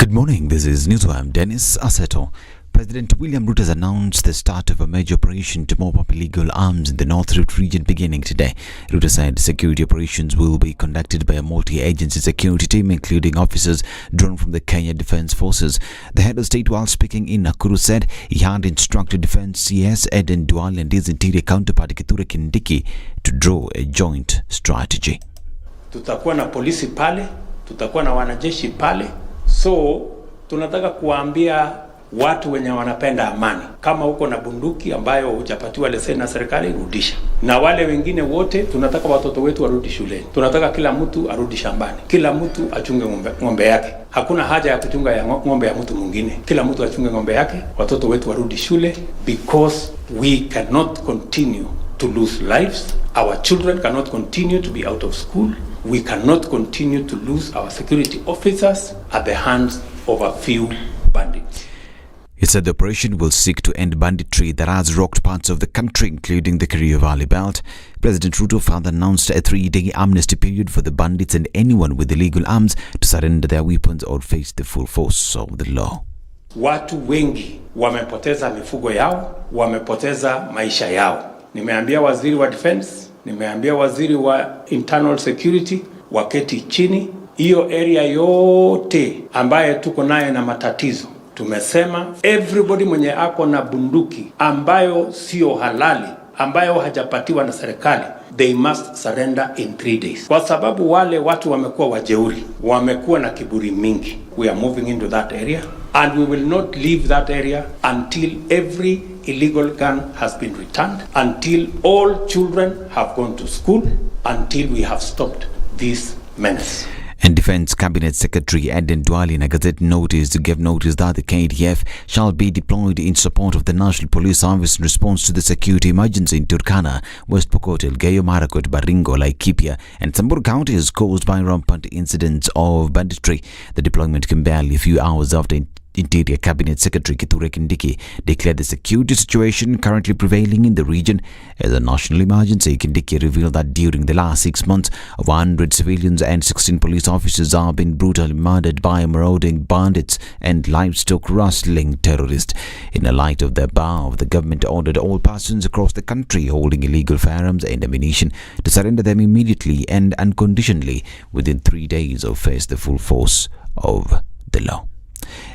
Good morning, this is Newswire. I'm Dennis Aseto. President William Ruto has announced the start of a major operation to mop up illegal arms in the North Rift region beginning today. Ruto said security operations will be conducted by a multi-agency security team, including officers drawn from the Kenya Defence Forces. The head of state, while speaking in Nakuru, said he had instructed Defence CS Eden Duale and his interior counterpart Kithure Kindiki to draw a joint strategy. Tutakuwa na polisi pale, tutakuwa na wanajeshi pale. So tunataka kuambia watu wenye wanapenda amani, kama uko na bunduki ambayo hujapatiwa leseni na serikali, rudisha. Na wale wengine wote, tunataka watoto wetu warudi shuleni. Tunataka kila mtu arudi shambani. Kila mtu achunge ng'ombe yake. Hakuna haja ya kuchunga ya ng'ombe ya mtu mwingine. Kila mtu achunge ng'ombe yake. Watoto wetu warudi shule, because we cannot continue to lose lives. Our children cannot continue to be out of school. We cannot continue to lose our security officers at the hands of a few bandits. He said the operation will seek to end banditry that has rocked parts of the country, including the Kerio Valley Belt. President Ruto further announced a 3-day amnesty period for the bandits and anyone with illegal arms to surrender their weapons or face the full force of the law. Watu wengi wamepoteza mifugo yao, wamepoteza maisha yao. Nimeambia waziri wa defense, nimeambia waziri wa internal security waketi chini. Hiyo area yote ambaye tuko naye na matatizo, tumesema everybody mwenye ako na bunduki ambayo sio halali, ambayo hajapatiwa na serikali, they must surrender in 3 days. Kwa sababu wale watu wamekuwa wajeuri, wamekuwa na kiburi mingi. We are moving into that area and we will not leave that area until every illegal gun has been returned, until all children have gone to school, until we have stopped this menace. And Defence Cabinet Secretary Eden Duale in a Gazette notice gave notice that the KDF shall be deployed in support of the National Police Service in response to the security emergency in Turkana, West Pokot, Elgeyo Marakwet, Baringo, Laikipia and Samburu counties caused by rampant incidents of banditry. The deployment came barely a few hours after Interior Cabinet Secretary Kithure Kindiki declared the security situation currently prevailing in the region as a national emergency. Kindiki revealed that during the last 6 months, 100 civilians and 16 police officers have been brutally murdered by marauding bandits and livestock rustling terrorists. In the light of the above, the government ordered all persons across the country holding illegal firearms and ammunition to surrender them immediately and unconditionally within 3 days or face the full force of the law.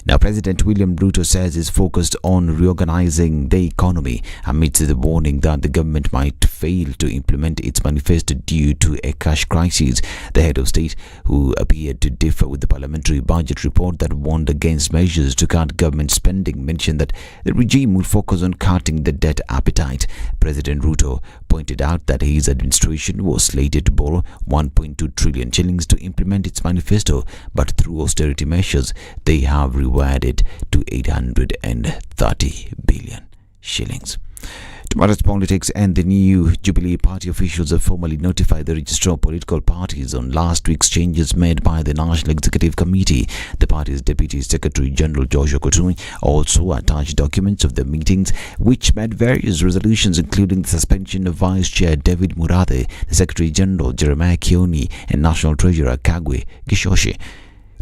Now, President William Ruto says is focused on reorganizing the economy amidst the warning that the government might fail to implement its manifesto due to a cash crisis. The head of state, who appeared to differ with the parliamentary budget report that warned against measures to cut government spending, mentioned that the regime will focus on cutting the debt appetite. President Ruto pointed out that his administration was slated to borrow 1.2 trillion shillings to implement its manifesto, but through austerity measures, they have rewarded to 830 billion shillings. Tomorrow's politics, and the new Jubilee Party officials have formally notified the registrar of political parties on last week's changes made by the National Executive Committee. The party's Deputy Secretary General Joshua Kotuni also attached documents of the meetings which made various resolutions, including the suspension of Vice Chair David Murathe, the Secretary General Jeremiah Kioni, and National Treasurer Kagwe Gishoshi.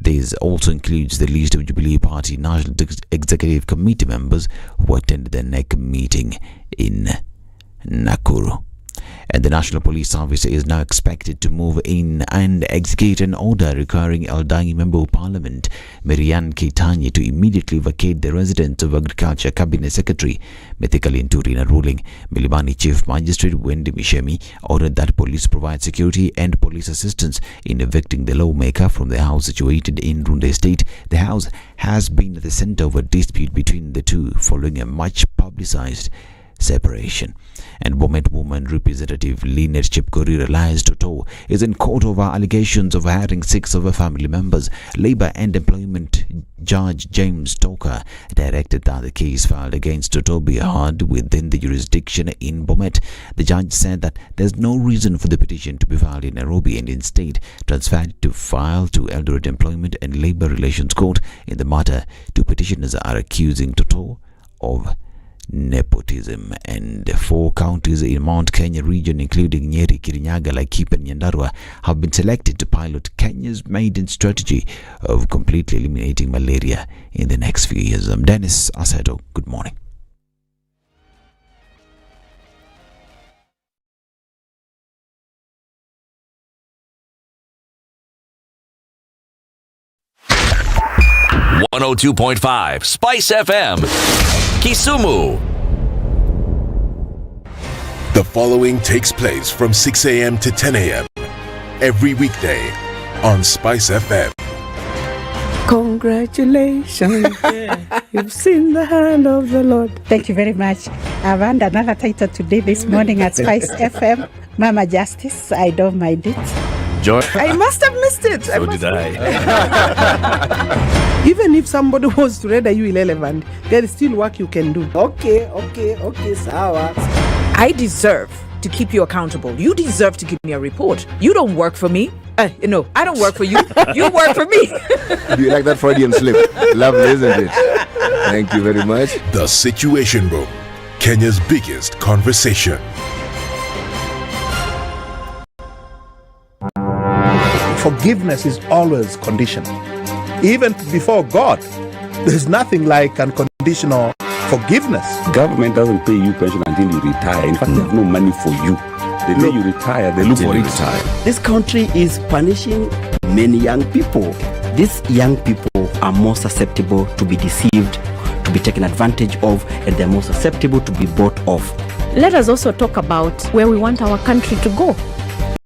This also includes the list of Jubilee Party National Executive Committee members who attended the NEC meeting in Nakuru. And the National Police Service is now expected to move in and execute an order requiring Eldoret Member of Parliament Marianne Keitany to immediately vacate the residence of Agriculture Cabinet Secretary Mithika Linturi. In a ruling, Milimani Chief Magistrate Wendy Mishemi ordered that police provide security and police assistance in evicting the lawmaker from the house situated in Runde Estate. The house has been at the center of a dispute between the two following a much publicized separation. And Bomet woman representative Lynette Chepkorir Elias Toto is in court over allegations of hiring 6 of her family members. Labour and Employment Judge James Stoker directed that the case filed against Toto be heard within the jurisdiction in Bomet. The judge said that there's no reason for the petition to be filed in Nairobi and instead transferred to file to Eldoret Employment and Labour Relations Court. In the matter, 2 petitioners are accusing Toto of nepotism. And 4 counties in Mount Kenya region, including Nyeri, Kirinyaga, Laikipia and Nyandarua, have been selected to pilot Kenya's maiden strategy of completely eliminating malaria in the next few years. I'm Dennis Asedo. Good morning. .5 Spice FM, Kisumu. The following takes place from 6 a.m. to 10 a.m. every weekday on Spice FM. Congratulations. You've seen the hand of the Lord. Thank you very much. I've earned another title today this morning at Spice FM. Mama Justice, I don't mind it. Joy. I must have missed it. So did I. Even if somebody was to render you irrelevant, there is still work you can do. Okay, sawa. I deserve to keep you accountable. You deserve to give me a report. You don't work for me. No, I don't work for you. You work for me. Do you like that Freudian slip? Lovely, isn't it? Thank you very much. The Situation Room, Kenya's biggest conversation. Forgiveness is always conditional. Even before God, there's nothing like unconditional forgiveness. Government doesn't pay you pension until you retire. In fact, they have no money for you. The day you retire, they look for it. This country is punishing many young people. These young people are more susceptible to be deceived, to be taken advantage of, and they're more susceptible to be bought off. Let us also talk about where we want our country to go.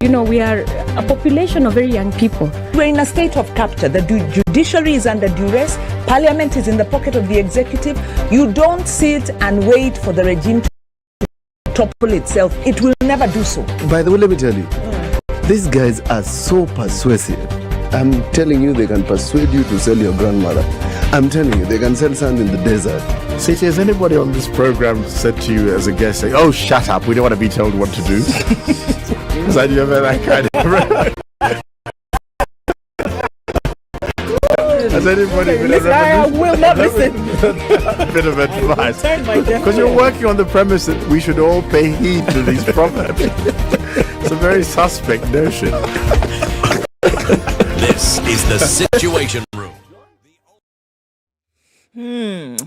You know, we are a population of very young people. We're in a state of capture. The judiciary is under duress. Parliament is in the pocket of the executive. You don't sit and wait for the regime to topple itself. It will never do so. By the way, let me tell you, these guys are so persuasive. I'm telling you, they can persuade you to sell your grandmother. I'm telling you, they can sell sand in the desert. Say, has anybody on this program said to you as a guest, say, oh, shut up, we don't want to be told what to do? Have you ever that kind of... Has anybody been I will not listen. A bit of advice. Because you're working on the premise that we should all pay heed to these proverbs. It's a very suspect notion. This is the Situation Room.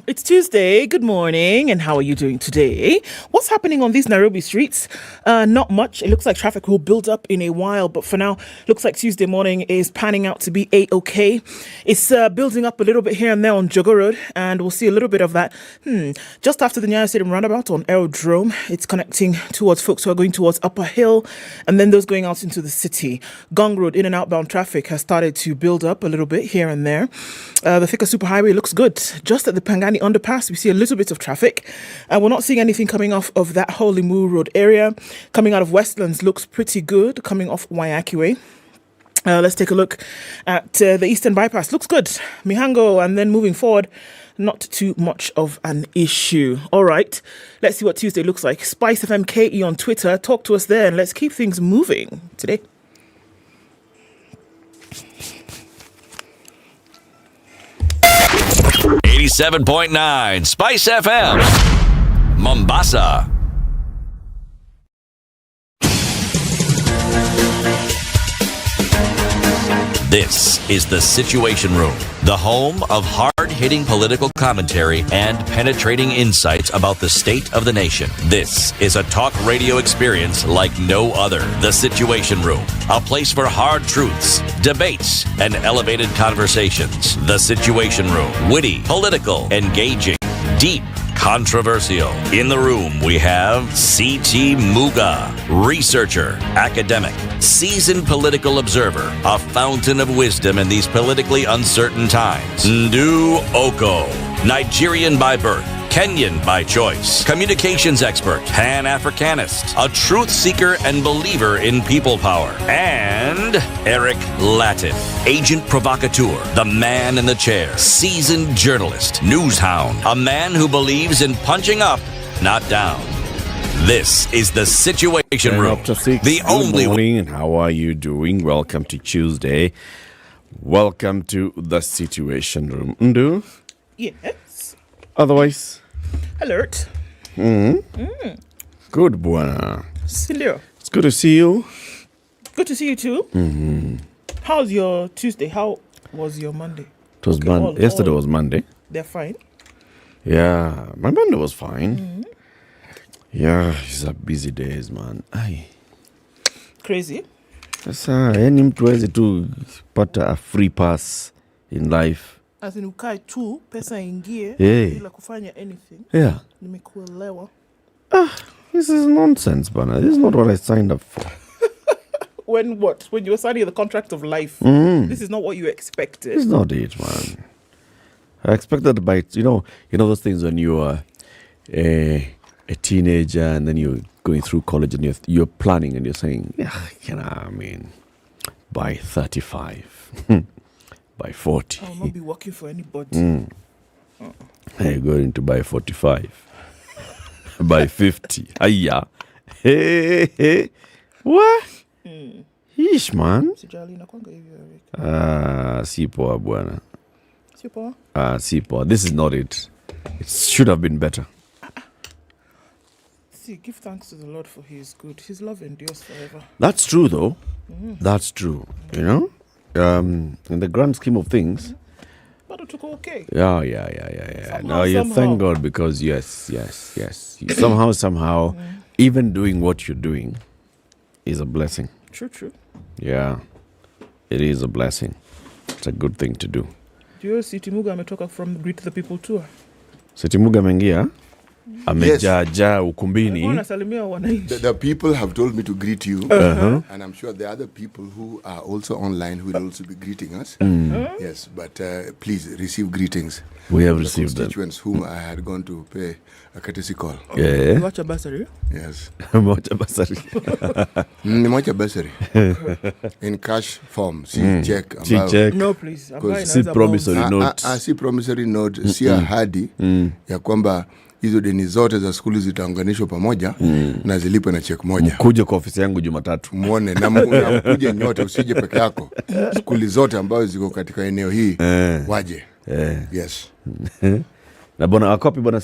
It's Tuesday. Good morning. And how are you doing today? What's happening on these Nairobi streets? Not much. It looks like traffic will build up in a while, but for now, looks like Tuesday morning is panning out to be A-OK. It's building up a little bit here and there on Jogo Road, and we'll see a little bit of that. Just after the Nyeri Stadium roundabout on Aerodrome, it's connecting towards folks who are going towards Upper Hill, and then those going out into the city. Gong Road, in and outbound traffic has started to build up a little bit here and there. The Thika Superhighway looks good. Just at the Pangani underpass, we see a little bit of traffic. We're not seeing anything coming off of that Holy Moo Road area. Coming out of Westlands looks pretty good. Coming off Waiyaki Way. Let's take a look at the Eastern Bypass. Looks good. Mihango, and then moving forward, not too much of an issue. All right, let's see what Tuesday looks like. SpiceFM KE on Twitter. Talk to us there, and let's keep things moving today. .9 Spice FM, Mombasa. This is the Situation Room, the home of hard-hitting political commentary and penetrating insights about the state of the nation. This is a talk radio experience like no other. The Situation Room, a place for hard truths, debates, and elevated conversations. The Situation Room, witty, political, engaging, deep, controversial. In the room, we have C.T. Muga, researcher, academic, seasoned political observer, a fountain of wisdom in these politically uncertain times. Ndu Oko, Nigerian by birth, Kenyan by choice, communications expert, Pan-Africanist, a truth seeker and believer in people power, and Eric Latin, agent provocateur, the man in the chair, seasoned journalist, news hound, a man who believes in punching up, not down. This is the Situation Room. The only morning, and how are you doing? Welcome to Tuesday. Welcome to the Situation Room. Ndu? Yes. Otherwise? Alert. Good, bwana. Sindio. It's good to see you. Good to see you too. How's your Tuesday? How was your Monday? It was yesterday was Monday. They're fine. Yeah, my Monday was fine. Yeah, it's a busy days, man. Aye. Crazy. Sasa yani mtu hawezi tu pata a free pass in life. As in ukae tu pesa ingie bila kufanya anything. Yeah. Nimekuelewa. This is nonsense, bana. This is not what I signed up for. When you were signing the contract of life, this is not what you expected. It's not it, man. I expected by you know those things when you are a teenager and then you're going through college and you're planning and you're saying, by 35, by 40. I will not be working for anybody. You're going to buy 45, by 50. Hiya. Hey. What? Yeesh, man. Si poa, bwana. Si poa. This is not it. It should have been better. Give thanks to the Lord for His good. His love endures forever. That's true, though. That's true. In the grand scheme of things. But it took okay. Yeah. Now you thank God because yes. You somehow, even doing what you're doing is a blessing. True. Yeah, it is a blessing. It's a good thing to do. Do you see Timuga ametoka from Greet the People tour? Timuga mengia? Amejaja ukumbini. The people have told me to greet you, and I'm sure there are other people who are also online who will also be greeting us. Yes, but please receive greetings. We have received them. Constituents whom I had gone to pay a courtesy call. Yeah. You watch a bursary? Yes. Watch a bursary. Watch a bursary. In cash form. See check. Check. No, please. See promissory note. See promissory note. See ahadi ya kwamba hizo deni zote za skuli zitaunganishwa pamoja na zilipwe na check moja. Kuja kwa ofisi yangu Jumatatu. Muone na mkuje nyote, usije peke yako. Skuli zote ambazo ziko katika eneo hii waje. Yes. Na bona akopi bona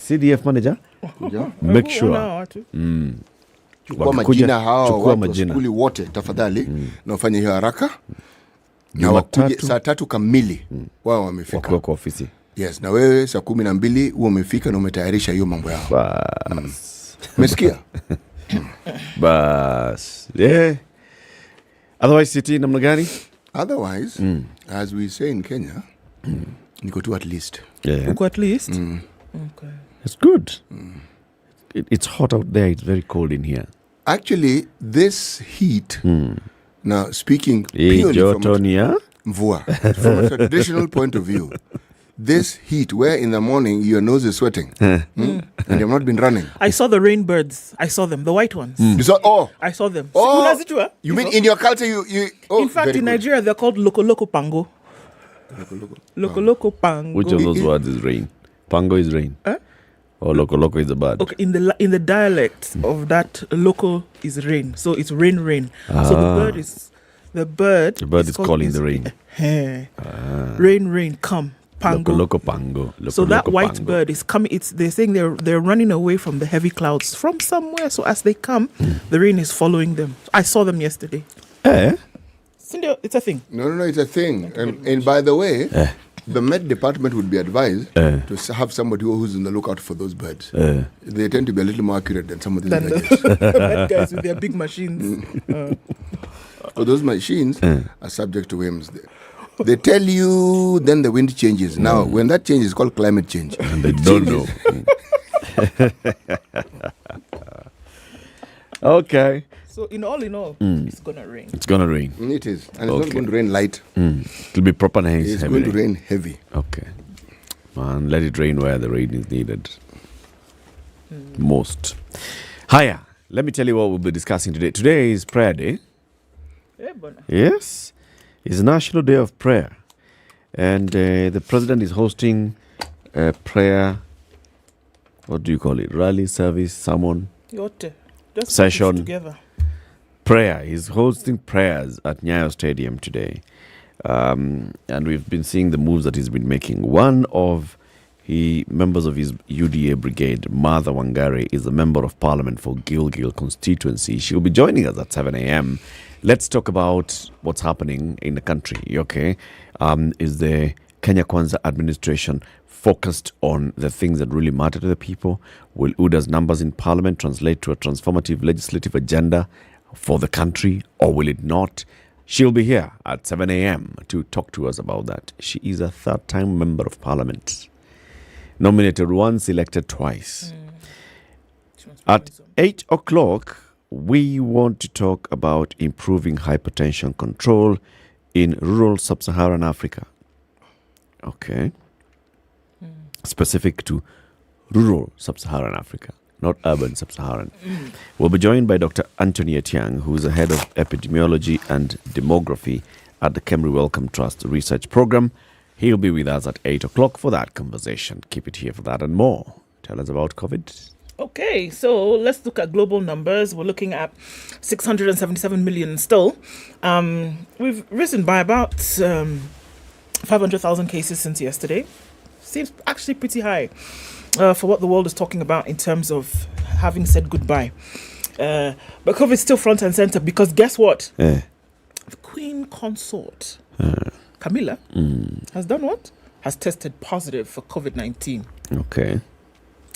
CDF manager? Make sure. Chukua majina hao watu skuli wote tafadhali na ufanye hiyo haraka. Na wakuje saa 3 kamili wao wamefika kwa ofisi. Yes, na wewe saa 12 huo umefika na umetayarisha hiyo mambo yao. Umesikia? Bas. Yeah. Otherwise city namna gani? Otherwise, as we say in Kenya, niko tu at least. Yeah. Uko at least? Okay. It's good. It's hot out there. It's very cold in here. Actually, this heat, now speaking purely from a traditional point of view, this heat where in the morning your nose is sweating and you've not been running. I saw the rain birds. I saw them, the white ones. You saw? I saw them. You mean in your culture you in fact in Nigeria they're called loko pango. Loko pango. Which of those words is rain? Pango is rain. Or loko is a bird. Okay, in the dialect of that, loko is rain. So it's rain. So the bird is calling the rain. Rain, come. Pango. Loko pango. So that white bird is coming. They're saying they're running away from the heavy clouds from somewhere. So as they come, the rain is following them. I saw them yesterday. It's a thing. No, it's a thing. And by the way, the Met Department would be advised to have somebody who's on the lookout for those birds. They tend to be a little more accurate than some of these Met guys with their big machines. So those machines are subject to whims. They tell you, then the wind changes. Now, when that change is called climate change. And they don't know. Okay. So in all, it's going to rain. It's going to rain. It is. And it's not going to rain light. It'll be proper nice. It's going to rain heavy. Okay. Man, let it rain where the rain is needed. Most. Hiya. Let me tell you what we'll be discussing today. Today is prayer day. Yes. It's National Day of Prayer. And the president is hosting a prayer, what do you call it? Rally, service, sermon, session. Together. Prayer. He's hosting prayers at Nyayo Stadium today. And we've been seeing the moves that he's been making. One of Members of his UDA brigade, Martha Wangari, is a member of parliament for Gilgil constituency. She'll be joining us at 7 a.m. Let's talk about what's happening in the country. Okay. Is the Kenya Kwanza administration focused on the things that really matter to the people? Will UDA's numbers in parliament translate to a transformative legislative agenda for the country, or will it not? She'll be here at 7 a.m. to talk to us about that. She is a third-time member of parliament. Nominated once, elected twice. At 8 o'clock, we want to talk about improving hypertension control in rural sub-Saharan Africa. Okay. Specific to rural sub-Saharan Africa, not urban sub-Saharan. We'll be joined by Dr. Anthony Etiang, who's the head of epidemiology and demography at the Kemri Wellcome Trust Research Program. He'll be with us at 8 o'clock for that conversation. Keep it here for that and more. Tell us about COVID. Okay, so let's look at global numbers. We're looking at 677 million still. We've risen by about 500,000 cases since yesterday. Seems actually pretty high for what the world is talking about in terms of having said goodbye. But COVID is still front and center because guess what? The Queen Consort, Camilla, has done what? Has tested positive for COVID-19. Okay.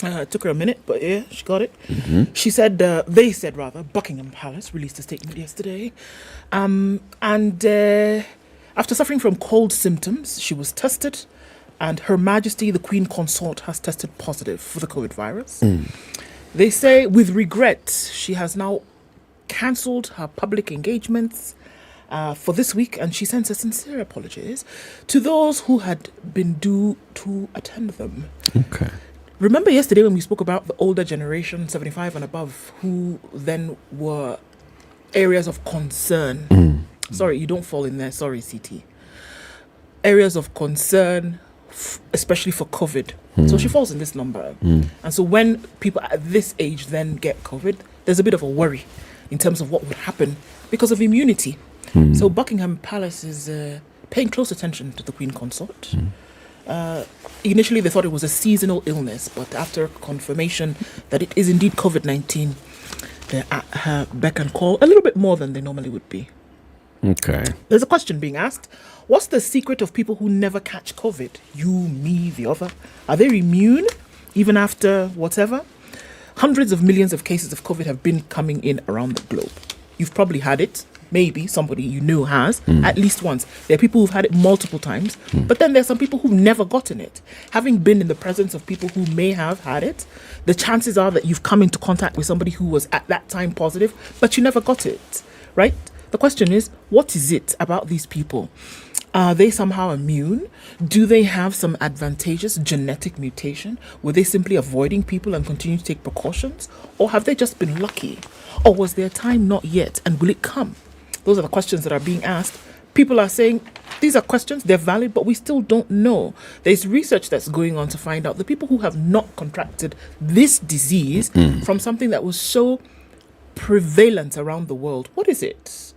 It took her a minute, but yeah, she got it. She said, Buckingham Palace released a statement yesterday. And after suffering from cold symptoms, she was tested, and Her Majesty, the Queen Consort, has tested positive for the COVID virus. They say, with regret, she has now cancelled her public engagements for this week, and she sends her sincere apologies to those who had been due to attend them. Okay. Remember yesterday when we spoke about the older generation, 75 and above, who then were areas of concern. Sorry, you don't fall in there. Sorry, CT. Areas of concern, especially for COVID. So she falls in this number. And so when people at this age then get COVID, there's a bit of a worry in terms of what would happen because of immunity. So Buckingham Palace is paying close attention to the Queen Consort. Initially, they thought it was a seasonal illness, but after confirmation that it is indeed COVID-19, they're at her beck and call a little bit more than they normally would be. Okay. There's a question being asked. What's the secret of people who never catch COVID? You, me, the other. Are they immune even after whatever? Hundreds of millions of cases of COVID have been coming in around the globe. You've probably had it. Maybe somebody you know has, at least once. There are people who've had it multiple times, but then there's some people who've never gotten it. Having been in the presence of people who may have had it, the chances are that you've come into contact with somebody who was at that time positive, but you never got it, right? The question is, what is it about these people? Are they somehow immune? Do they have some advantageous genetic mutation? Were they simply avoiding people and continue to take precautions? Or have they just been lucky? Or was their time not yet, and will it come? Those are the questions that are being asked. People are saying, these are questions, they're valid, but we still don't know. There's research that's going on to find out the people who have not contracted this disease from something that was so prevalent around the world. What is it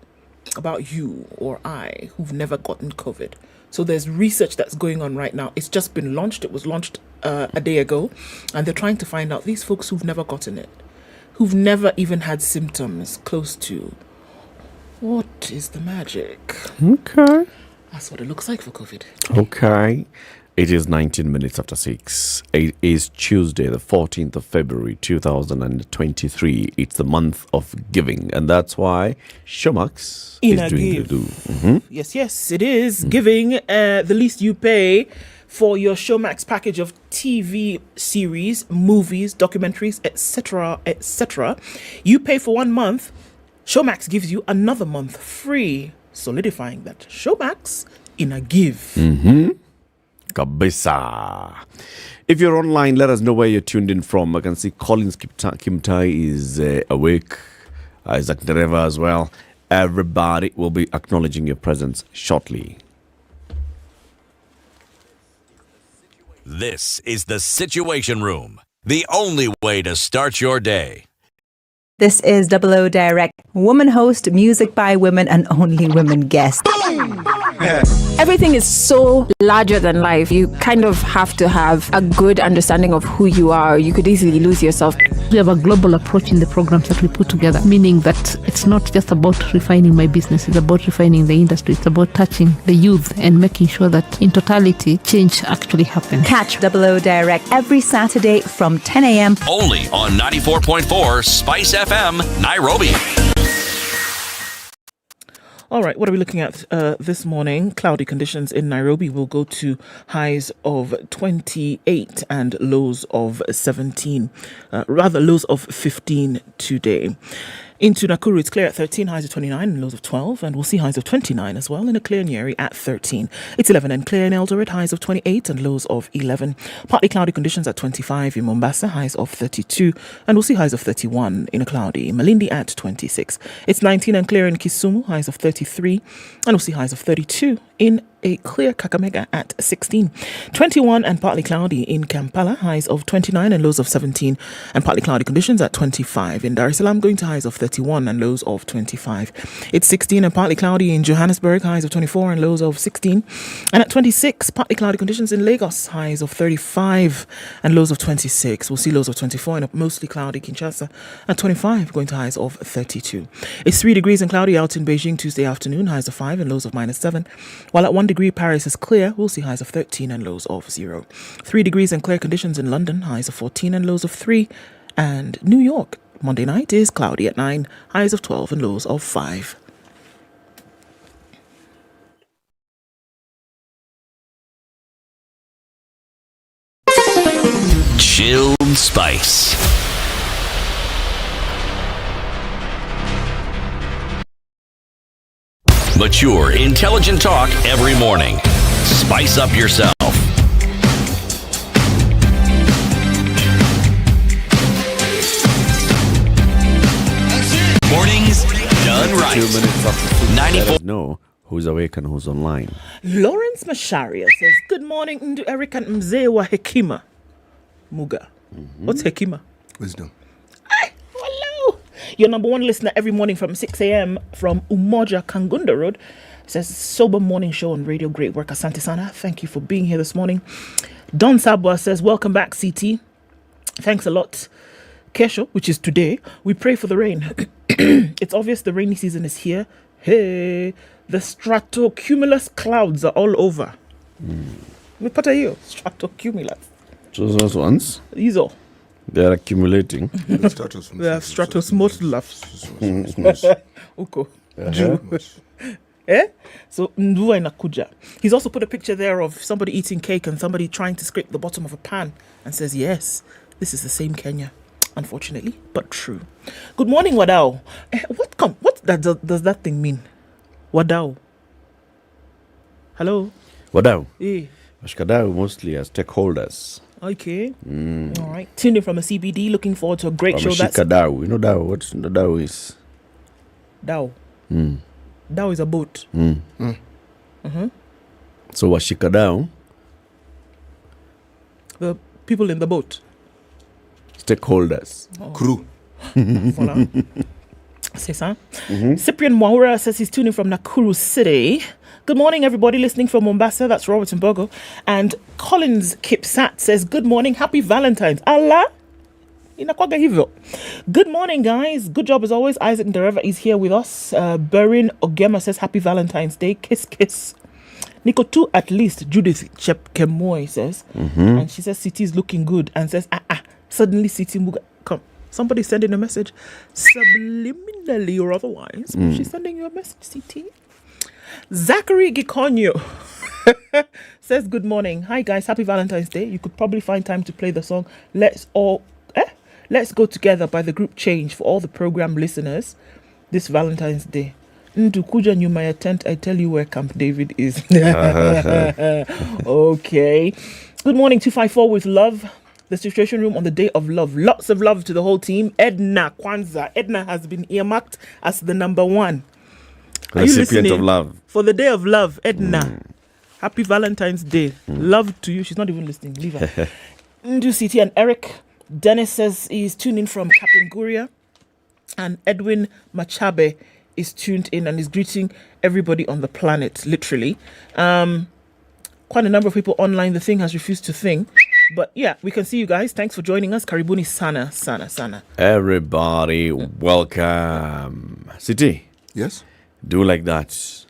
about you or I who've never gotten COVID? So there's research that's going on right now. It's just been launched. It was launched a day ago. And they're trying to find out these folks who've never gotten it, who've never even had symptoms close to. What is the magic? Okay. That's what it looks like for COVID. Okay. It is 19 minutes after 6. It is Tuesday, the 14th of February, 2023. It's the month of giving. And that's why Showmax is doing the do. Yes, it is. Giving the least you pay for your Showmax package of TV series, movies, documentaries, etc. You pay for 1 month. Showmax gives you another month free, solidifying that Showmax in a give. Kabisa. If you're online, let us know where you're tuned in from. I can see Collins Kimtai is awake. Isaac Dereva as well. Everybody will be acknowledging your presence shortly. This is the Situation Room, the only way to start your day. This is Double O Direct, woman host, music by women, and only women guest. Everything is so larger than life. You kind of have to have a good understanding of who you are. You could easily lose yourself. We have a global approach in the programs that we put together, meaning that it's not just about refining my business, it's about refining the industry, it's about touching the youth and making sure that in totality, change actually happens. Catch Double O Direct every Saturday from 10 a.m. Only on 94.4 Spice FM, Nairobi. All right, what are we looking at this morning? Cloudy conditions in Nairobi will go to highs of 28 and lows of 17, lows of 15 today. Into Nakuru, it's clear at 13, highs of 29 and lows of 12, and we'll see highs of 29 as well in a clear Nyeri at 13. It's 11 and clear in Eldoret, highs of 28 and lows of 11. Partly cloudy conditions at 25 in Mombasa, highs of 32, and we'll see highs of 31 in a cloudy Malindi at 26. It's 19 and clear in Kisumu, highs of 33, and we'll see highs of 32 in a clear Kakamega at 16. 21 and partly cloudy in Kampala, highs of 29 and lows of 17, and partly cloudy conditions at 25. In Dar es Salaam, going to highs of 31 and lows of 25. It's 16 and partly cloudy in Johannesburg, highs of 24 and lows of 16. And at 26, partly cloudy conditions in Lagos, highs of 35 and lows of 26. We'll see lows of 24 in a mostly cloudy Kinshasa. At 25, going to highs of 32. It's 3 degrees and cloudy out in Beijing Tuesday afternoon, highs of 5 and lows of -7. While at 1 degree Paris is clear, we'll see highs of 13 and lows of 0. 3 degrees and clear conditions in London, highs of 14 and lows of 3. And New York, Monday night is cloudy at 9, highs of 12 and lows of 5. Chilled Spice. Mature, intelligent talk every morning. Spice up yourself. Mornings done right. 2 minutes after 94. Let us know who's awake and who's online. Lawrence Masharia says, good morning, Ndu Eric and Mzee wa Hekima. Muga. What's Hekima? Wisdom. Hello. Your number one listener every morning from 6 a.m. from Umoja Kangunda Road says, sober morning show on radio. Great work, Asante Sana. Thank you for being here this morning. Don Sabwa says, welcome back, CT. Thanks a lot. Kesho, which is today, we pray for the rain. It's obvious the rainy season is here. Hey, the stratocumulus clouds are all over. What are you? Stratocumulus. So those ones? These are. They are accumulating. They have stratosmotlaf. Uko. So mvua inakuja. He's also put a picture there of somebody eating cake and somebody trying to scrape the bottom of a pan and says, yes, this is the same Kenya. Unfortunately, but true. Good morning, Wadao. What does that thing mean? Wadao. Hello? Wadao. Eh. Washikadau mostly as stakeholders. Okay. All right. Tuned in from a CBD. Looking forward to a great show. That's Dao. You know Dao? What the Dao is? Dao. Dao is a boat. So Washikadau. The people in the boat. Stakeholders. Crew. Voilà. C'est ça. Cyprian Mwaura says he's tuning from Nakuru City. Good morning, everybody listening from Mombasa. That's Robert Mbogo. And Collins Kipsat says, good morning. Happy Valentines. Allah. Inakwaga hivyo. Good morning, guys. Good job as always. Isaac Ndereva is here with us. Berin Ogema says, happy Valentine's Day. Kiss, kiss. Nico 2 at least. Judith Chepkemoy says. And she says, City is looking good. And says, suddenly City Muga. Come. Somebody sending a message subliminally or otherwise. She's sending you a message, CT. Zachary Gikonyo says, good morning. Hi, guys. Happy Valentine's Day. You could probably find time to play the song Let's Go Together by the group Change for all the program listeners this Valentine's Day. Ndukuja nyuma tent, I tell you where Camp David is. Okay. Good morning, 254 with love. The Situation Room on the Day of Love. Lots of love to the whole team. Edna Kwanzaa. Edna has been earmarked as the number one. Recipient of love. For the Day of Love, Edna. Happy Valentine's Day. Love to you. She's not even listening. Leave her. Ndu City and Eric. Dennis says he's tuning from Kapenguria. And Edwin Machabe is tuned in and is greeting everybody on the planet, literally. Quite a number of people online. The thing has refused to think. But yeah, we can see you guys. Thanks for joining us. Karibuni sana, sana, sana. Everybody, welcome. City. Yes? Do like that.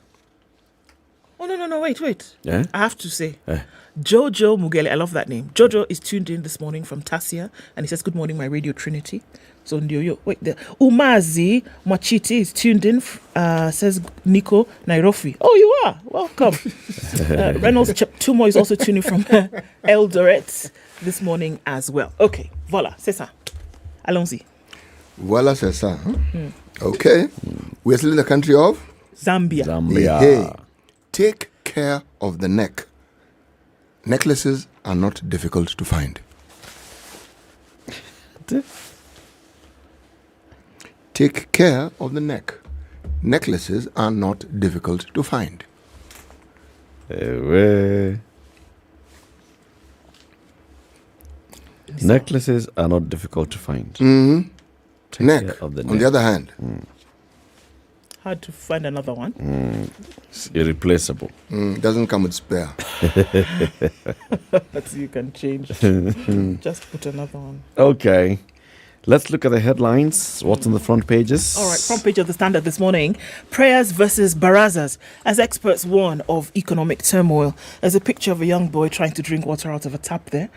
Oh, no, wait. Yeah? I have to say. Jojo Mugele, I love that name. Jojo is tuned in this morning from Tasia, and he says, good morning, my Radio Trinity. So, wait there. Umazi Machiti is tuned in, says Nico Nairobi. Oh, you are? Welcome. Reynolds Tumo is also tuning from Eldoret this morning as well. Okay, voilà, c'est ça. Allons-y. Voilà, c'est ça. Okay. We're still in the country of? Zambia. Hey, take care of the neck. Necklaces are not difficult to find. Take care of the neck. Necklaces are not difficult to find. Necklaces are not difficult to find. Mm-hmm. Neck, on the other hand. Hard to find another one. It's irreplaceable. Doesn't come with spare. So you can change. Just put another one. Okay. Let's look at the headlines. What's on the front pages? All right, front page of the Standard this morning. Prayers versus barazas as experts warn of economic turmoil. There's a picture of a young boy trying to drink water out of a tap there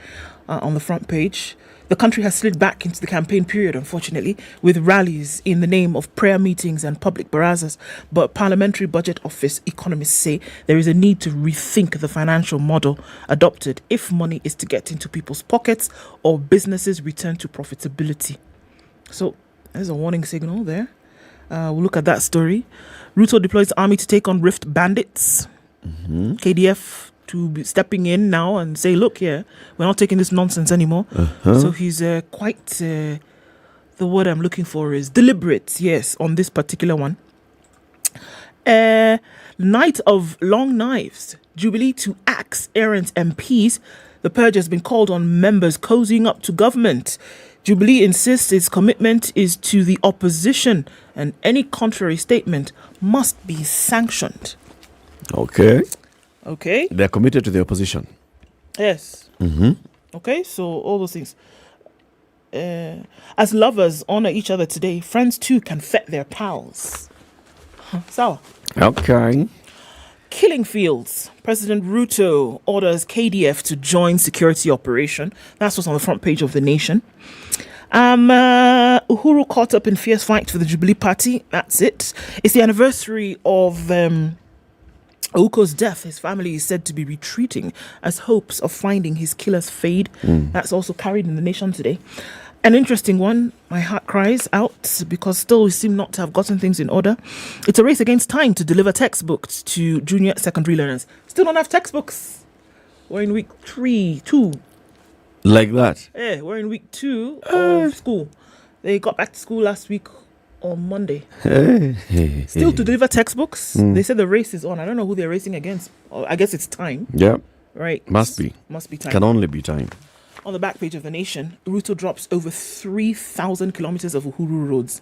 on the front page. The country has slid back into the campaign period, unfortunately, with rallies in the name of prayer meetings and public barazas. But Parliamentary Budget Office economists say there is a need to rethink the financial model adopted if money is to get into people's pockets or businesses return to profitability. So there's a warning signal there. We'll look at that story. Ruto deploys army to take on rift bandits. KDF to be stepping in now and say, look here, we're not taking this nonsense anymore. So he's quite, the word I'm looking for is deliberate, yes, on this particular one. Night of long knives, Jubilee to axe errant MPs. The purge has been called on members cozying up to government. Jubilee insists its commitment is to the opposition and any contrary statement must be sanctioned. Okay. They're committed to the opposition. Yes. Okay, so all those things. As lovers honor each other today, friends too can fet their pals. So. Okay. Killing fields. President Ruto orders KDF to join security operation. That's what's on the front page of The Nation. Uhuru caught up in fierce fight for the Jubilee Party. That's it. It's the anniversary of Ouko's death. His family is said to be retreating as hopes of finding his killers fade. That's also carried in The Nation today. An interesting one. My heart cries out because still we seem not to have gotten things in order. It's a race against time to deliver textbooks to junior secondary learners. Still don't have textbooks. We're in week 2. Like that? Yeah, we're in week 2 of school. They got back to school last week on Monday. Still to deliver textbooks. They said the race is on. I don't know who they're racing against. I guess it's time. Yeah. Right. Must be time. Can only be time. On the back page of The Nation, Ruto drops over 3,000 kilometers of Uhuru roads.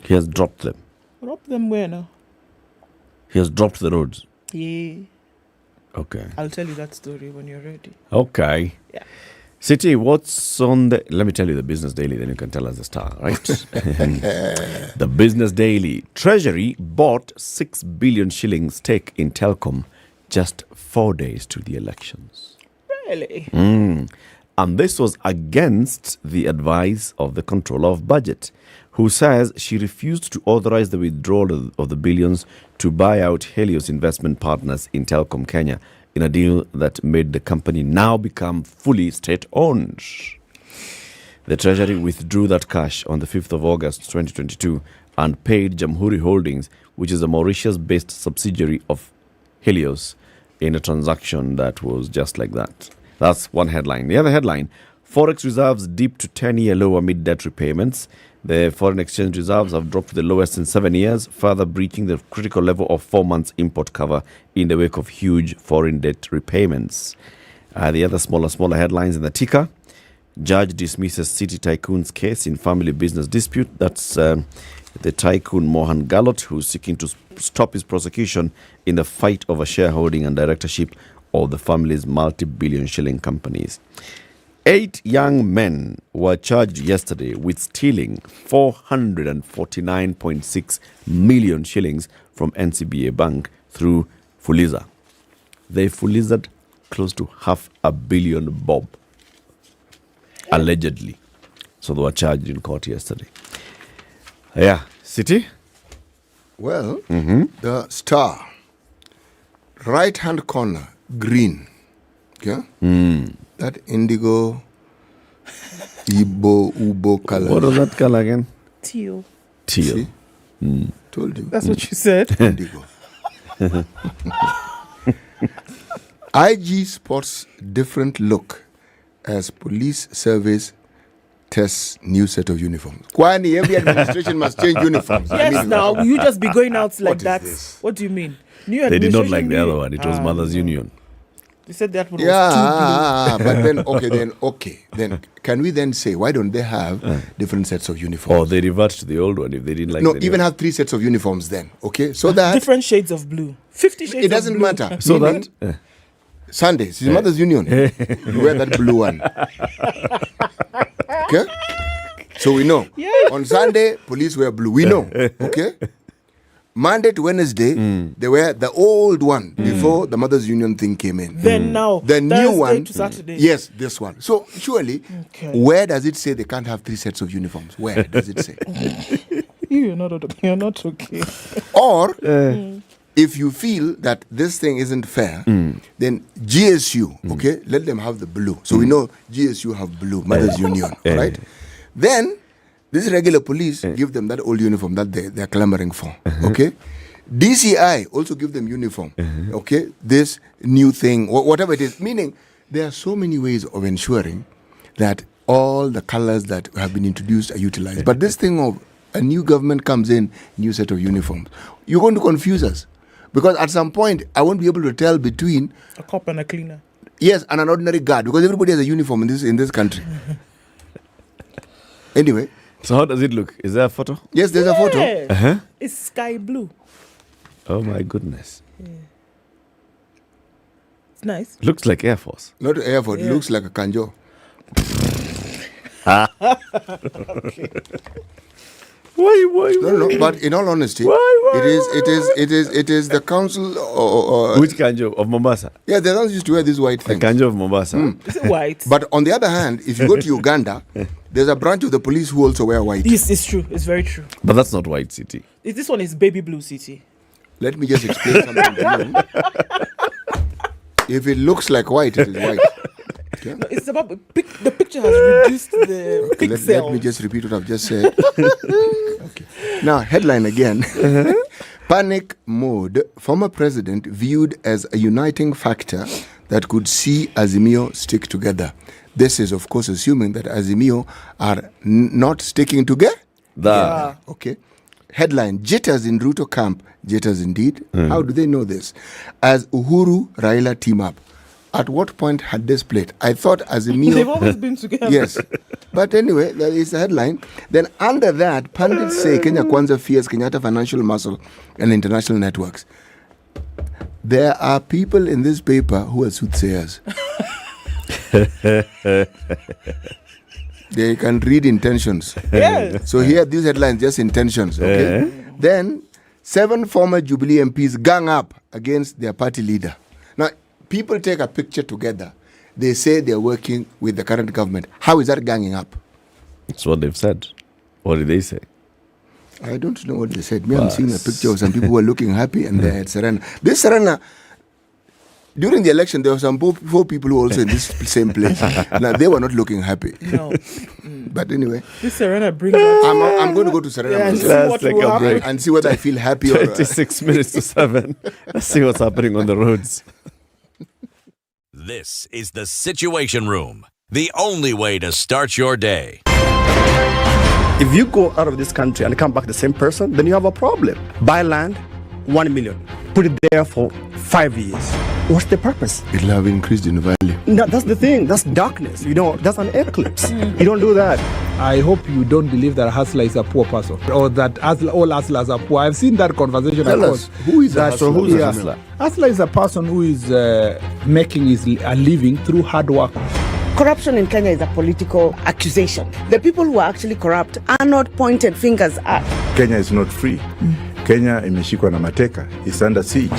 He has dropped them. Drop them where now? He has dropped the roads. Yeah. Okay. I'll tell you that story when you're ready. Okay. Yeah. City, what's on the... Let me tell you the Business Daily, then you can tell us the star, right? The Business Daily. Treasury bought 6 billion shillings stake in Telkom just 4 days to the elections. Really? And this was against the advice of the Controller of Budget, who says she refused to authorize the withdrawal of the billions to buy out Helios investment partners in Telkom Kenya in a deal that made the company now become fully state-owned. The Treasury withdrew that cash on the 5th of August 2022 and paid Jamhuri Holdings, which is a Mauritius-based subsidiary of Helios, in a transaction that was just like that. That's one headline. The other headline, Forex reserves dip to 10-year low amid debt repayments. The foreign exchange reserves have dropped to the lowest in 7 years, further breaching the critical level of 4 months import cover in the wake of huge foreign debt repayments. The other smaller headlines in the ticker, Judge dismisses city tycoon's case in family business dispute. That's the tycoon Mohan Galot, who's seeking to stop his prosecution in the fight over shareholding and directorship of the family's multi-billion shilling companies. 8 young men were charged yesterday with stealing 449.6 million shillings from NCBA Bank through Fuliza. They Fuliza'd close to $500 million bob, allegedly. So they were charged in court yesterday. Yeah, City? Well, the star, right-hand corner, green. Okay? That indigo, Ubo color. What was that color again? Teal. Teal. Told you. That's what you said. Indigo. IG spots different look as police service tests new set of uniforms. Kwani, every administration must change uniforms. Yes, now you just be going out like that. What do you mean? New They did not like the other one. It was Mothers Union. They said that one was too but then then can we then say why don't they have different sets of uniforms? Or they revert to the old one if they didn't like no, the even new have 3 sets of uniforms then. Okay, so that different shades of blue. 50 shades. it doesn't of blue. matter. So Meaning, that Sundays, it's Mothers Union. You wear that blue one. Okay? So we know. Yeah. On Sunday, police wear blue. We know. Okay? Monday to Wednesday, they wear the old one before the Mothers Union thing came in. Then now, the new Thursday one. to Saturday. Yes, this one. So surely, where does it say they can't have 3 sets of uniforms? Where does it say? You're not okay. Or if you feel that this thing isn't fair, then GSU, okay, let them have the blue. So we know GSU have blue, Mothers Union, all right? Then this regular police give them that old uniform that they're clamoring for, okay? DCI also give them uniform, okay? This new thing, whatever it is. Meaning, there are so many ways of ensuring that all the colors that have been introduced are utilized. But this thing of a new government comes in, new set of uniforms, you're going to confuse us. Because at some point, I won't be able to tell between a cop and a cleaner. Yes, and an ordinary guard, because everybody has a uniform in this country. Anyway. So how does it look? Is there a photo? Yes, there's a photo. It's sky blue. Oh my goodness. Yeah. It's nice. Looks like Air Force. Not Air Force, it looks like a kanjo. Okay. Why? No, but in all honesty, it is the council. Which kanjo of Mombasa? Yeah, the ones used to wear these white things. The kanjo of Mombasa. Is it white? But on the other hand, if you go to Uganda, there's a branch of the police who also wear white. Yes, it's true. It's very true. But that's not white, City. This one is baby blue, City. Let me just explain something to you. If it looks like white, it is white. Okay? No, it's about the picture has reduced the pixel. Let me just repeat what I've just said. Okay. Now, headline again. Panic mode. Former president viewed as a uniting factor that could see Azimio stick together. This is, of course, assuming that Azimio are not sticking together. Yeah. Okay. Headline, jitters in Ruto camp. Jitters indeed. How do they know this? As Uhuru Raila team up. At what point had they split? I thought Azimio... They've always been together. Yes. But anyway, that is the headline. Then under that, pundits say Kenya Kwanza fears Kenyatta financial muscle and international networks. There are people in this paper who are soothsayers. They can read intentions. Yes. So here, these headlines, just intentions, okay? Then, 7 former Jubilee MPs gang up against their party leader. Now, people take a picture together. They say they're working with the current government. How is that ganging up? That's what they've said. What did they say? I don't know what they said. I'm seeing a picture of some people who are looking happy and they're at Serena. This Serena, during the election, there were some 4 people who were also in this same place. Now, they were not looking happy. No. But anyway. This Serena brings up... I'm going to go to Serena Let's take a break. and see whether I feel happy or... 26 minutes to 7. Let's see what's happening on the roads. This is the Situation Room, the only way to start your day. If you go out of this country and come back the same person, then you have a problem. Buy land, 1 million. Put it there for 5 years. What's the purpose? It'll have increased in value. No, that's the thing. That's darkness. That's an eclipse. You don't do that. I hope you don't believe that a hustler is a poor person or that all hustlers are poor. I've seen that conversation. Tell us, who is a hustler? So who's a hustler? Hustler is a person who is making a living through hard work. Corruption in Kenya is a political accusation. The people who are actually corrupt are not pointed fingers at. Kenya is not free. Kenya imeshikwa na mateka. It's under siege.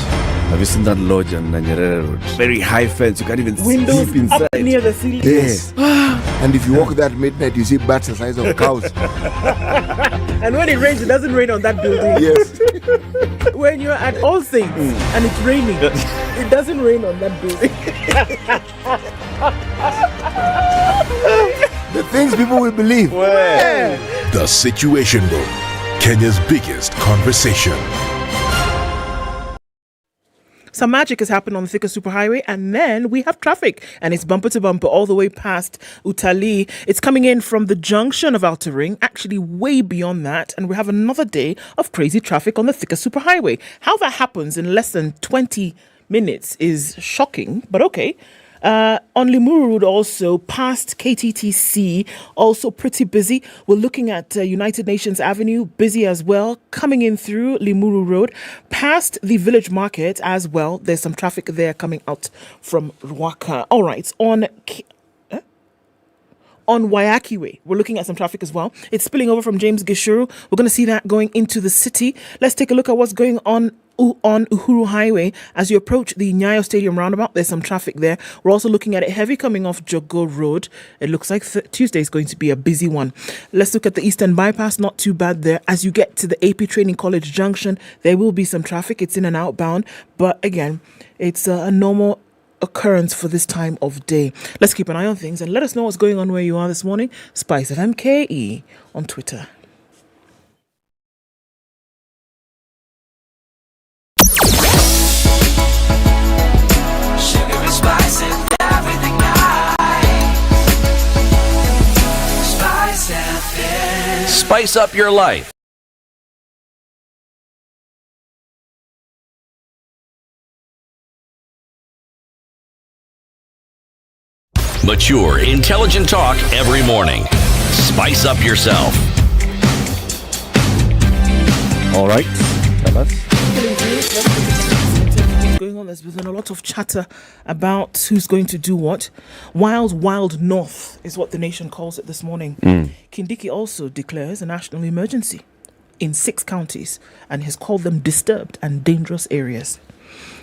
Have you seen that lodge on Nyeri Road? Very high fence. You can't even Windows sleep inside. up near the ceiling. Yes. And if you walk that midnight, you see bats the size of cows. And when it rains, it doesn't rain on that building. Yes. When you're at All Saints and it's raining, it doesn't rain on that building. The things people will believe. The Situation Room, Kenya's biggest conversation. Some magic has happened on the Thika Superhighway, and then we have traffic, and it's bumper to bumper all the way past Utali. It's coming in from the junction of Outer Ring, actually way beyond that, and we have another day of crazy traffic on the Thika Superhighway. How that happens in less than 20 minutes is shocking, but okay. On Limuru Road also, past KTTC, also pretty busy. We're looking at United Nations Avenue, busy as well. Coming in through Limuru Road, past the Village Market as well. There's some traffic there coming out from Ruaka. All right, on Wayaki Way, we're looking at some traffic as well. It's spilling over from James Gishuru. We're going to see that going into the city. Let's take a look at what's going on Uhuru Highway as you approach the Nyayo Stadium roundabout. There's some traffic there. We're also looking at it heavy coming off Jogo Road. It looks like Tuesday is going to be a busy one. Let's look at the Eastern Bypass. Not too bad there. As you get to the AP Training College Junction, there will be some traffic. It's in and outbound, but again, it's a normal occurrence for this time of day. Let's keep an eye on things and let us know what's going on where you are this morning. SpiceFM KE on Twitter. Spice up your life. Mature, intelligent talk every morning. Spice up yourself. All right. Tell us. What's going on? There's been a lot of chatter about who's going to do what. Wild North is what the nation calls it this morning. Kindiki also declares a national emergency in 6 counties and has called them disturbed and dangerous areas.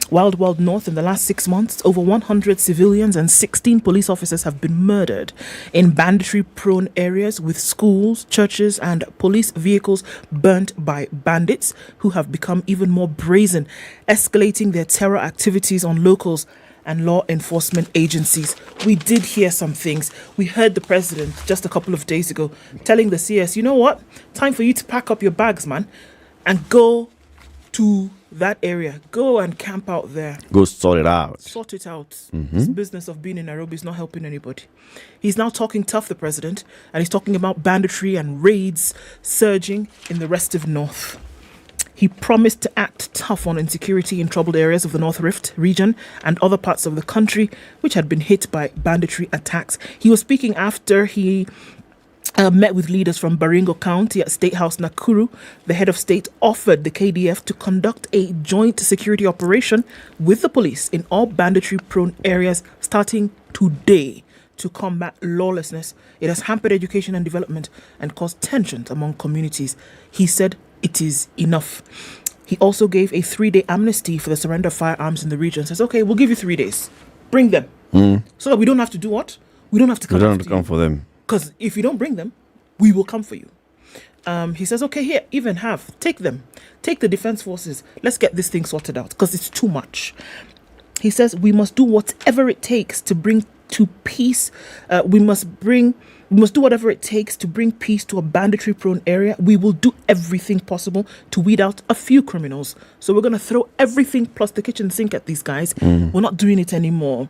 Wild North, in the last 6 months, over 100 civilians and 16 police officers have been murdered in banditry-prone areas, with schools, churches and police vehicles burnt by bandits who have become even more brazen, escalating their terror activities on locals and law enforcement agencies. We did hear some things. We heard the president just a couple of days ago telling the CS, you know what? Time for you to pack up your bags, man, and go to that area. Go and camp out there. Go sort it out. Sort it out. This business of being in Nairobi is not helping anybody. He's now talking tough, the president, and he's talking about banditry and raids surging in the rest of North. He promised to act tough on insecurity in troubled areas of the North Rift region and other parts of the country which had been hit by banditry attacks. He was speaking after he met with leaders from Baringo County at State House Nakuru. The head of state offered the KDF to conduct a joint security operation with the police in all banditry-prone areas starting today to combat lawlessness. It has hampered education and development and caused tensions among communities. He said it is enough. He also gave a 3-day amnesty for the surrender of firearms in the region. Says, okay, we'll give you 3 days. Bring them. So that we don't have to do what? We don't have to come. We don't have to come for them. Because if you don't bring them, we will come for you. He says, okay, here, take them. Take the defense forces. Let's get this thing sorted out because it's too much. He says we must do whatever it takes to bring to peace. We must bring We must do whatever it takes to bring peace to a banditry-prone area. We will do everything possible to weed out a few criminals. So we're going to throw everything plus the kitchen sink at these guys. We're not doing it anymore.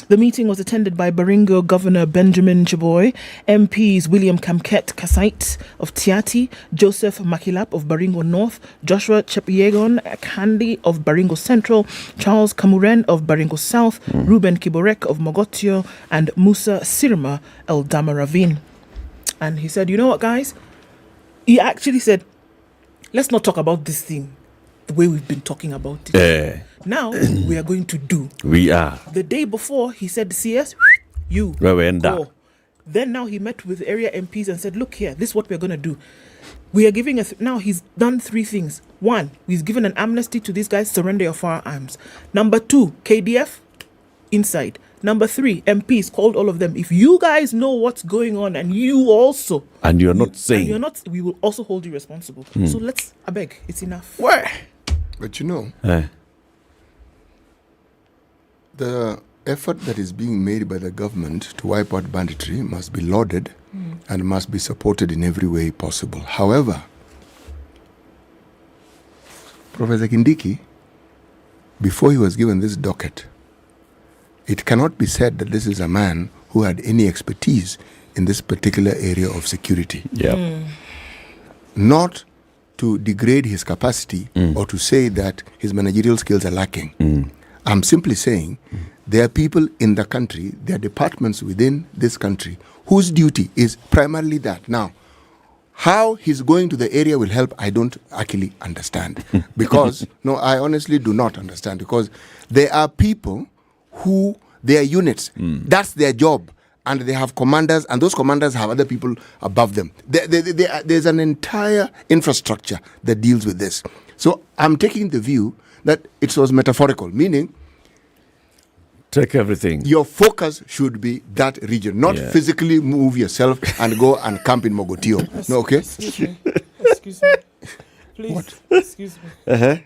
The meeting was attended by Baringo Governor Benjamin Chiboy, MPs William Kamket Kasait of Tiati, Joseph Makilap of Baringo North, Joshua Chepyegon Kandi of Baringo Central, Charles Kamuren of Baringo South, Ruben Kiborek of Mogotio, and Musa Sirma El Damaravin. And he said, you know what, guys? He actually said, let's not talk about this thing the way we've been talking about it. Now, we are going to do. We are. The day before, he said, CS, you go. Then now he met with area MPs and said, look here, this is what we're going to do. We are giving now he's done 3 things. 1, he's given an amnesty to these guys, surrender your firearms. Number 2, KDF, inside. Number 3, MPs called all of them. If you guys know what's going on and you also... And you're not saying... you're not, we will also hold you responsible. So let's, I beg, it's enough. Where? But you know, the effort that is being made by the government to wipe out banditry must be lauded and must be supported in every way possible. However, Professor Kindiki, before he was given this docket, it cannot be said that this is a man who had any expertise in this particular area of security. Not to degrade his capacity or to say that his managerial skills are lacking. I'm simply saying there are people in the country, there are departments within this country whose duty is primarily that. Now, how he's going to the area will help, I don't actually understand. Because, no, I honestly do not understand. Because there are people who, they are units. That's their job. And they have commanders, and those commanders have other people above them. There's an entire infrastructure that deals with this. So I'm taking the view that it was metaphorical, meaning take everything. Your focus should be that region, not physically move yourself and go and camp in Mogotio. No, okay? Excuse me. Please. What? Excuse me.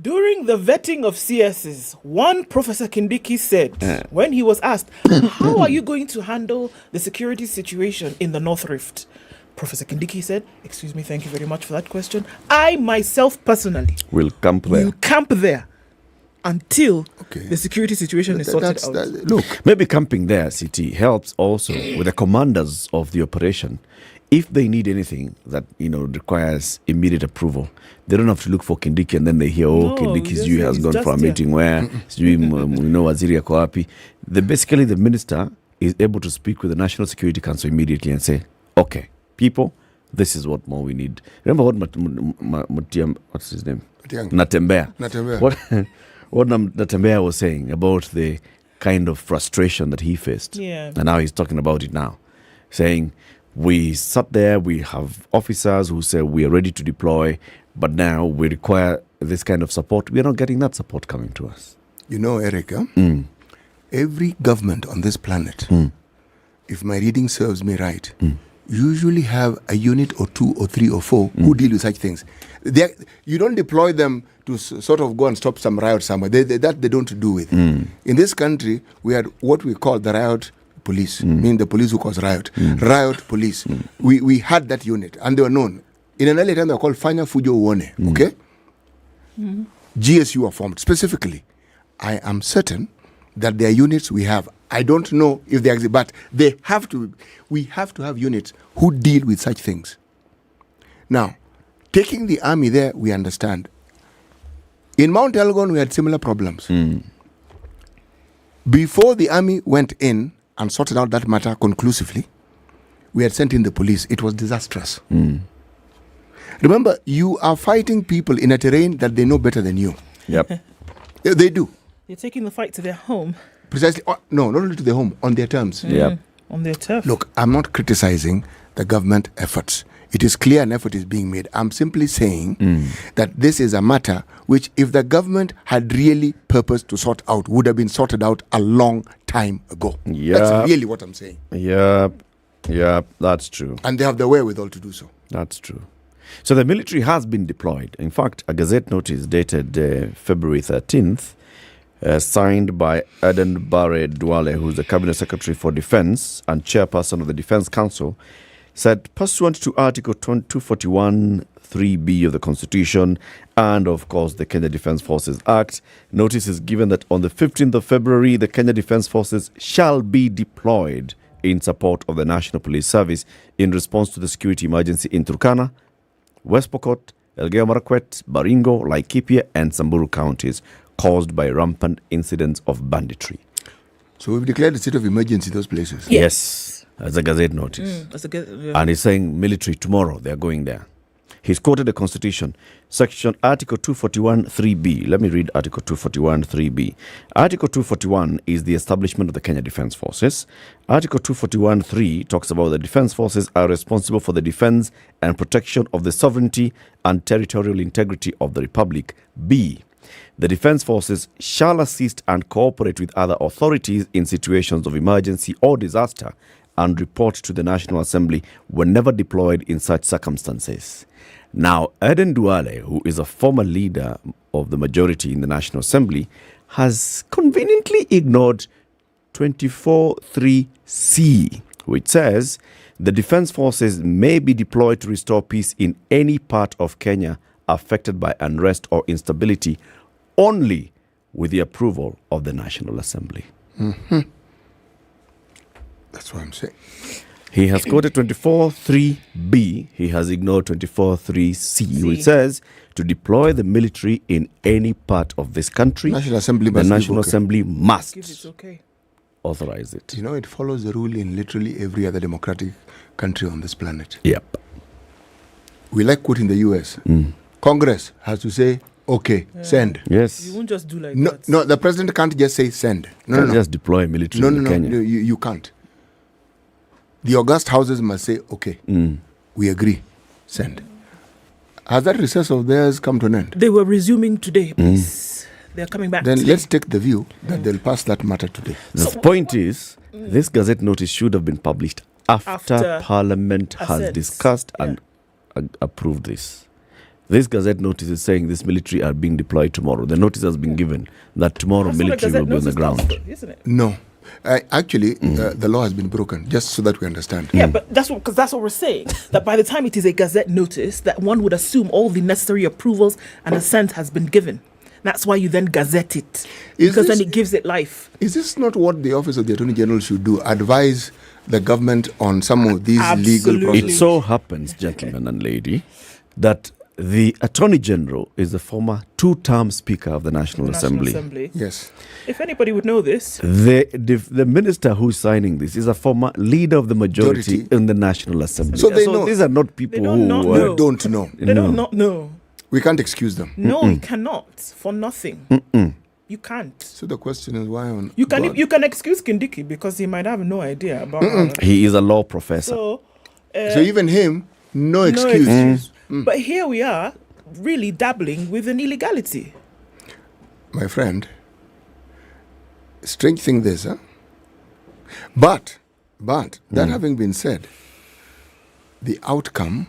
During the vetting of CSs, one Professor Kindiki said, when he was asked, how are you going to handle the security situation in the North Rift? Professor Kindiki said, excuse me, thank you very much for that question. I myself personally will camp there until the security situation is sorted out. Look, maybe camping there, CT, helps also with the commanders of the operation. If they need anything that requires immediate approval, they don't have to look for Kindiki and then they hear, Kindiki's due has gone for a meeting where Waziri ako wapi. Basically, the minister is able to speak with the National Security Council immediately and say, okay, people, this is what more we need. Remember what's his name? Natembea. What Natembea was saying about the kind of frustration that he faced. And now he's talking about it now, saying, we sat there, we have officers who say we are ready to deploy, but now we require this kind of support. We are not getting that support coming to us. You know, Erica, every government on this planet, if my reading serves me right, usually have a unit or 2 or 3 or 4 who deal with such things. You don't deploy them to sort of go and stop some riot somewhere. That they don't do with. In this country, we had what we call the riot police, meaning the police who cause riot. Riot police. We had that unit, and they were known. In an early time, they were called Fanya Fujo Uone, okay? GSU were formed. Specifically, I am certain that there are units we have. I don't know if they exist, but we have to have units who deal with such things. Now, taking the army there, we understand. In Mount Elgon, we had similar problems. Before the army went in and sorted out that matter conclusively, we had sent in the police. It was disastrous. Remember, you are fighting people in a terrain that they know better than you. Yep. They do. You're taking the fight to their home. Precisely. No, not only to their home, on their terms. On their turf. Look, I'm not criticizing the government efforts. It is clear an effort is being made. I'm simply saying that this is a matter which, if the government had really purposed to sort out, would have been sorted out a long time ago. That's really what I'm saying. That's true. And they have the wherewithal to do so. That's true. So the military has been deployed. In fact, a Gazette notice dated February 13th signed by Aden Bare Duale, who's the Cabinet Secretary for Defense and Chairperson of the Defense Council, said pursuant to Article 241 3B of the Constitution and, of course, the Kenya Defence Forces Act, notice is given that on the 15th of February, the Kenya Defence Forces shall be deployed in support of the National Police Service in response to the security emergency in Turkana, West Pokot, Elgeyo Marakwet, Baringo, Laikipia and Samburu counties caused by rampant incidents of banditry. So we've declared a state of emergency in those places? Yes, as a Gazette notice. And he's saying military tomorrow, they're going there. He's quoted the Constitution, Section Article 241 3B. Let me read Article 241 3B. Article 241 is the establishment of the Kenya Defence Forces. Article 241 3 talks about the Defence Forces are responsible for the defence and protection of the sovereignty and territorial integrity of the Republic. B. The Defence Forces shall assist and cooperate with other authorities in situations of emergency or disaster and report to the National Assembly whenever deployed in such circumstances. Now, Aden Duale, who is a former leader of the majority in the National Assembly, has conveniently ignored 24.3c, which says the Defence Forces may be deployed to restore peace in any part of Kenya affected by unrest or instability only with the approval of the National Assembly. Mm-hmm. That's what I'm saying. He has quoted 24.3b. He has ignored 24.3c, which says to deploy the military in any part of this country, the National Assembly must authorize it. You know, it follows the rule in literally every other democratic country on this planet. Yep. We like quoting the US. Congress has to say, okay, send. Yes. You won't just do like that. No, the president can't just say send. No. Just deploy military in Kenya. No, you can't. The august houses must say, okay, we agree, send. Has that recess of theirs come to an end? They were resuming today, please. They're coming back Then today. let's take the view that they'll pass that matter today. The point is, this Gazette notice should have been published after Parliament has discussed and approved this. This Gazette notice is saying this military are being deployed tomorrow. The notice has been given that tomorrow military will be on the ground. Isn't it? No. Actually, the law has been broken, just so that we understand. Yeah, but that's what we're saying. That by the time it is a Gazette notice, that one would assume all the necessary approvals and assent has been given. That's why you then gazette it, because then it gives it life. Is this not what the Office of the Attorney General should do? Advise the government on some of these legal processes? It so happens, gentlemen and lady, that the Attorney General is the former two-term Speaker of the National Assembly. Yes. If anybody would know this. The minister who's signing this is a former leader of the majority in the National Assembly. So they know. These are not people who don't know. They don't not know. We can't excuse them. No, you cannot. For nothing. You can't. So the question is why on you can excuse Kindiki because he might have no idea about he is a law professor. So even him, no excuse. But here we are, really dabbling with an illegality. My friend, strange thing this, huh? But that having been said, the outcome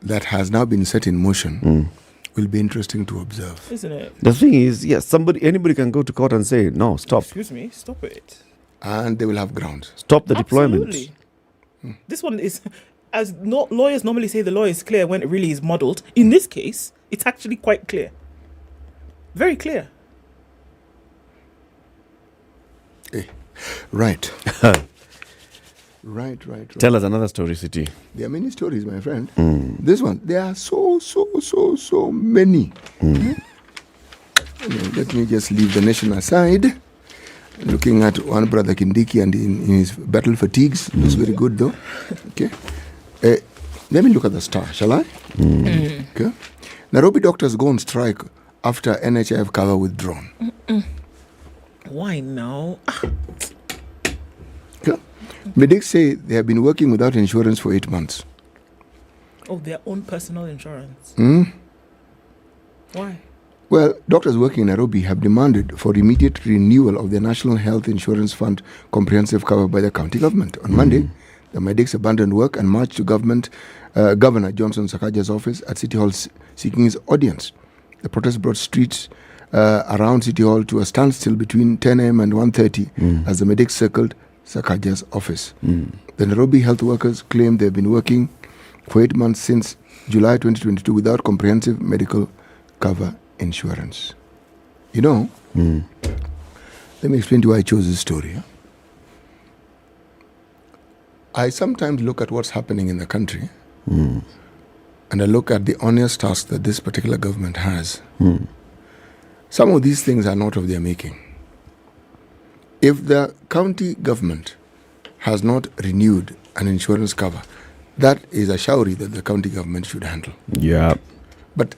that has now been set in motion will be interesting to observe. Isn't it? The thing is, yes, anybody can go to court and say, no, stop. Excuse me, stop it. And they will have grounds. Stop the deployment. This one is, as lawyers normally say, the law is clear when it really is muddled. In this case, it's actually quite clear. Very clear. Right. Right. Tell us another story, City. There are many stories, my friend. This one, there are so many. Let me just leave the nation aside. Looking at one brother Kindiki and in his battle fatigues. Looks very good though. Okay. Let me look at the star, shall I? Okay. Nairobi doctors go on strike after NHIF cover withdrawn. Why now? Okay. Medics say they have been working without insurance for 8 months. Oh, their own personal insurance. Why? Well, doctors working in Nairobi have demanded for immediate renewal of their National Health Insurance Fund comprehensive cover by the county government. On Monday, the medics abandoned work and marched to Governor Johnson Sakaja's office at City Hall seeking his audience. The protest blocked streets around City Hall to a standstill between 10 a.m. and 1:30 as the medics circled Sakaja's office. The Nairobi health workers claim they've been working for 8 months since July 2022 without comprehensive medical cover insurance. You know, let me explain to you why I chose this story. I sometimes look at what's happening in the country and I look at the onerous task that this particular government has. Some of these things are not of their making. If the county government has not renewed an insurance cover, that is a showry that the county government should handle. Yeah. But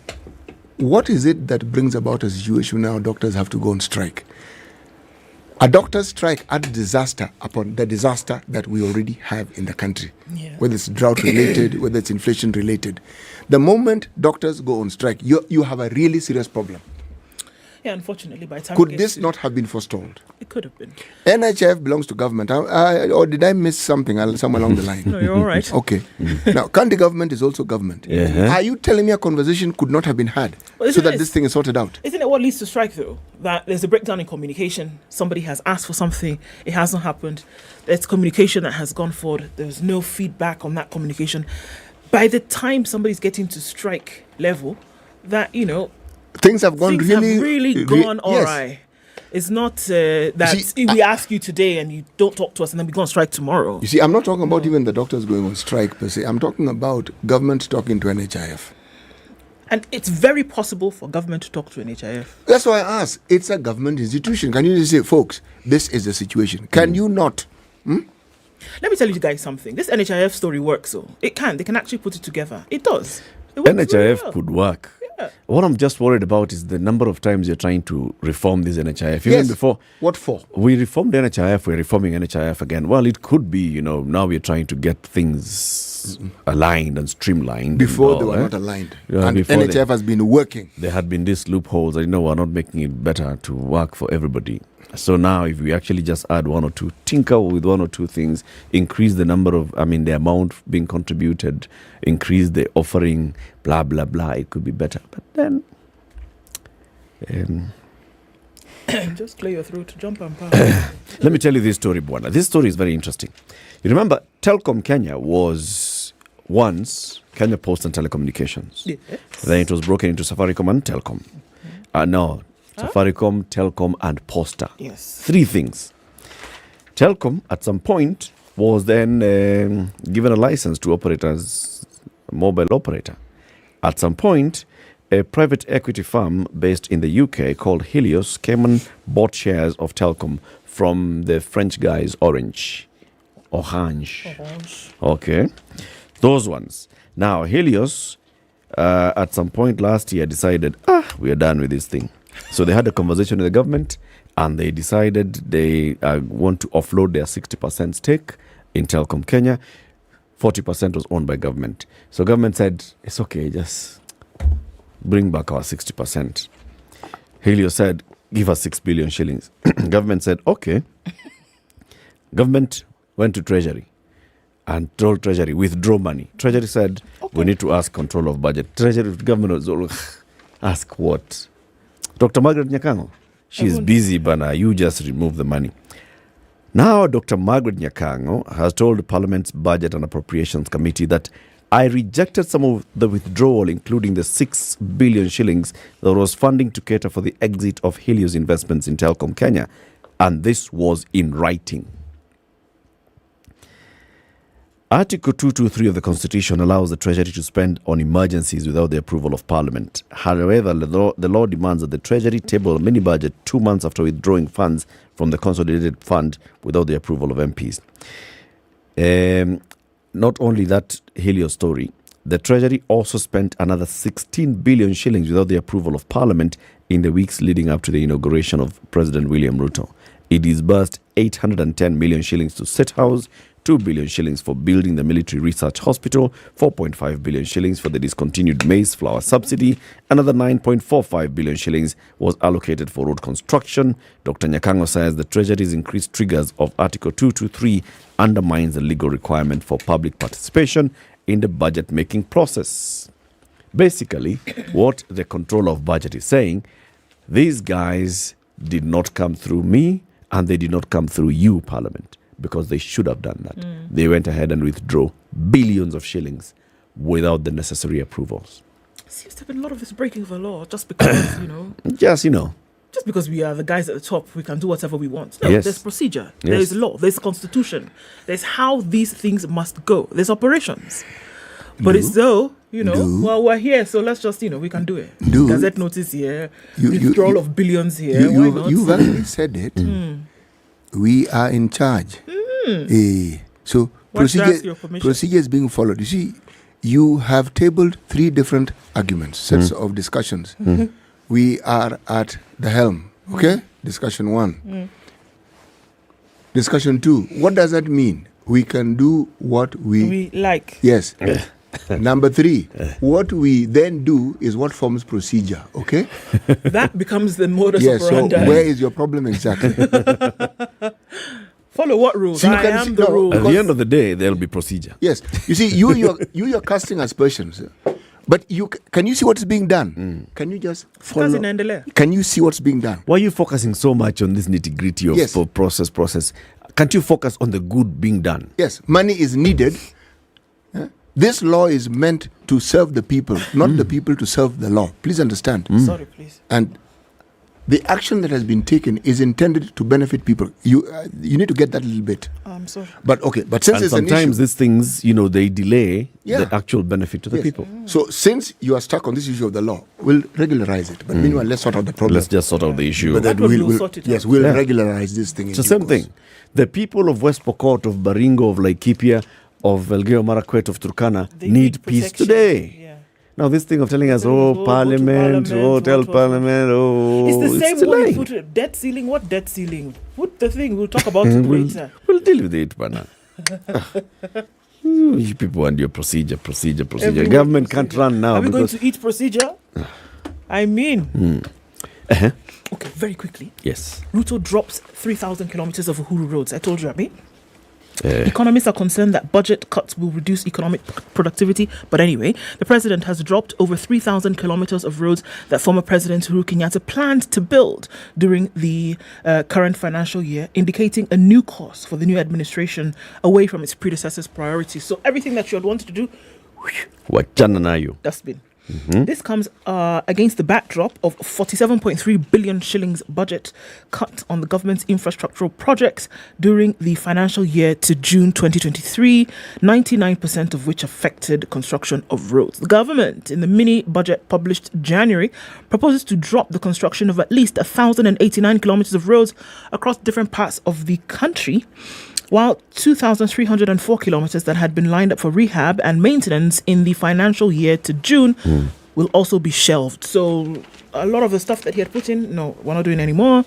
what is it that brings about a situation now doctors have to go on strike? A doctor's strike adds disaster upon the disaster that we already have in the country, whether it's drought related, whether it's inflation related. The moment doctors go on strike, you have a really serious problem. Yeah, unfortunately, by the time could this not have been forestalled? It could have been. NHIF belongs to government, or did I miss something somewhere along the line? No, you're all right. Okay. Now, county government is also government. Are you telling me a conversation could not have been had so that this thing is sorted out? Isn't it what leads to strike, though? That there's a breakdown in communication. Somebody has asked for something, it hasn't happened. There's communication that has gone forward. There's no feedback on that communication. By the time somebody's getting to strike level, that, things have gone really gone awry. It's not that we ask you today and you don't talk to us and then we go on strike tomorrow. You see, I'm not talking about even the doctors going on strike per se. I'm talking about government talking to NHIF. And it's very possible for government to talk to NHIF. That's why I ask. It's a government institution. Can you just say, folks, this is the situation? Can you not? Let me tell you guys something. This NHIF story works, so it can. They can actually put it together. It does. It works NHIF really well. could work. What I'm just worried about is the number of times you're trying to reform this NHIF. Even before. What for? We reformed NHIF, we're reforming NHIF again. Well, it could be, now we're trying to get things aligned and streamlined. Before they were not aligned. And NHIF has been working. There had been these loopholes. We're not making it better to work for everybody. So now if we actually just add one or two, tinker with one or two things, increase the number of, the amount being contributed, increase the offering, blah, blah, blah, it could be better. But then... just clear your throat, jump and pass. Let me tell you this story, Bwana. This story is very interesting. You remember, Telkom Kenya was once Kenya Post and Telecommunications. Yes. Then it was broken into Safaricom and Telkom. No. Safaricom, Telkom, and Posta. Yes. 3 things. Telkom, at some point, was then given a license to operate as a mobile operator. At some point, a private equity firm based in the UK called Helios came and bought shares of Telkom from the French guys Orange. Okay. Those ones. Now, Helios, at some point last year, decided, we are done with this thing. So they had a conversation with the government and they decided they want to offload their 60% stake in Telkom Kenya. 40% was owned by government. So government said, it's okay, just bring back our 60%. Helios said, give us 6 billion shillings. Government said, okay. Government went to Treasury and told Treasury, withdraw money. Treasury said, we need to ask control of budget. Treasury government was all, ask what? Dr. Margaret Nyakango, she's busy, Bana. You just remove the money. Now, Dr. Margaret Nyakango has told Parliament's Budget and Appropriations Committee that I rejected some of the withdrawal, including the 6 billion shillings that was funding to cater for the exit of Helios investments in Telkom Kenya. And this was in writing. Article 223 of the Constitution allows the Treasury to spend on emergencies without the approval of Parliament. However, the law demands that the Treasury table a mini-budget 2 months after withdrawing funds from the consolidated fund without the approval of MPs. Not only that Helios story, the Treasury also spent another 16 billion shillings without the approval of Parliament in the weeks leading up to the inauguration of President William Ruto. It disbursed 810 million shillings to State House, 2 billion shillings for building the military research hospital, 4.5 billion shillings for the discontinued maize flour subsidy, another 9.45 billion shillings was allocated for road construction. Dr. Nyakango says the Treasury's increased triggers of Article 223 undermines the legal requirement for public participation in the budget-making process. Basically, what the control of budget is saying, These guys did not come through me, and they did not come through you, Parliament, because they should have done that. They went ahead and withdrew billions of shillings without the necessary approvals. Seems to have been a lot of this breaking of the law just because, Just, just because we are the guys at the top, we can do whatever we want. No, Yes. there's procedure, Yes. there's law, there's constitution, there's how these things must go, there's operations. But it's though, well, we're here, so let's just, we can do it. Gazette notice here, withdrawal of billions here. Why not? You've actually said it. We are in charge. So procedure is being followed. You see, you have tabled 3 different arguments, sets of discussions. We are at the helm. Okay? Discussion 1. Discussion 2. What does that mean? We can do what we like. Yes. Number 3. What we then do is what forms procedure. Okay? That becomes the modus Yes. So operandi. where is your problem exactly? Follow what rules? So you I can am see- the no, rule. At the end of the day, there'll be procedure. Yes. You see, you're casting aspersions. But can you see what's being done? Can you just follow? Can you see what's being done? Why are you focusing so much on this nitty-gritty of Yes. process? Can't you focus on the good being done? Yes, money is needed. This law is meant to serve the people, not the people to serve the law. Please understand. Sorry, please. And the action that has been taken is intended to benefit people. You need to get that a little bit. I'm sorry. But okay, but since And it's an sometimes issue, these things, they delay Yeah. the actual benefit to the Yes. people. So since you are stuck on this issue of the law, we'll regularize it. But meanwhile, let's sort out the problem. Let's just sort out the issue. But then we'll regularize this thing. It's the in same due course. thing. The people of West Pokot, of Baringo, of Laikipia, of Elgeyo Marakwet, of Turkana need peace today. Now this thing of telling us, Parliament, tell Parliament, It's the same way delaying. you put debt ceiling. What debt ceiling? Put the thing. We'll talk about it later. We'll deal with it, Bana. You people want your procedure. Everyone Government procedure. can't run now. Are we going because to eat procedure? I mean, Uh-huh. okay, very quickly. Yes. Ruto drops 3,000 kilometers of Uhuru roads. I told you, Abi. Economists are concerned that budget cuts will reduce economic productivity. But anyway, the president has dropped over 3,000 kilometers of roads that former President Uhuru Kenyatta planned to build during the current financial year, indicating a new course for the new administration away from its predecessor's priorities. So everything that you had wanted to do, Wachana nayo. dustbin. This comes against the backdrop of 47.3 billion shillings budget cut on the government's infrastructural projects during the financial year to June 2023, 99% of which affected construction of roads. The government, in the mini budget published January, proposes to drop the construction of at least 1,089 kilometers of roads across different parts of the country, while 2,304 kilometers that had been lined up for rehab and maintenance in the financial year to June will also be shelved. So a lot of the stuff that he had put in, no, we're not doing anymore.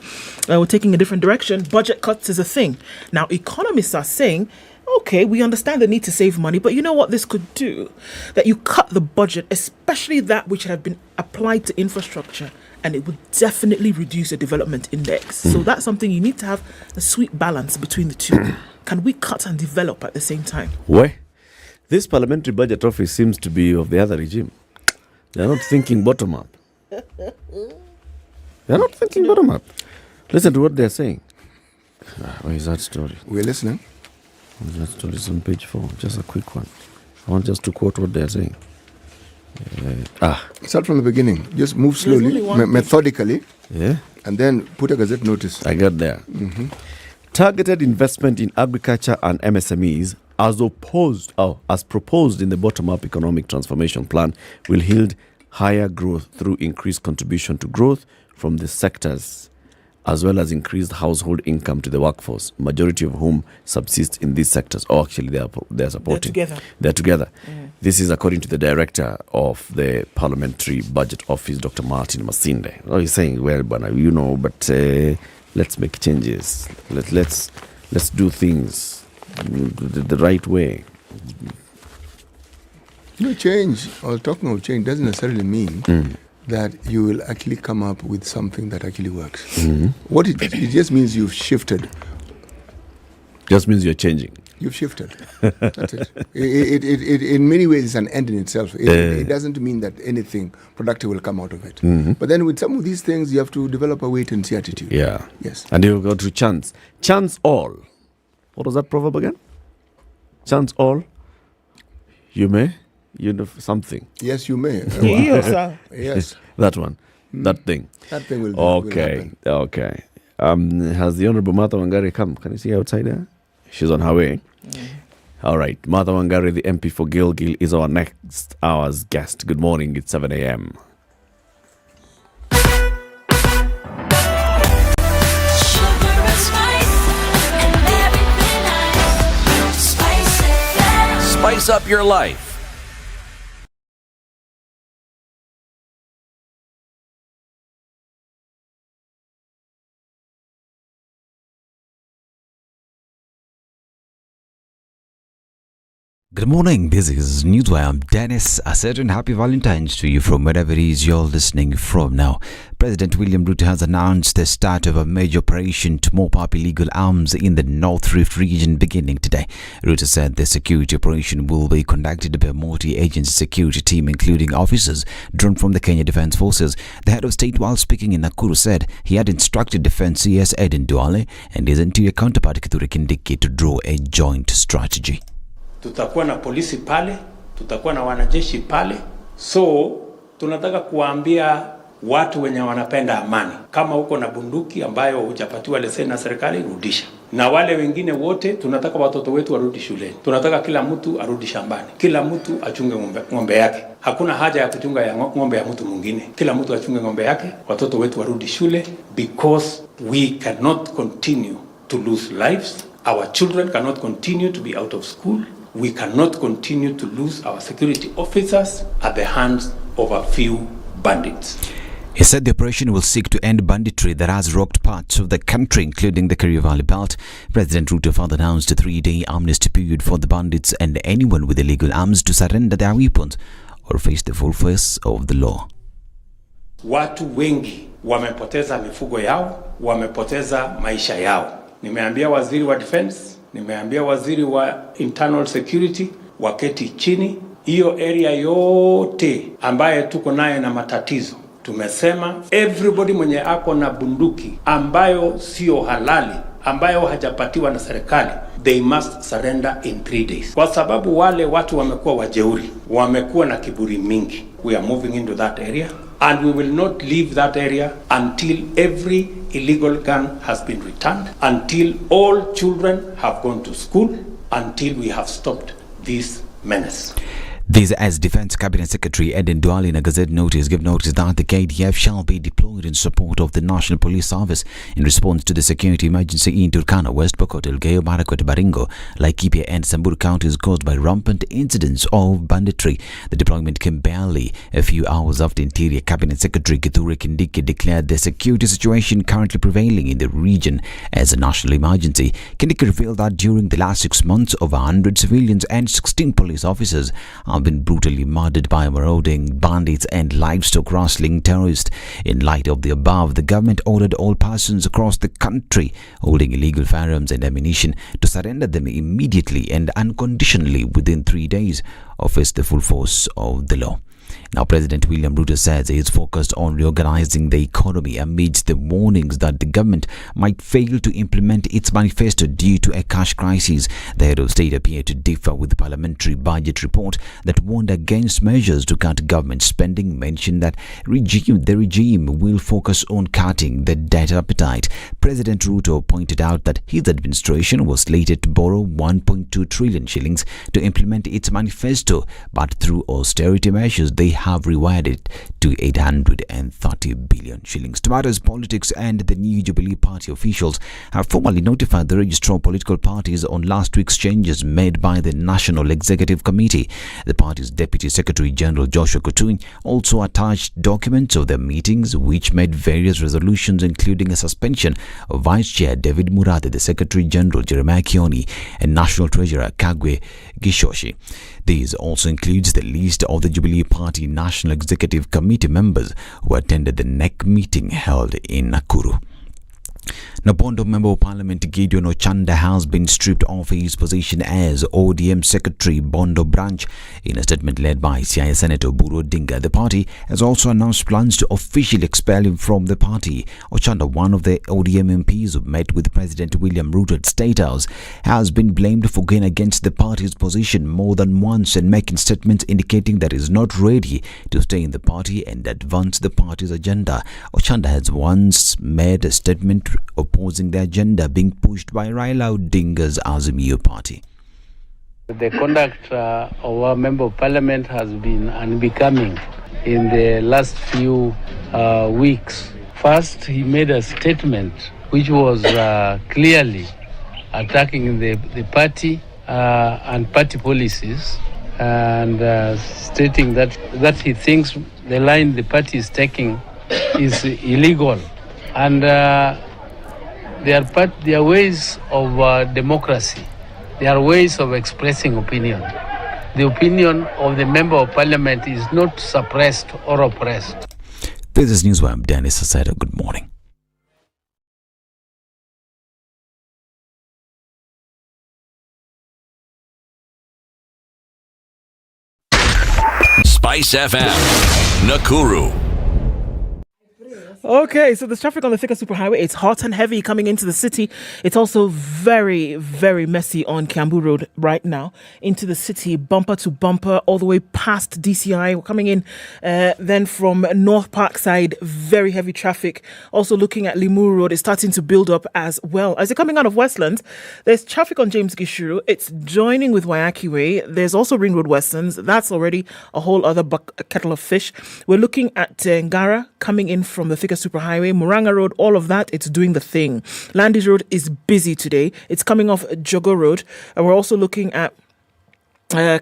We're taking a different direction. Budget cuts is a thing. Now, economists are saying, okay, we understand the need to save money, but you know what this could do? That you cut the budget, especially that which had been applied to infrastructure, and it would definitely reduce the development index. So that's something you need to have a sweet balance between the two. Can we cut and develop at the same time? Why? This parliamentary budget office seems to be of the other regime. They're not thinking bottom up. They're not thinking bottom up. Listen to what they're saying. Where is that story? We're listening. That story is on page 4. Just a quick one. I want just to quote what they're saying. Start from the beginning. Just move There's slowly, only one methodically. Yeah. And then put a gazette notice. I got there. Targeted investment in agriculture and MSMEs as proposed in the bottom-up economic transformation plan will yield higher growth through increased contribution to growth from the sectors, as well as increased household income to the workforce, majority of whom subsist in these sectors. Or actually, they're supporting. They're together. This is according to the director of the Parliamentary Budget Office, Dr. Martin Masinde. Oh, he's saying, well, but let's make changes. Let's do things the right way. Change, or talking of change, doesn't necessarily mean that you will actually come up with something that actually works. What it just means you've shifted. Just means you're changing. You've shifted. That's it. It. In many ways, it's an end in itself. It doesn't mean that anything productive will come out of it. But then with some of these things, you have to develop a wait-and-see attitude. Yeah. Yes. And you go to chance. Chance all. What was that proverb again? Chance all. You may. You know something. Yes, you may. Yes. That one. That thing. That thing will Okay. Will okay. Has the Honorable Martha Wangari come? Can you see outside there? She's on her way. All right. Martha Wangari, the MP for Gilgil, is our next hour's guest. Good morning. It's 7 a.m. Spice up your life. Good morning, this is Newswire. I'm Dennis. A certain happy Valentines to you from wherever it is you're listening from now. President William Ruto has announced the start of a major operation to mop up illegal arms in the North Rift region beginning today. Ruto said the security operation will be conducted by a multi-agency security team including officers drawn from the Kenya Defence Forces. The head of state, while speaking in Nakuru, said he had instructed Defence CS Aden Duale and his interior counterpart Kithure Kindiki to draw a joint strategy. Tutakuwa na polisi pale, tutakuwa na wanajeshi pale. So tunataka kuambia watu wenye wanapenda amani, kama uko na bunduki ambayo hujapatiwa leseni na serikali, rudisha. Na wale wengine wote, tunataka watoto wetu warudi shuleni. Tunataka kila mtu arudi shambani. Kila mtu achunge ng'ombe yake. Hakuna haja ya kuchunga ya ng'ombe ya mtu mwingine. Kila mtu achunge ng'ombe yake. Watoto wetu warudi shule, because we cannot continue to lose lives. Our children cannot continue to be out of school. We cannot continue to lose our security officers at the hands of a few bandits. He said the operation will seek to end banditry that has rocked parts of the country, including the Kerio Valley Belt. President Ruto further announced a 3-day amnesty period for the bandits and anyone with illegal arms to surrender their weapons or face the full force of the law. Watu wengi wamepoteza mifugo yao, wamepoteza maisha yao. Nimeambia waziri wa defense, nimeambia waziri wa internal security waketi chini. Hiyo area yote ambaye tuko naye na matatizo, tumesema everybody mwenye ako na bunduki ambayo sio halali, ambayo hajapatiwa na serikali, they must surrender in 3 days. Kwa sababu wale watu wamekuwa wajeuri, wamekuwa na kiburi mingi. We are moving into that area and we will not leave that area until every illegal gun has been returned, until all children have gone to school, until we have stopped this menace. This as Defence Cabinet Secretary Aden Duale in a Gazette notice gave notice that the KDF shall be deployed in support of the National Police Service in response to the security emergency in Turkana, West Pokot, Elgeyo Marakwet, Baringo, Laikipia and Samburu counties caused by rampant incidents of banditry. The deployment came barely a few hours after Interior Cabinet Secretary Kithure Kindiki declared the security situation currently prevailing in the region as a national emergency. Kindiki revealed that during the last 6 months, over 100 civilians and 16 police officers have been brutally murdered by marauding bandits and livestock rustling terrorists. In light of the above, the government ordered all persons across the country holding illegal firearms and ammunition to surrender them immediately and unconditionally within 3 days or face the full force of the law. Now, President William Ruto says he is focused on reorganizing the economy amidst the warnings that the government might fail to implement its manifesto due to a cash crisis. The head of state appeared to differ with the parliamentary budget report that warned against measures to cut government spending, mentioned that the regime will focus on cutting the debt appetite. President Ruto pointed out that his administration was slated to borrow 1.2 trillion shillings to implement its manifesto, but through austerity measures, they have rewired it to 830 billion shillings. Tomorrow's politics and the New Jubilee Party officials have formally notified the registrar of political parties on last week's changes made by the National Executive Committee. The party's Deputy Secretary General Joshua Kutun also attached documents of their meetings, which made various resolutions, including a suspension of Vice Chair David Murade, the Secretary General Jeremiah Kioni, and National Treasurer Kagwe Gishoshi. This also includes the list of the Jubilee Party National Executive Committee members who attended the NEC meeting held in Nakuru. Bondo Member of Parliament Gideon Ochanda has been stripped of his position as ODM Secretary Bondo Branch. In a statement led by CI Senator Buru Dinga, the party has also announced plans to officially expel him from the party. Ochanda, one of the ODM MPs who met with President William Ruto at State House, has been blamed for going against the party's position more than once and making statements indicating that he is not ready to stay in the party and advance the party's agenda. Ochanda has once made a statement opposing the agenda being pushed by Raila Odinga's Azimio party. The conduct of our Member of Parliament has been unbecoming in the last few weeks. First, he made a statement which was clearly attacking the party and party policies, and stating that he thinks the line the party is taking is illegal. And they are ways of democracy. They are ways of expressing opinion. The opinion of the Member of Parliament is not suppressed or oppressed. This is Newswire. Dennis Asada. Good morning. SpiceFM, Nakuru. Okay, so there's traffic on the Thika Superhighway. It's hot and heavy coming into the city. It's also very, very messy on Kiambu Road right now into the city, bumper to bumper, all the way past DCI. We're coming in then from North Park side, very heavy traffic. Also looking at Limuru Road, it's starting to build up as well. As you're coming out of Westlands, there's traffic on James Gishuru. It's joining with Wayaki Way. There's also Ring Road Westlands. That's already a whole other kettle of fish. We're looking at Ngara coming in from the Thika Superhighway, Muranga Road, all of that, it's doing the thing. Landis Road is busy today. It's coming off Jogo Road. And we're also looking at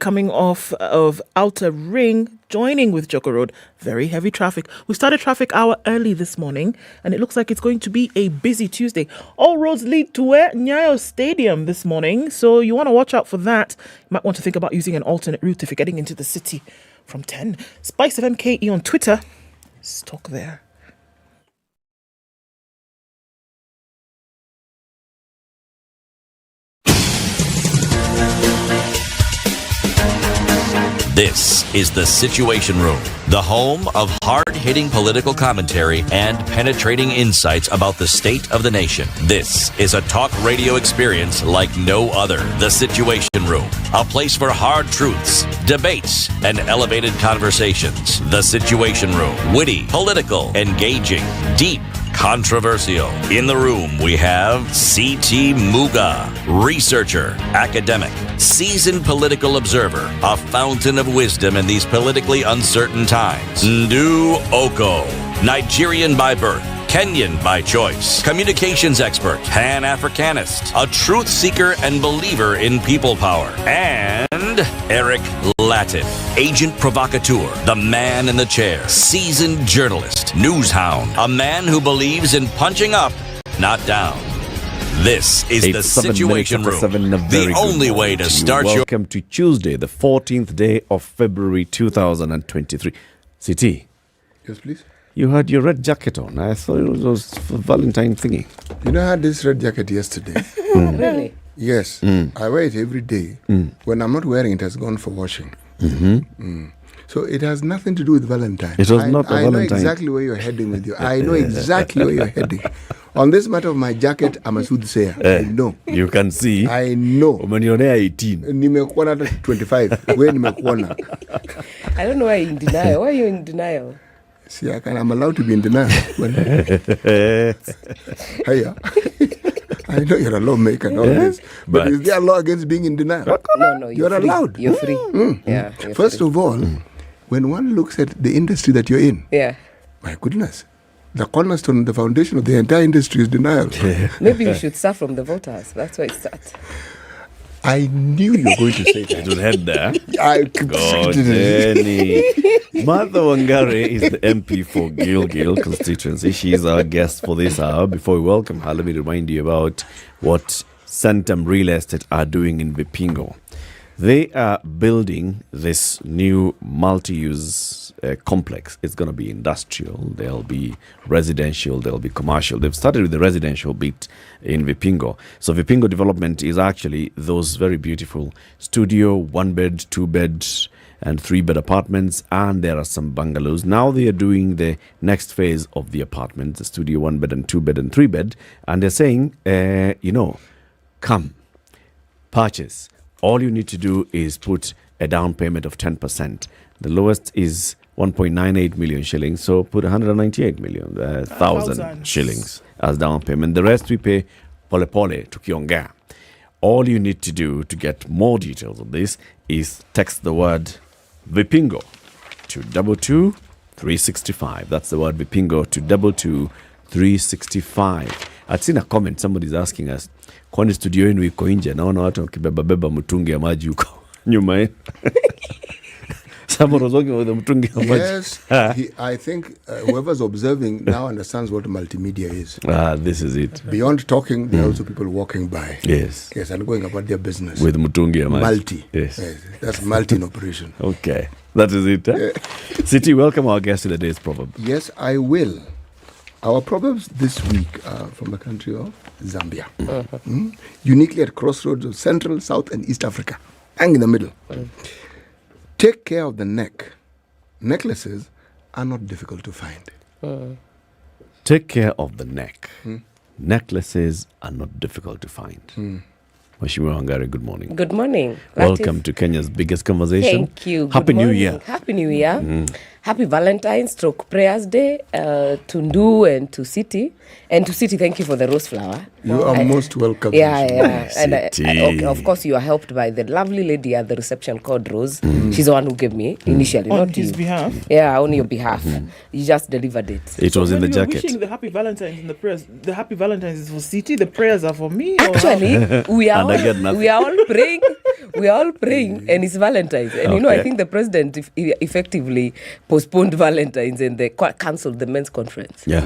coming off of Outer Ring, joining with Jogo Road. Very heavy traffic. We started traffic hour early this morning, and it looks like it's going to be a busy Tuesday. All roads lead to Nyayo Stadium this morning, so you want to watch out for that. You might want to think about using an alternate route if you're getting into the city from 10. SpiceFM KE on Twitter. Let's talk there. This is The Situation Room, the home of hard-hitting political commentary and penetrating insights about the state of the nation. This is a talk radio experience like no other. The Situation Room, a place for hard truths, debates, and elevated conversations. The Situation Room, witty, political, engaging, deep, controversial. In the room, we have C.T. Muga, researcher, academic, seasoned political observer, a fountain of wisdom in these politically uncertain times. Ndu Oko, Nigerian by birth, Kenyan by choice, communications expert, Pan-Africanist, a truth seeker and believer in people power, and Eric Latin, agent provocateur, the man in the chair, seasoned journalist, news hound, a man who believes in punching up, not down. This is The Situation Room, the only way to start your... Welcome to Tuesday, the 14th day of February 2023. CT. Yes, please. You had your red jacket on. I thought it was for Valentine thingy. You know, I had this red jacket yesterday. Really? Yes. I wear it every day. When I'm not wearing it, it has gone for washing. So it has nothing to do with Valentine. It was not a Valentine. I know exactly where you're heading with you. I know exactly where you're heading. On this matter of my jacket, I'm a soothsayer. I know. You can see. I know. When you're 18. Nimekuona 25. Where nimekuona? I don't know why you're in denial. Why are you in denial? See, I'm allowed to be in denial. Hiya. I know you're a lawmaker and all this. But is there a law against being in denial? No, you're free. allowed. You're free. Yeah. First of all, when one looks at the industry that you're in, my goodness, the cornerstone, the foundation of the entire industry is denial. Maybe you should start from the voters. That's where it starts. I knew you were going to say that. It would head there. God, Jenny. Martha Wangari is the MP for Gilgil constituency. She is our guest for this hour. Before we welcome her, let me remind you about what Centum Real Estate are doing in Vipingo. They are building this new multi-use complex. It's going to be industrial, there'll be residential, there'll be commercial. They've started with the residential bit in Vipingo. So Vipingo development is actually those very beautiful studio, 1-bed, 2-bed, and 3-bed apartments, and there are some bungalows. Now they are doing the next phase of the apartments, the studio, 1-bed and 2-bed and 3-bed, and they're saying, come, purchase. All you need to do is put a down payment of 10%. The lowest is 1.98 million shillings, so put 198 million thousand shillings as down payment. The rest we pay pole pole tukiongea. All you need to do to get more details of this is text the word Vipingo to 22365. That's the word Vipingo to 22365. I'd seen a comment, somebody's asking us, kwani studio yenu iko nje? Naona watu wakibeba mtungi ya maji huko nyuma. Someone was working with the mtungi ya maji. Yes, I think whoever's observing now understands what multimedia is. This is it. Beyond talking, there are also people walking by. Yes. Yes, and going about their business. With mtungi ya maji. Multi. Yes. That's multi in operation. Okay. That is it. City, welcome our guest to the day's proverb. Yes, I will. Our proverbs this week are from the country of Zambia. Uniquely at crossroads of Central, South, and East Africa. Hang in the middle. Take care of the neck. Necklaces are not difficult to find. Take care of the neck. Necklaces are not difficult to find. Mheshimiwa Wangari, good morning. Good morning. Welcome to Kenya's biggest conversation. Thank you. Happy New Year. Happy New Year. Happy Valentines, stroke prayers day to Ndu and to City. And to City, thank you for the rose flower. You are most welcome. Yeah. And of course, you are helped by the lovely lady at the reception called Rose. She's the one who gave me initially. On his behalf? Yeah, on your behalf. You just delivered it. It was in the jacket. Wishing the happy Valentines in the prayers. The happy Valentines is for City. The prayers are for me. Actually, we are all praying. We are all praying, and it's Valentine's. And I think the president effectively postponed Valentine's and they cancelled the men's conference. Yeah.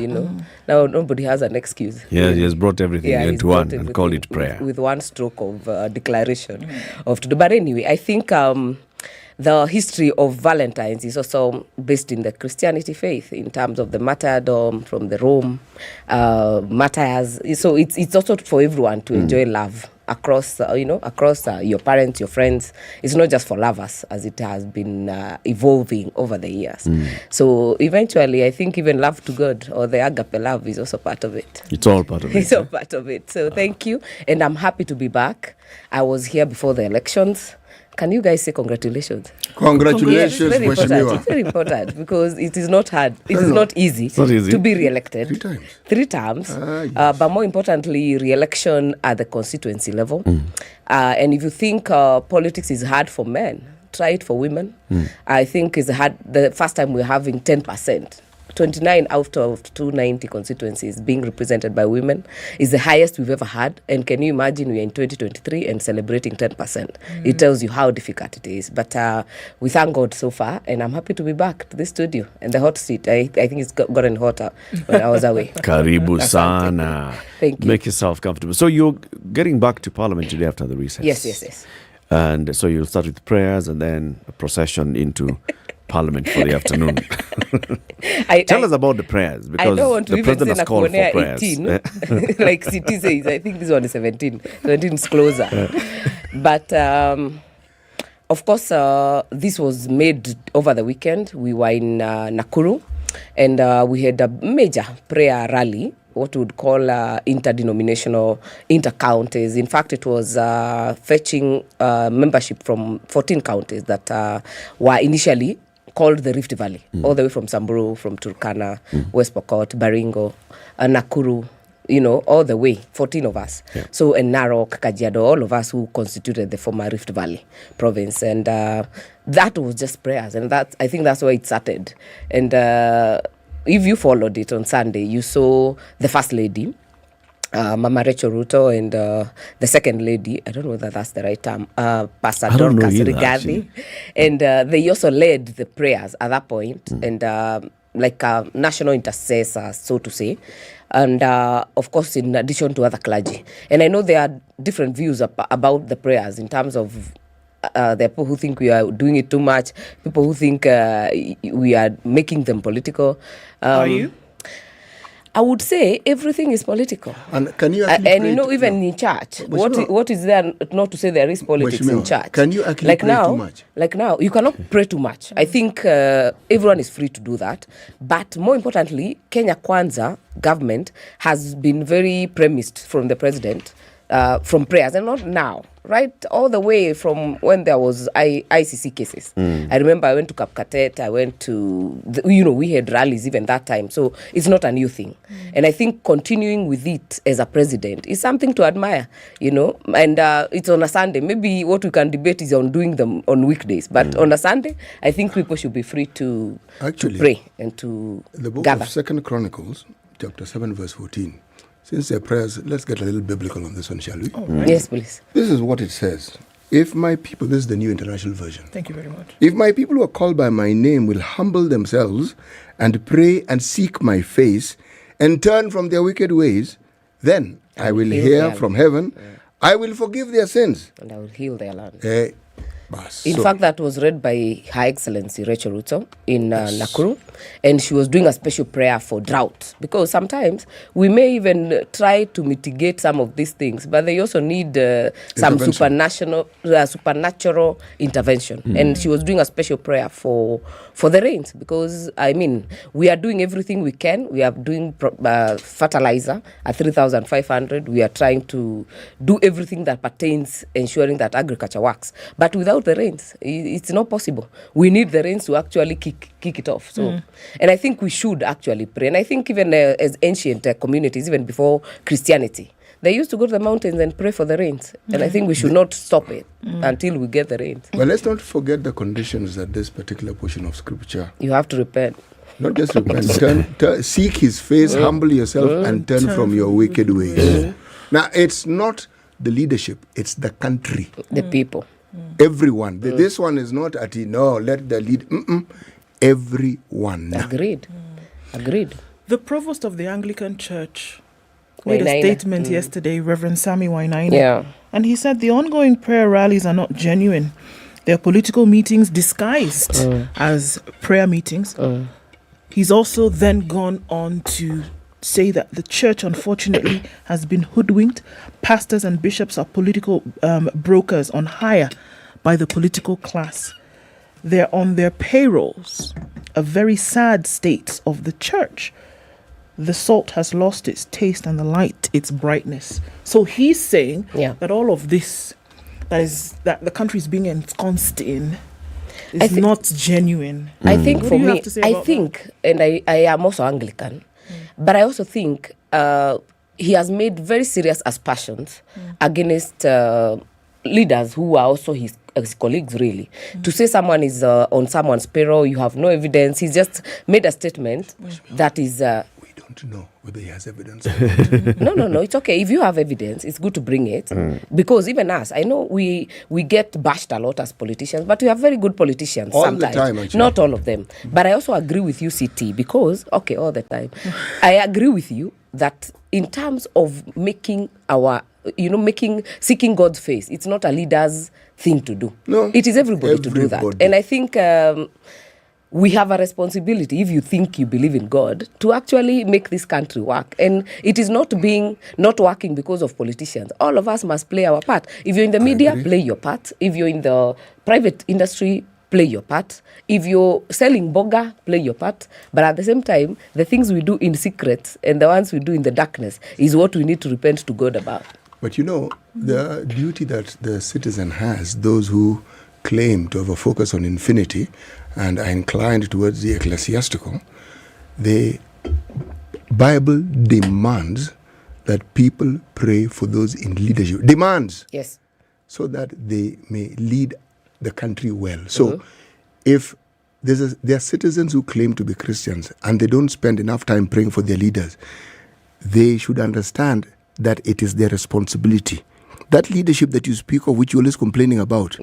Now nobody has an excuse. Yeah, he has brought everything into one and called it prayer. With one stroke of declaration of to do. But anyway, I think the history of Valentine's is also based in the Christianity faith in terms of the martyrdom from the Rome martyrs. So it's also for everyone to enjoy love across your parents, your friends. It's not just for lovers as it has been evolving over the years. So eventually I think even love to God or the agape love is also part of it. It's all part of it. It's all part of it. So thank you. And I'm happy to be back. I was here before the elections. Can you guys say congratulations? Congratulations, Mheshimiwa. It's very important because it is not hard. It is not easy to be re-elected. 3 times. Yes. But more importantly, re-election at the constituency level. And if you think politics is hard for men, try it for women. I think it's hard. The first time we're having 10%. 29 out of 290 constituencies being represented by women is the highest we've ever had. And can you imagine we're in 2023 and celebrating 10%? It tells you how difficult it is. But we thank God so far, and I'm happy to be back to this studio and the hot seat. I think it's gotten hotter when I was away. Karibu sana. Thank you. Make yourself comfortable. So you're getting back to Parliament today after the recess. Yes. And so you'll start with prayers and then a procession into Parliament for the afternoon. Tell us about the prayers, because I don't want to the president has called for prayers. 18, like City says. I think this one is 17. 17 is closer. But of course, this was made over the weekend. We were in Nakuru, and we had a major prayer rally, what we would call interdenominational, inter-counties. In fact, it was fetching membership from 14 counties that were initially called the Rift Valley, all the way from Samburu, from Turkana, West Pokot, Baringo, Nakuru, all the way, 14 of us. Yeah. So, and Narok, Kajiado, all of us who constituted the former Rift Valley province. And that was just prayers. And I think that's where it started. And if you followed it on Sunday, you saw the First Lady, Mama Rachel Ruto, and the Second Lady, I don't know whether that's the right term, Pastor Dorcas Rigathi. And they also led the prayers at that point, and like national intercessors, so to say. And of course, in addition to other clergy. And I know there are different views about the prayers in terms of There are people who think we are doing it too much. People who think we are making them political. Are you? I would say everything is political. And can you and even in church, what is there not to say there is politics in church? Can you actually pray too much? Like now, you cannot pray too much. I think everyone is free to do that. But more importantly, Kenya Kwanza government has been very premised from the president, from prayers, and not now. Right, all the way from when there was ICC cases. I remember I went to Kapkatet, I went to, we had rallies even that time. So it's not a new thing. And I think continuing with it as a president is something to admire, and it's on a Sunday. Maybe what we can debate is on doing them on weekdays. But on a Sunday, I think people should be free to pray and to the book gather. of 2 Chronicles, chapter 7, verse 14. Since their prayers, let's get a little biblical on this one, shall we? Right. Yes, please. This is what it says. If my people, this is the New International Version. Thank you very much. If my people who are called by my name will humble themselves and pray and seek my face and turn from their wicked ways, then I will hear from heaven. I will forgive their sins. And I will heal their land. In fact, that was read by Her Excellency Rachel Ruto in Nakuru, and she was doing a special prayer for drought, because sometimes we may even try to mitigate some of these things, but they also need some supernatural intervention. And she was doing a special prayer for the rains, because, we are doing everything we can. We are doing fertilizer at 3,500. We are trying to do everything that pertains ensuring that agriculture works. But without the rains, it's not possible. We need the rains to actually kick it off. So, and I think we should actually pray. And I think even as ancient communities, even before Christianity, they used to go to the mountains and pray for the rains. And I think we should not stop it until we get the rains. But let's not forget the conditions that this particular portion of scripture. You have to repent. Not just repent. Seek his face, humble yourself, and turn from your wicked ways. Now, it's not the leadership, it's the country. The people. Everyone. This one is not let the lead. Everyone. Agreed. Agreed. The provost of the Anglican Church made a statement yesterday, Reverend Sammy Wainaina. Yeah. And he said the ongoing prayer rallies are not genuine. They're political meetings disguised as prayer meetings. He's also then gone on to say that the church, unfortunately, has been hoodwinked. Pastors and bishops are political brokers on hire by the political class. They're on their payrolls. A very sad state of the church. The salt has lost its taste and the light its brightness. So he's saying that all of this, that the country is being ensconced in, is not genuine. I think for me, and I am also Anglican, but I also think he has made very serious aspersions against leaders who are also his colleagues, really. To say someone is on someone's payroll, you have no evidence. He's just made a statement that is... we don't know whether he has evidence. No, it's okay. If you have evidence, it's good to bring it. Because even us, I know we get bashed a lot as politicians, but we have very good politicians sometimes. All the time, actually. Not all of them. But I also agree with you, CT, because, all the time. I agree with you that in terms of making our... seeking God's face. It's not a leader's thing to do. No. It is everybody to do that. And I think we have a responsibility, if you think you believe in God, to actually make this country work. And it is not working because of politicians. All of us must play our part. If you're in the media, play your part. If you're in the private industry, play your part. If you're selling boga, play your part. But at the same time, the things we do in secret and the ones we do in the darkness is what we need to repent to God about. But the duty that the citizen has, those who claim to have a focus on infinity and are inclined towards the ecclesiastical, the Bible demands that people pray for those in leadership. Demands. Yes. So that they may lead the country well. So if there are citizens who claim to be Christians and they don't spend enough time praying for their leaders, they should understand that it is their responsibility. That leadership that you speak of, which you're always complaining about,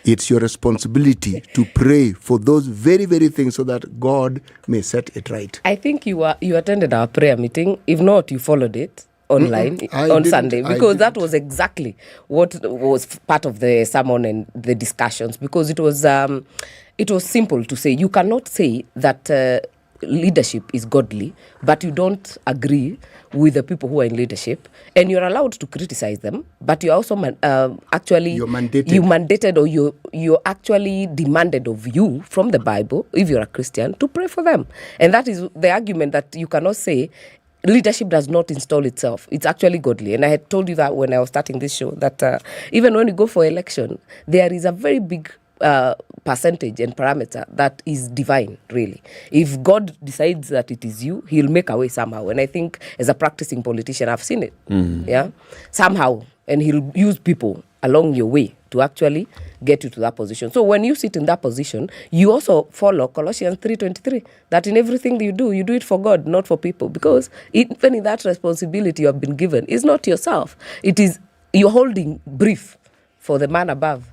it's your responsibility to pray for those very, very things so that God may set it right. I think you attended our prayer meeting. If not, you followed it. online on Sunday, because that was exactly what was part of the sermon and the discussions, because it was simple to say. You cannot say that leadership is godly, but you don't agree with the people who are in leadership, and you're allowed to criticize them, but you're also actually you're mandated. You mandated, or you're actually demanded of you from the Bible, if you're a Christian, to pray for them. And that is the argument, that you cannot say leadership does not install itself. It's actually godly. And I had told you that when I was starting this show, that even when you go for election, there is a very big percentage and parameter that is divine, really. If God decides that it is you, he'll make a way somehow. And I think as a practicing politician, I've seen it. Yeah, somehow. And he'll use people along your way to actually get you to that position. So when you sit in that position, you also follow Colossians 3:23, that in everything you do it for God, not for people. Because even in that responsibility you have been given, it's not yourself. It is, you're holding brief for the man above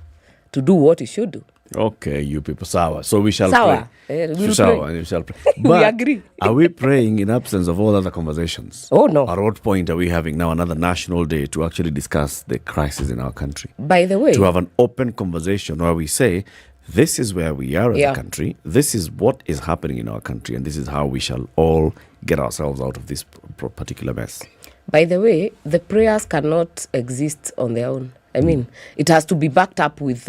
to do what he should do. Okay, you people, sour. So we shall pray. We shall pray. But we agree. Are we praying in absence of all other conversations? Oh, no. At what point are we having now another national day to actually discuss the crisis in our country? By the way, to have an open conversation where we say, this is where we are as a country, this is what is happening in our country, and this is how we shall all get ourselves out of this particular mess. By the way, the prayers cannot exist on their own. I mean, it has to be backed up with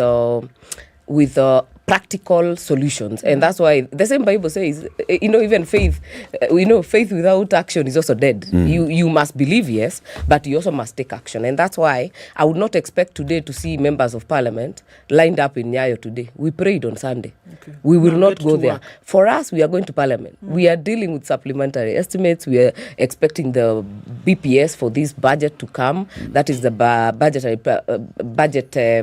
practical solutions. And that's why the same Bible says, even faith, faith without action is also dead. You must believe, yes, but you also must take action. And that's why I would not expect today to see members of parliament lined up in Nyayo today. We prayed on Sunday. Okay. We will not go there. For us, we are going to parliament. We are dealing with supplementary estimates. We are expecting the BPS for this budget to come. That is the budget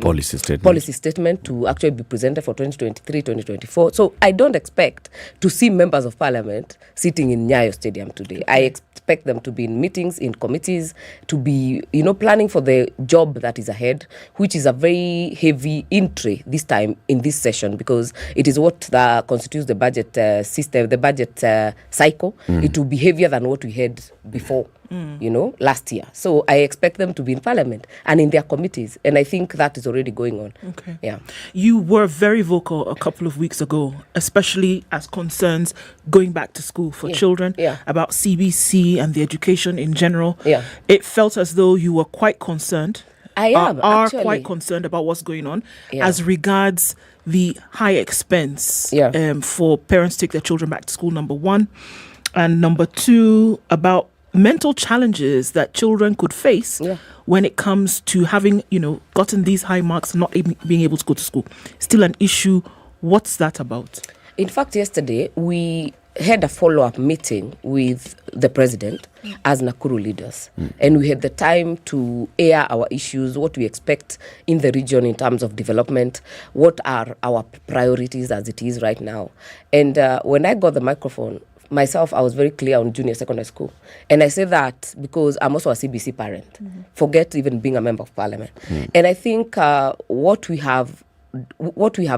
policy statement to actually be presented for 2023-2024. So I don't expect to see members of parliament sitting in Nyayo Stadium today. I expect them to be in meetings, in committees, to be, planning for the job that is ahead, which is a very heavy entry this time in this session, because it is what constitutes the budget system, the budget cycle. It will be heavier than what we had before. Last year. So I expect them to be in parliament and in their committees. And I think that is already going on. Okay. Yeah. You were very vocal a couple of weeks ago, especially as concerns going back to school for children, about CBC and the education in general. Yeah. It felt as though you were quite concerned. I am, are quite concerned about what's going on as regards the high expense for parents to take their children back to school, number one. And number two, about mental challenges that children could face when it comes to having, gotten these high marks and not being able to go to school. Still an issue. What's that about? In fact, yesterday, we had a follow-up meeting with the president as Nakuru leaders. And we had the time to air our issues, what we expect in the region in terms of development, what are our priorities as it is right now. And when I got the microphone, myself, I was very clear on junior secondary school. And I say that because I'm also a CBC parent. Forget even being a member of parliament. And I think what we have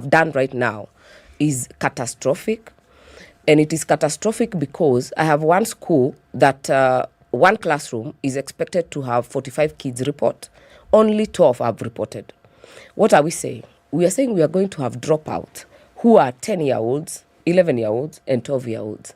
done right now is catastrophic. And it is catastrophic because I have one school that one classroom is expected to have 45 kids report. Only 12 have reported. What are we saying? We are saying we are going to have dropout who are 10-year-olds, 11-year-olds, and 12-year-olds.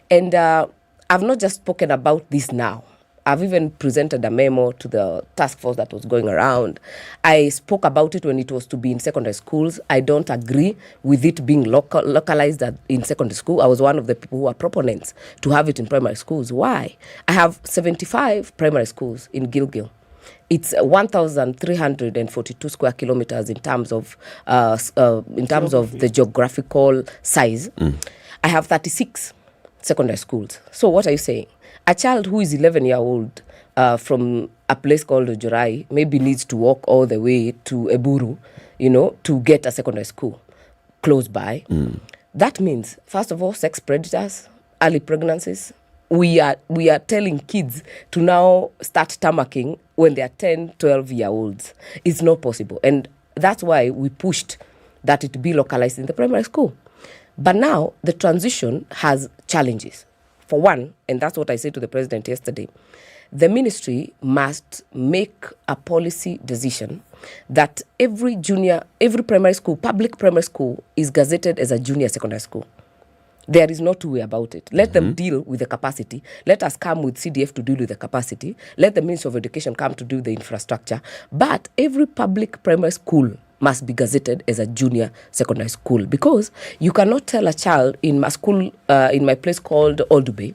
And I've not just spoken about this now. I've even presented a memo to the task force that was going around. I spoke about it when it was to be in secondary schools. I don't agree with it being localized in secondary school. I was one of the people who are proponents to have it in primary schools. Why? I have 75 primary schools in Gilgil. It's 1,342 square kilometers in terms of the geographical size. I have 36 secondary schools. So what are you saying? A child who is 11-year-old from a place called Ojurai maybe needs to walk all the way to Eburu, to get a secondary school close by. That means, first of all, sex predators, early pregnancies. We are telling kids to now start tamarking when they are 10, 12-year-olds. It's not possible. And that's why we pushed that it be localized in the primary school. But now the transition has challenges. For one, and that's what I said to the president yesterday, the ministry must make a policy decision that every primary school, public primary school, is gazetted as a junior secondary school. There is no two way about it. Let them deal with the capacity. Let us come with CDF to deal with the capacity. Let the Ministry of Education come to do the infrastructure. But every public primary school must be gazetted as a junior secondary school, because you cannot tell a child in my school, in my place called Oldubay,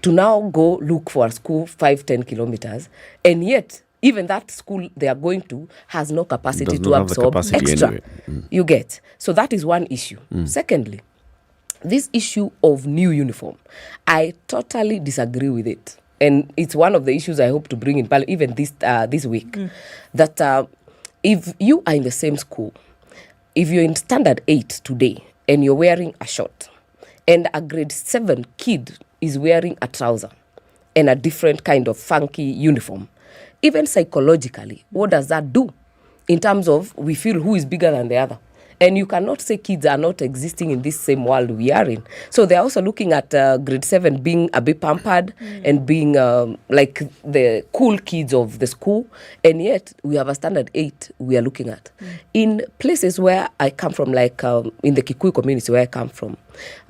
to now go look for a school 5-10 kilometers, and yet even that school they are going to has no capacity to absorb extra. Anyway. You get. So that is one issue. Secondly, this issue of new uniform, I totally disagree with it. And it's one of the issues I hope to bring in even this week. That if you are in the same school, if you're in Standard 8 today and you're wearing a short, and a grade 7 kid is wearing a trouser and a different kind of funky uniform, even psychologically, what does that do? In terms of we feel who is bigger than the other. And you cannot say kids are not existing in this same world we are in. So they're also looking at grade 7 being a bit pampered and being like the cool kids of the school. And yet we have a Standard 8 we are looking at. In places where I come from, like in the Kikuyu community where I come from,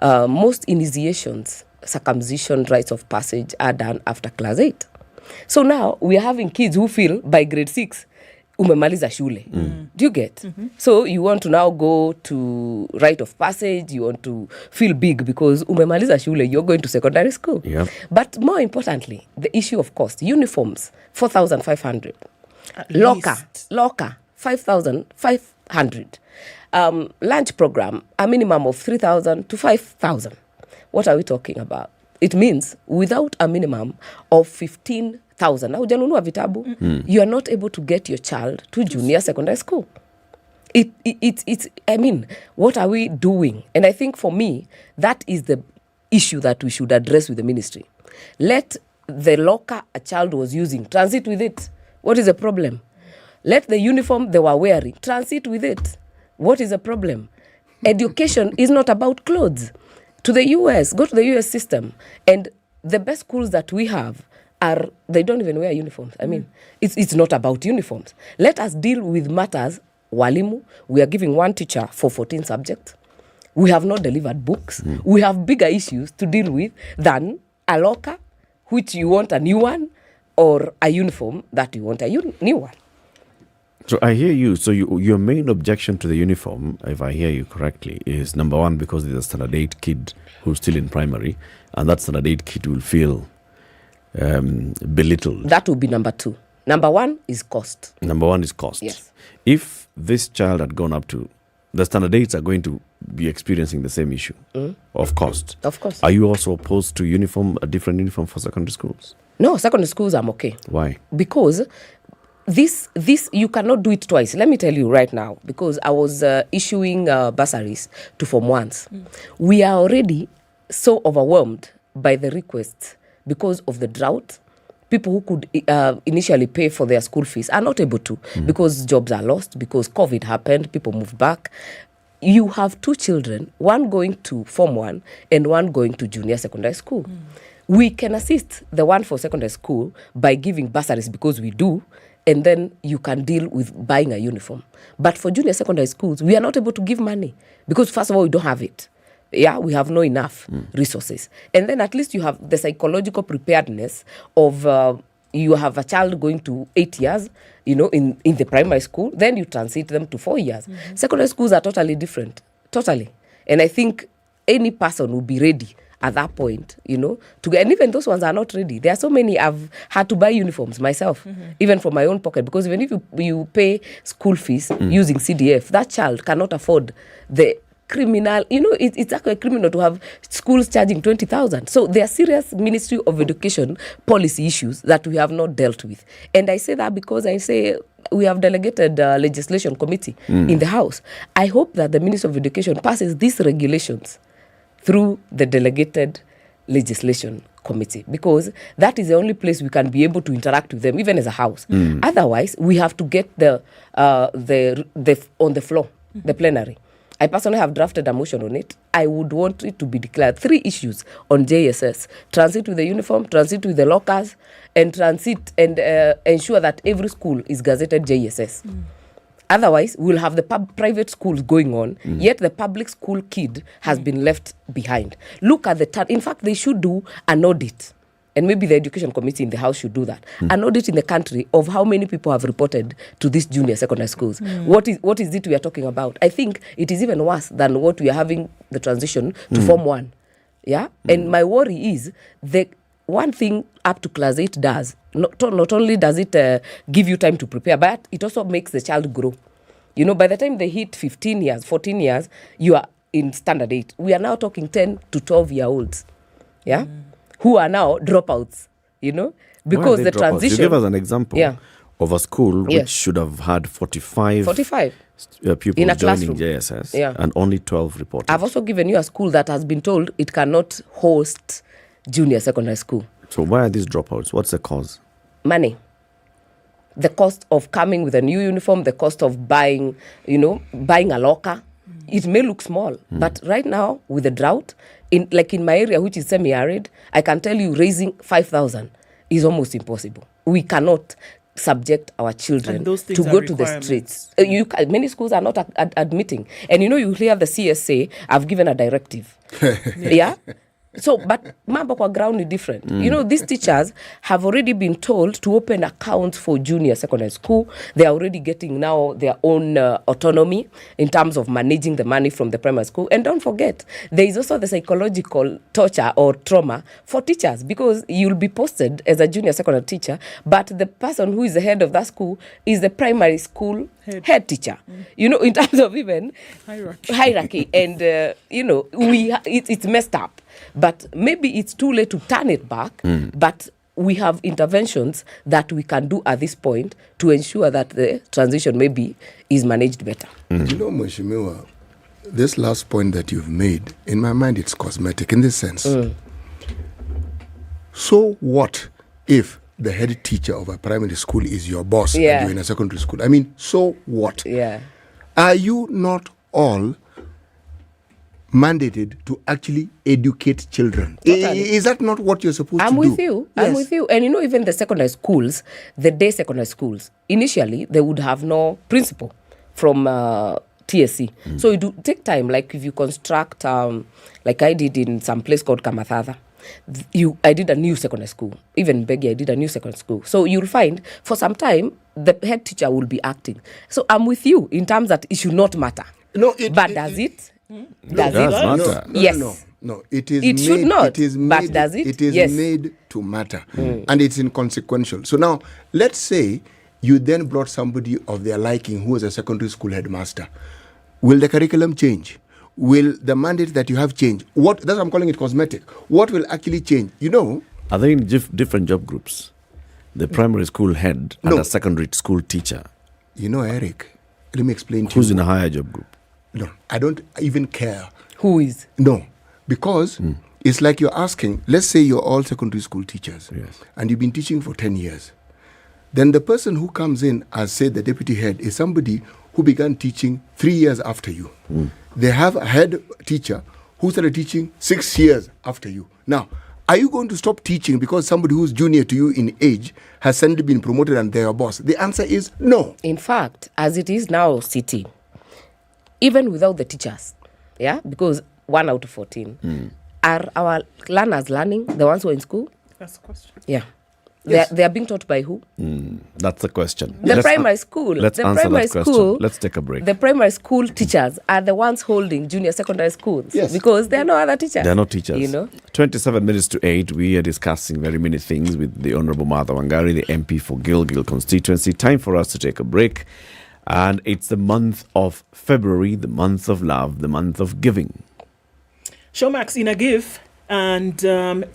most initiations, circumcision, rites of passage are done after class 8. So now we are having kids who feel by grade 6, umemaliza shule. Do you get? So you want to now go to rite of passage, you want to feel big because umemaliza shule, you're going to secondary school. Yep. But more importantly, the issue of cost. Uniforms, 4,500. Locker, 5,500. Lunch program, a minimum of 3,000 to 5,000. What are we talking about? It means without a minimum of 15,000. Now, hujanunua vitabu, you are not able to get your child to junior secondary school. It's I mean, what are we doing? And I think for me, that is the issue that we should address with the ministry. Let the locker a child was using, transit with it. What is the problem? Let the uniform they were wearing, transit with it. What is the problem? Education is not about clothes. To the US, go to the US system, and the best schools that we have they don't even wear uniforms. I mean, it's not about uniforms. Let us deal with matters. Walimu, we are giving one teacher for 14 subjects. We have not delivered books. We have bigger issues to deal with than a locker, which you want a new one, or a uniform that you want a new one. So I hear you. So your main objection to the uniform, if I hear you correctly, is number one, because there's a Standard 8 kid who's still in primary, and that Standard 8 kid will feel belittled. That will be number 2. Number 1 is cost. Number 1 is cost. Yes. If this child had gone up to, the Standard 8s are going to be experiencing the same issue of cost. Of course. Are you also opposed to a different uniform for secondary schools? No, secondary schools I'm okay. Why? Because this you cannot do it twice. Let me tell you right now, because I was issuing bursaries to Form 1s. We are already so overwhelmed by the requests because of the drought. People who could initially pay for their school fees are not able to because jobs are lost, because COVID happened, people moved back. You have 2 children, one going to Form 1 and one going to junior secondary school. We can assist the one for secondary school by giving bursaries, because we do, and then you can deal with buying a uniform. But for junior secondary schools, we are not able to give money because, first of all, we don't have it. Yeah, we have no enough resources. And then at least you have the psychological preparedness of you have a child going to 8 years, in the primary school, then you transit them to 4 years. Secondary schools are totally different, totally. And I think any person will be ready at that point, and even those ones are not ready. There are so many I've had to buy uniforms myself, even from my own pocket, because even if you pay school fees using CDF, that child cannot afford the criminal, it's actually a criminal to have schools charging 20,000. So there are serious Ministry of Education policy issues that we have not dealt with. And I say that because I say we have delegated legislation committee in the House. I hope that the Ministry of Education passes these regulations through the delegated legislation committee, because that is the only place we can be able to interact with them, even as a House. Otherwise, we have to get the on the floor, the plenary. I personally have drafted a motion on it. I would want it to be declared 3 issues on JSS: transit with the uniform, transit with the lockers, and transit and ensure that every school is gazetted JSS. Otherwise, we'll have the private schools going on, yet the public school kid has been left behind. Look at in fact, they should do an audit, and maybe the education committee in the house should do that. An audit in the country of how many people have reported to these junior secondary schools. What is it we are talking about? I think it is even worse than what we are having the transition to Form 1. Yeah? And my worry is the one thing up to class 8 does, not only does it give you time to prepare, but it also makes the child grow. You know, by the time they hit 15 years, 14 years, you are in standard 8. We are now talking 10 to 12-year-olds, yeah, who are now dropouts, you know, because the transition. You give us an example of a school which should have had 45 people in a joining classroom. JSS and only 12 reported. I've also given you a school that has been told it cannot host junior secondary school. So why are these dropouts? What's the cause? Money. The cost of coming with a new uniform, the cost of buying a locker. It may look small, but right now with the drought, in my area, which is semi-arid, I can tell you raising 5,000 is almost impossible. We cannot subject our children to go to the streets. Many schools are not admitting. And you hear the CSA, I've given a directive. Yeah? So, but mambo kwa ground is different. These teachers have already been told to open accounts for junior secondary school. They are already getting now their own autonomy in terms of managing the money from the primary school. And don't forget, there is also the psychological torture or trauma for teachers, because you'll be posted as a junior secondary teacher, but the person who is the head of that school is the primary school head teacher. In terms of even hierarchy. And, it's messed up. But maybe it's too late to turn it back, but we have interventions that we can do at this point to ensure that the transition maybe is managed better. Mheshimiwa, this last point that you've made, in my mind, it's cosmetic in this sense. So what if the head teacher of a primary school is your boss and you're in a secondary school? I mean, so what? Yeah. Are you not all mandated to actually educate children? Totally. Is that not what you're supposed to do? I'm with you. And even the secondary schools, the day secondary schools, initially they would have no principal from TSC. So it would take time. Like if you construct, like I did in some place called Kamathada, I did a new secondary school. Even Begi, I did a new secondary school. So you'll find for some time the head teacher will be acting. So I'm with you in terms that it should not matter. Does it? Does it matter? Yes. No, it is. It should not. It is but made, does it? It is yes. made to matter, and it's inconsequential. So now, let's say you then brought somebody of their liking who was a secondary school headmaster. Will the curriculum change? Will the mandate that you have change? That's why I'm calling it cosmetic. What will actually change? Are they in different job groups? The primary school head and a secondary school teacher. Eric, let me explain to you. Who's in a higher job group? No, I don't even care. Who is? No, because it's like you're asking, let's say you're all secondary school teachers, and you've been teaching for 10 years. Then the person who comes in as, say, the deputy head is somebody who began teaching 3 years after you. They have a head teacher who started teaching 6 years after you. Now, are you going to stop teaching because somebody who's junior to you in age has suddenly been promoted and they're your boss? The answer is no. In fact, as it is now, City, even without the teachers, because 1 out of 14, are our learners learning, the ones who are in school? That's the question. Yeah. Yes. They are being taught by who? That's the question. The primary school. Let's answer that question. Let's take a break. The primary school teachers are the ones holding junior secondary schools. Yes. Because there are no other teachers. There are no teachers. 27 minutes to 8, we are discussing very many things with the Honourable Martha Wangari, the MP for Gilgil constituency. Time for us to take a break. And it's the month of February, the month of love, the month of giving. Showmax in a give, and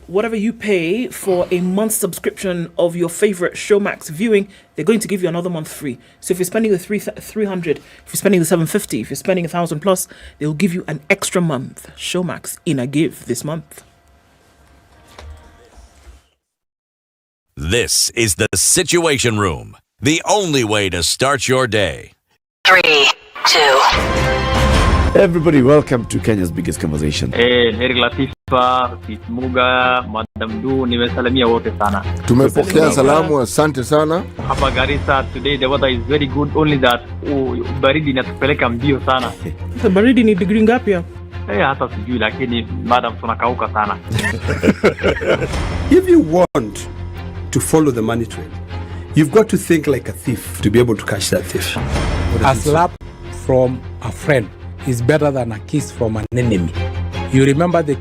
whatever you pay for a month subscription of your favorite Showmax viewing, they're going to give you another month free. So if you're spending the 300, if you're spending the 750, if you're spending 1,000 plus, they'll give you an extra month. Showmax in a give this month. This is the Situation Room. The only way to start your day. 3, 2. Everybody, welcome to Kenya's biggest conversation. Heri Latifa, Muga, Madam Du, nimesalamia wote sana. Tumepokea salamu, asante sana. Hapa Garissa today the weather is very good, only that baridi inatupeleka mbio sana. The baridi ni degree ngapi hapo? Hata sijui lakini madam tunakauka sana. If you want to follow the money trail, you've got to think like a thief to be able to catch that thief. A slap from a friend is better than a kiss from an enemy. You remember the...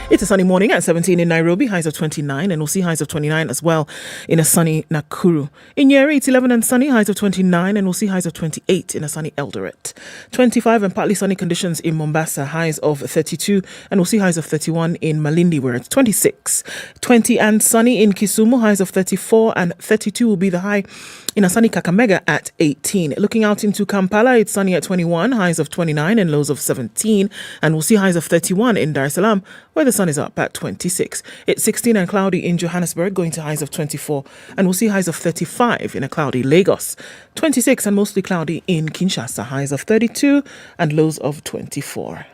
It's a sunny morning at 17 in Nairobi, highs of 29, and we'll see highs of 29 as well in a sunny Nakuru. In Nyeri, it's 11 and sunny, highs of 29, and we'll see highs of 28 in a sunny Eldoret. 25 and partly sunny conditions in Mombasa, highs of 32, and we'll see highs of 31 in Malindi, where it's 26. 20 and sunny in Kisumu, highs of 34, and 32 will be the high in a sunny Kakamega at 18. Looking out into Kampala, it's sunny at 21, highs of 29 and lows of 17, and we'll see highs of 31 in Dar es Salaam, where the sun is up at 26. It's 16 and cloudy in Johannesburg, going to highs of 24, and we'll see highs of 35 in a cloudy Lagos. 26 and mostly cloudy in Kinshasa, highs of 32 and lows of 24.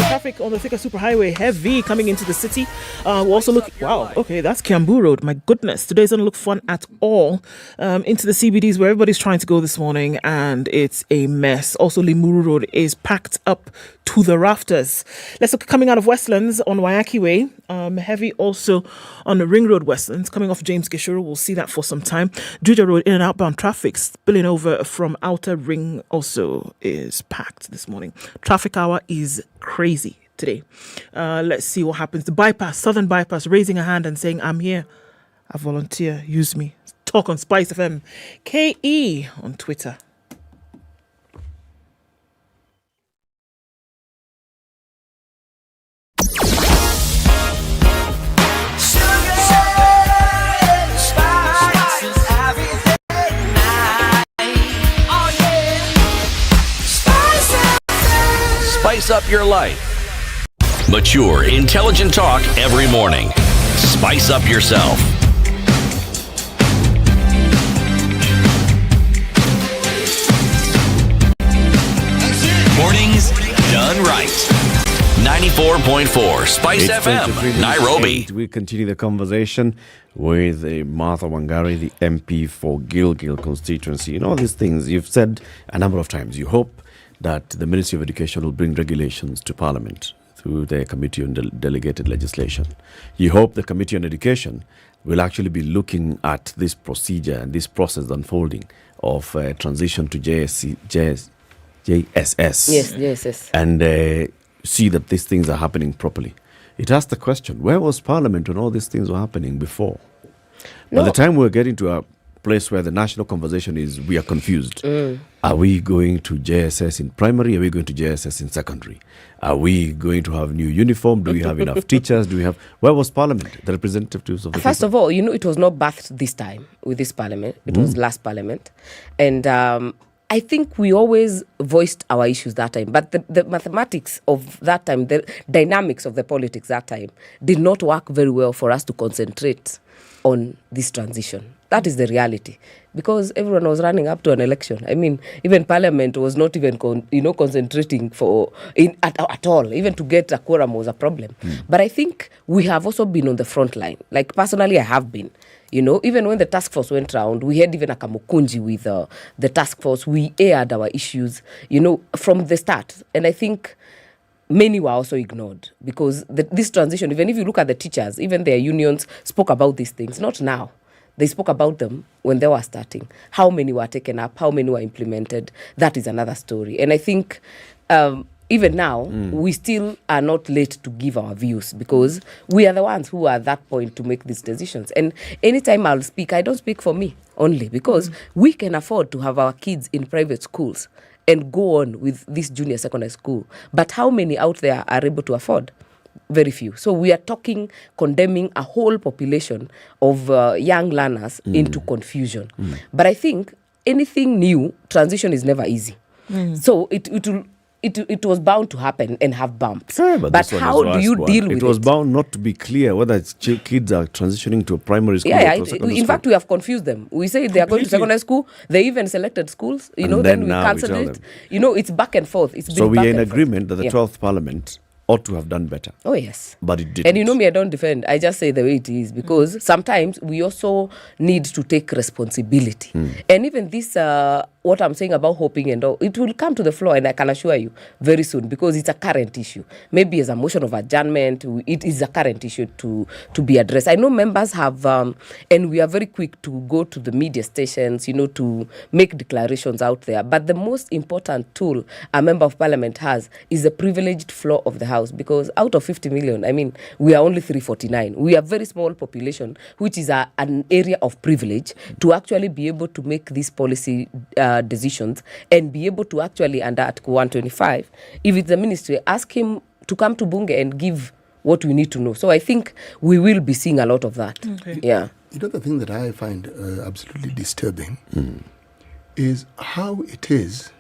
Traffic on the Thika Superhighway heavy coming into the city. We'll also look, wow, okay, that's Kiambu Road. My goodness, today's don't look fun at all. Into the CBDs where everybody's trying to go this morning, and it's a mess. Also, Limuru Road is packed up to the rafters. Let's look coming out of Westlands on Wayaki Way. Heavy also on the Ring Road Westlands. Coming off James Gishuru, we'll see that for some time. Juja Road in and outbound traffic spilling over from Outer Ring also is packed this morning. Traffic hour is crazy today. Let's see what happens. The bypass, Southern Bypass, raising a hand and saying, I'm here. I volunteer. Use me. Talk on SpiceFM. KE on Twitter. Spice up your life. Mature, intelligent talk every morning. Spice up yourself. Mornings done right. 94.4 Spice FM, Nairobi. We continue the conversation with Martha Wangari, the MP for Gilgil constituency. You know, these things you've said a number of times. You hope that the Ministry of Education will bring regulations to Parliament through the Committee on Delegated Legislation. You hope the Committee on Education will actually be looking at this procedure and this process unfolding of transition to JSS. Yes. And see that these things are happening properly. It asks the question, where was Parliament when all these things were happening before? No. By the time we're getting to a place where the national conversation is, we are confused. Are we going to JSS in primary? Are we going to JSS in secondary? Are we going to have new uniform? Do we have enough teachers? Where was Parliament, the representatives of the First people? of all, it was not birthed this time with this Parliament. It was last Parliament. And I think we always voiced our issues that time. But the mathematics of that time, the dynamics of the politics that time did not work very well for us to concentrate on this transition. That is the reality, because everyone was running up to an election. I mean, even Parliament was not even concentrating at all. Even to get a quorum was a problem. But I think we have also been on the front line. Like personally, I have been. Even when the task force went round, we had even a kamukunji with the task force. We aired our issues, from the start. And I think many were also ignored because this transition, even if you look at the teachers, even their unions spoke about these things, not now. They spoke about them when they were starting. How many were taken up? How many were implemented? That is another story. And I think even now, we still are not late to give our views because we are the ones who are at that point to make these decisions. And anytime I'll speak, I don't speak for me only because we can afford to have our kids in private schools and go on with this junior secondary school. But how many out there are able to afford? Very few. So we are condemning a whole population of young learners into confusion. But I think anything new, transition is never easy. So it will it was bound to happen and have bumps. But how do you deal with it? It was bound not to be clear whether it's kids are transitioning to a primary school or to a secondary in fact, we have confused them. We say they are going to secondary school. They even selected schools. Then we cancelled it. It's back and forth. So we are in agreement that the 12th Parliament ought to have done better. Oh, yes. But it didn't. And I don't defend. I just say the way it is, because sometimes we also need to take responsibility. And even this, what I'm saying about hoping and all, it will come to the floor, and I can assure you, very soon, because it's a current issue. Maybe as a motion of adjournment, it is a current issue to be addressed. I know members have, and we are very quick to go to the media stations, to make declarations out there. But the most important tool a member of parliament has is the privileged floor of the house. Because out of 50 million, we are only 349. We are a very small population, which is an area of privilege to actually be able to make these policy decisions and be able to actually, under Article 125, if it's the ministry, ask him to come to Bunge and give what we need to know. So I think we will be seeing a lot of that. Okay. Yeah. The thing that I find absolutely disturbing is how it is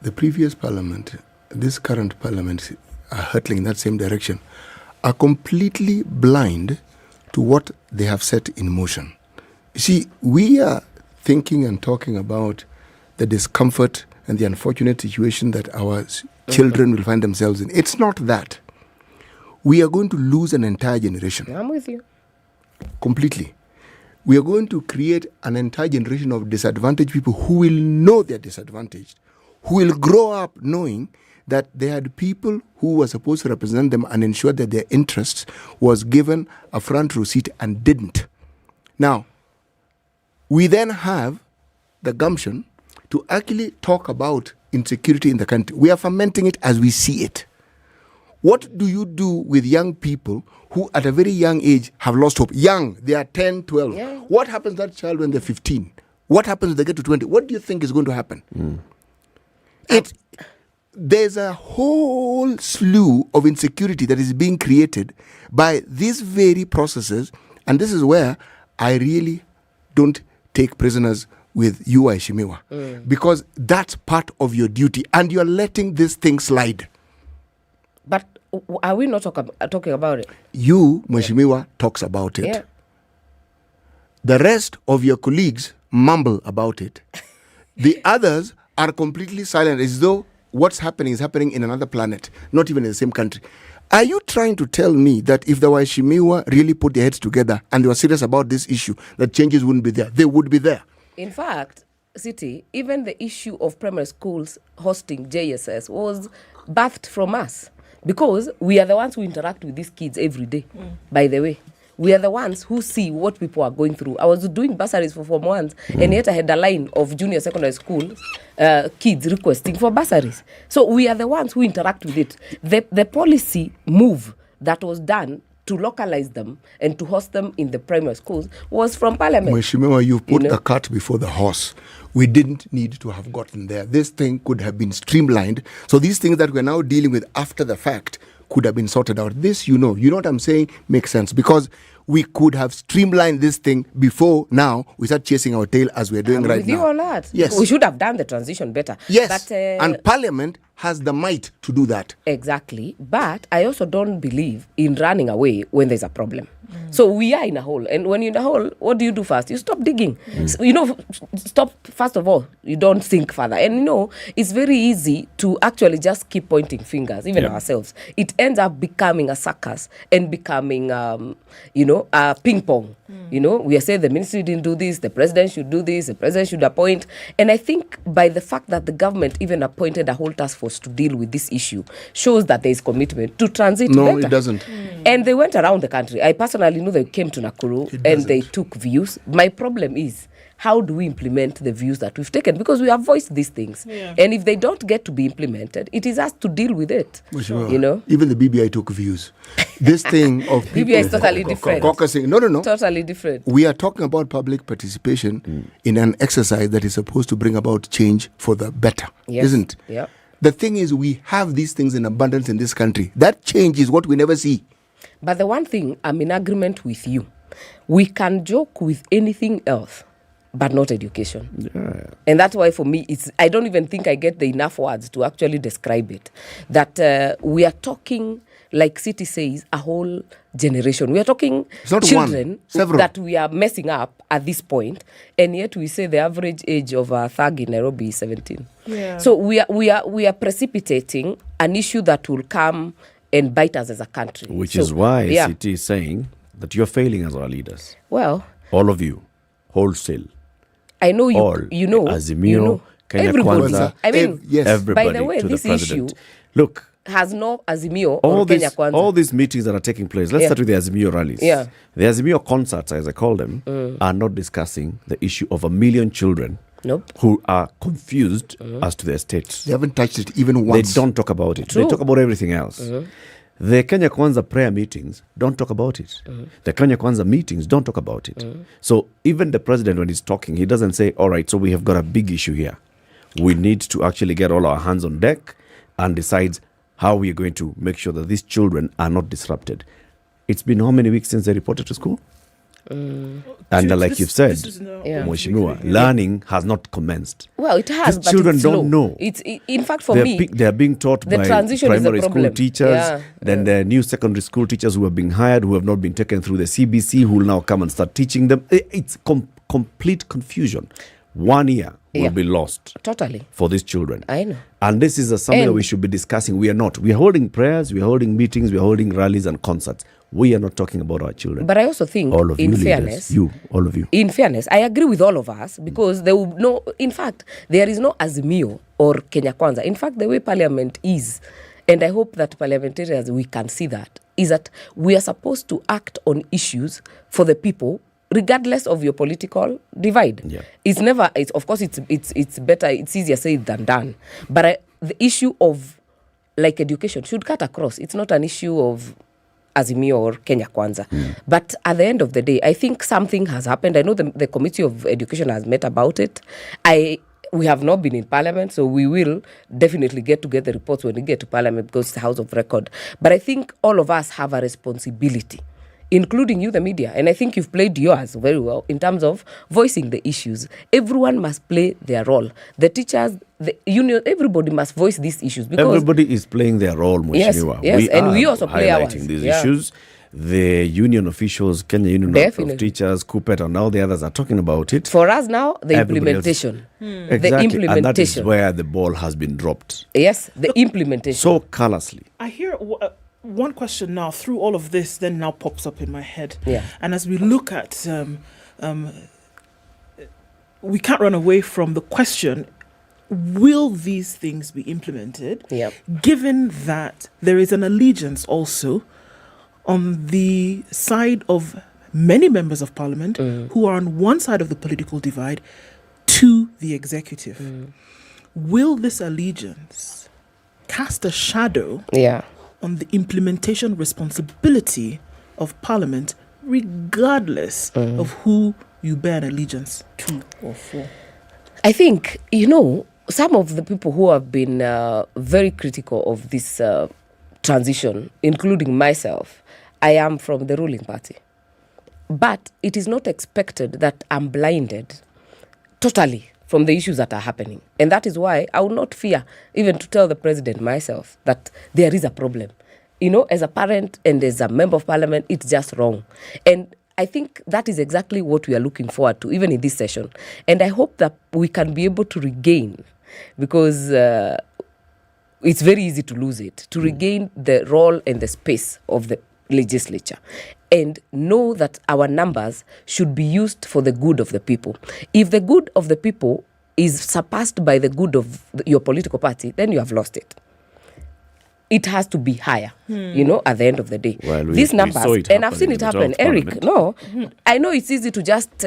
the previous parliament, this current parliament, are hurtling in that same direction, are completely blind to what they have set in motion. You see, we are thinking and talking about the discomfort and the unfortunate situation that our children will find themselves in. It's not that. We are going to lose an entire generation. I'm with you. Completely. We are going to create an entire generation of disadvantaged people who will know they're disadvantaged, who will grow up knowing that they had people who were supposed to represent them and ensure that their interests was given a front row seat and didn't. Now, we then have the gumption to actually talk about insecurity in the country. We are fermenting it as we see it. What do you do with young people who at a very young age have lost hope? Young, they are 10, 12. Yeah. What happens to that child when they're 15? What happens when they get to 20? What do you think is going to happen? There's a whole slew of insecurity that is being created by these very processes, and this is where I really don't take prisoners with you, Aishimiwa, because that's part of your duty, and you're letting this thing slide. But are we not talking about it? You, Mheshimiwa, talks about it. Yeah. The rest of your colleagues mumble about it. The others are completely silent, as though what's happening is happening in another planet, not even in the same country. Are you trying to tell me that if the Waishimiwa really put their heads together and they were serious about this issue, that changes wouldn't be there? They would be there. In fact, City, even the issue of primary schools hosting JSS was birthed from us, because we are the ones who interact with these kids every day, by the way. We are the ones who see what people are going through. I was doing bursaries for Form 1s, and yet I had a line of junior secondary school kids requesting for bursaries. So we are the ones who interact with it. The policy move that was done to localize them and to host them in the primary schools was from Parliament. Mheshimiwa, you've put the cart before the horse. We didn't need to have gotten there. This thing could have been streamlined. So these things that we're now dealing with after the fact could have been sorted out. This, you know what I'm saying, makes sense, because we could have streamlined this thing before now we start chasing our tail as we're doing right now. With you on that. Yes. We should have done the transition better. Yes. But, and Parliament has the might to do that. Exactly. But I also don't believe in running away when there's a problem. So we are in a hole. And when you're in a hole, what do you do first? You stop digging. So, stop, first of all, you don't think further. And it's very easy to actually just keep pointing fingers, even ourselves. It ends up becoming a circus and becoming, a ping pong. We are saying the ministry didn't do this, the president should do this, the president should appoint. And I think by the fact that the government even appointed a whole task force to deal with this issue shows that there is commitment to transit better. No, it doesn't. And they went around the country. I personally know they came to Nakuru and they took views. My problem is, how do we implement the views that we've taken? Because we have voiced these things. Yeah. And if they don't get to be implemented, it is us to deal with it. Sure. Even the BBI took views. This thing of people... BBI is totally different. Caucusing. No. Totally different. We are talking about public participation in an exercise that is supposed to bring about change for the better. Yes. Isn't? Yeah. The thing is, we have these things in abundance in this country. That change is what we never see. But the one thing, I'm in agreement with you. We can joke with anything else, but not education. Yeah. And that's why for me, I don't even think I get the enough words to actually describe it. That we are talking, like City says, a whole generation. We are talking children that we are messing up at this point, and yet we say the average age of a thug in Nairobi is 17. Yeah. So we are precipitating an issue that will come and bite us as a country. Which is why City is saying that you're failing as our leaders. Well, all of you, wholesale. I know you. All, you know, Azimio, you know, Kenya everybody. Kwanza, I mean, everybody by the way, to this the president. issue Look, has no Azimio or Kenya Kwanza. All these meetings that are taking place, let's start with the Azimio rallies. Yeah. The Azimio concerts, as I call them, are not discussing the issue of 1 million children who are confused as to their states. They haven't touched it even once. They don't talk about it. They talk about everything else. The Kenya Kwanza prayer meetings don't talk about it. The Kenya Kwanza meetings don't talk about it. So even the president, when he's talking, he doesn't say, all right, so we have got a big issue here. We need to actually get all our hands on deck and decide how we are going to make sure that these children are not disrupted. It's been how many weeks since they reported to school? And like you've said, Mheshimiwa, learning has not commenced. Well, it has, these but children it's don't slow. know. In fact, for me, they are being taught the by transition primary is a school problem. teachers, then the new secondary school teachers who have been hired, who have not been taken through the CBC, who will now come and start teaching them. It's complete confusion. 1 year will be lost totally for these children. I know. And this is something that we should be discussing. We are not. We are holding prayers, we are holding meetings, we are holding rallies and concerts. We are not talking about our children. But I also think, all of in you fairness, leaders, all of you. In fairness, I agree with all of us because there will no. In fact, there is no Azimio or Kenya Kwanza. In fact, the way Parliament is, and I hope that parliamentarians we can see that, is that we are supposed to act on issues for the people, regardless of your political divide. It's never. Of course, it's better. It's easier said than done. But the issue of like education should cut across. It's not an issue of Azimio or Kenya Kwanza. But at the end of the day, I think something has happened. I know the Committee of Education has met about it. We have not been in Parliament, so we will definitely get the reports when we get to Parliament because it's the House of Record. But I think all of us have a responsibility, including you, the media. And I think you've played yours very well in terms of voicing the issues. Everyone must play their role. The teachers, the union, everybody must voice these issues. Because everybody is playing their role, Mheshimiwa. Yes, and we also play ours. Highlighting these issues. The union officials, Kenya Union of Teachers, KUPPET, and all the others are talking about it. For us now, the implementation. Exactly. The implementation. And that is where the ball has been dropped. Yes, the implementation. So callously. I hear one question now through all of this then now pops up in my head. Yeah. And as we look at, we can't run away from the question, will these things be implemented? Given that there is an allegiance also on the side of many members of parliament who are on one side of the political divide to the executive. Will this allegiance cast a shadow on the implementation responsibility of parliament regardless of who you bear an allegiance to or for? I think, some of the people who have been very critical of this transition, including myself, I am from the ruling party. But it is not expected that I'm blinded totally from the issues that are happening. And that is why I will not fear even to tell the president myself that there is a problem. As a parent and as a member of parliament, it's just wrong. And I think that is exactly what we are looking forward to, even in this session. And I hope that we can be able to regain, because it's very easy to lose it, to regain the role and the space of the legislature and know that our numbers should be used for the good of the people. If the good of the people is surpassed by the good of your political party, then you have lost it. It has to be higher, at the end of the day. Well, These numbers, and I've seen it happen. Eric, I know it's easy to just,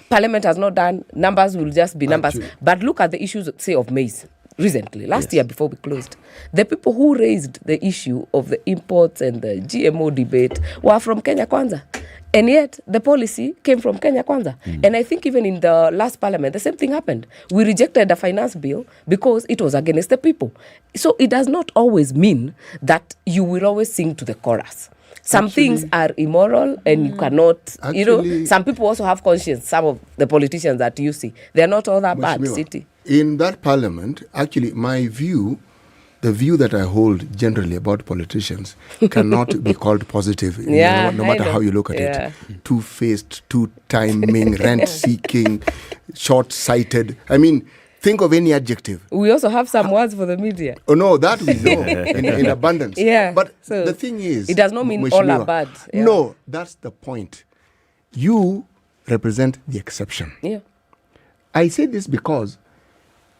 Parliament has not done, numbers will just be numbers. But look at the issues, say, of maize. Recently, last year before we closed, the people who raised the issue of the imports and the GMO debate were from Kenya Kwanza. And yet, the policy came from Kenya Kwanza. And I think even in the last parliament, the same thing happened. We rejected the finance bill because it was against the people. So it does not always mean that you will always sing to the chorus. Some things are immoral and you cannot, some people also have conscience. Some of the politicians that you see, they're not all that bad, city. In that parliament, actually, my view, the view that I hold generally about politicians cannot be called positive, no matter how you look at it. Two-faced, two-timing, rent-seeking, short-sighted. I mean, think of any adjective. We also have some words for the media. Oh, no, that we know in abundance. Yeah. But so the thing is... It does not mean all are bad. Yeah. No, that's the point. You represent the exception. Yeah. I say this because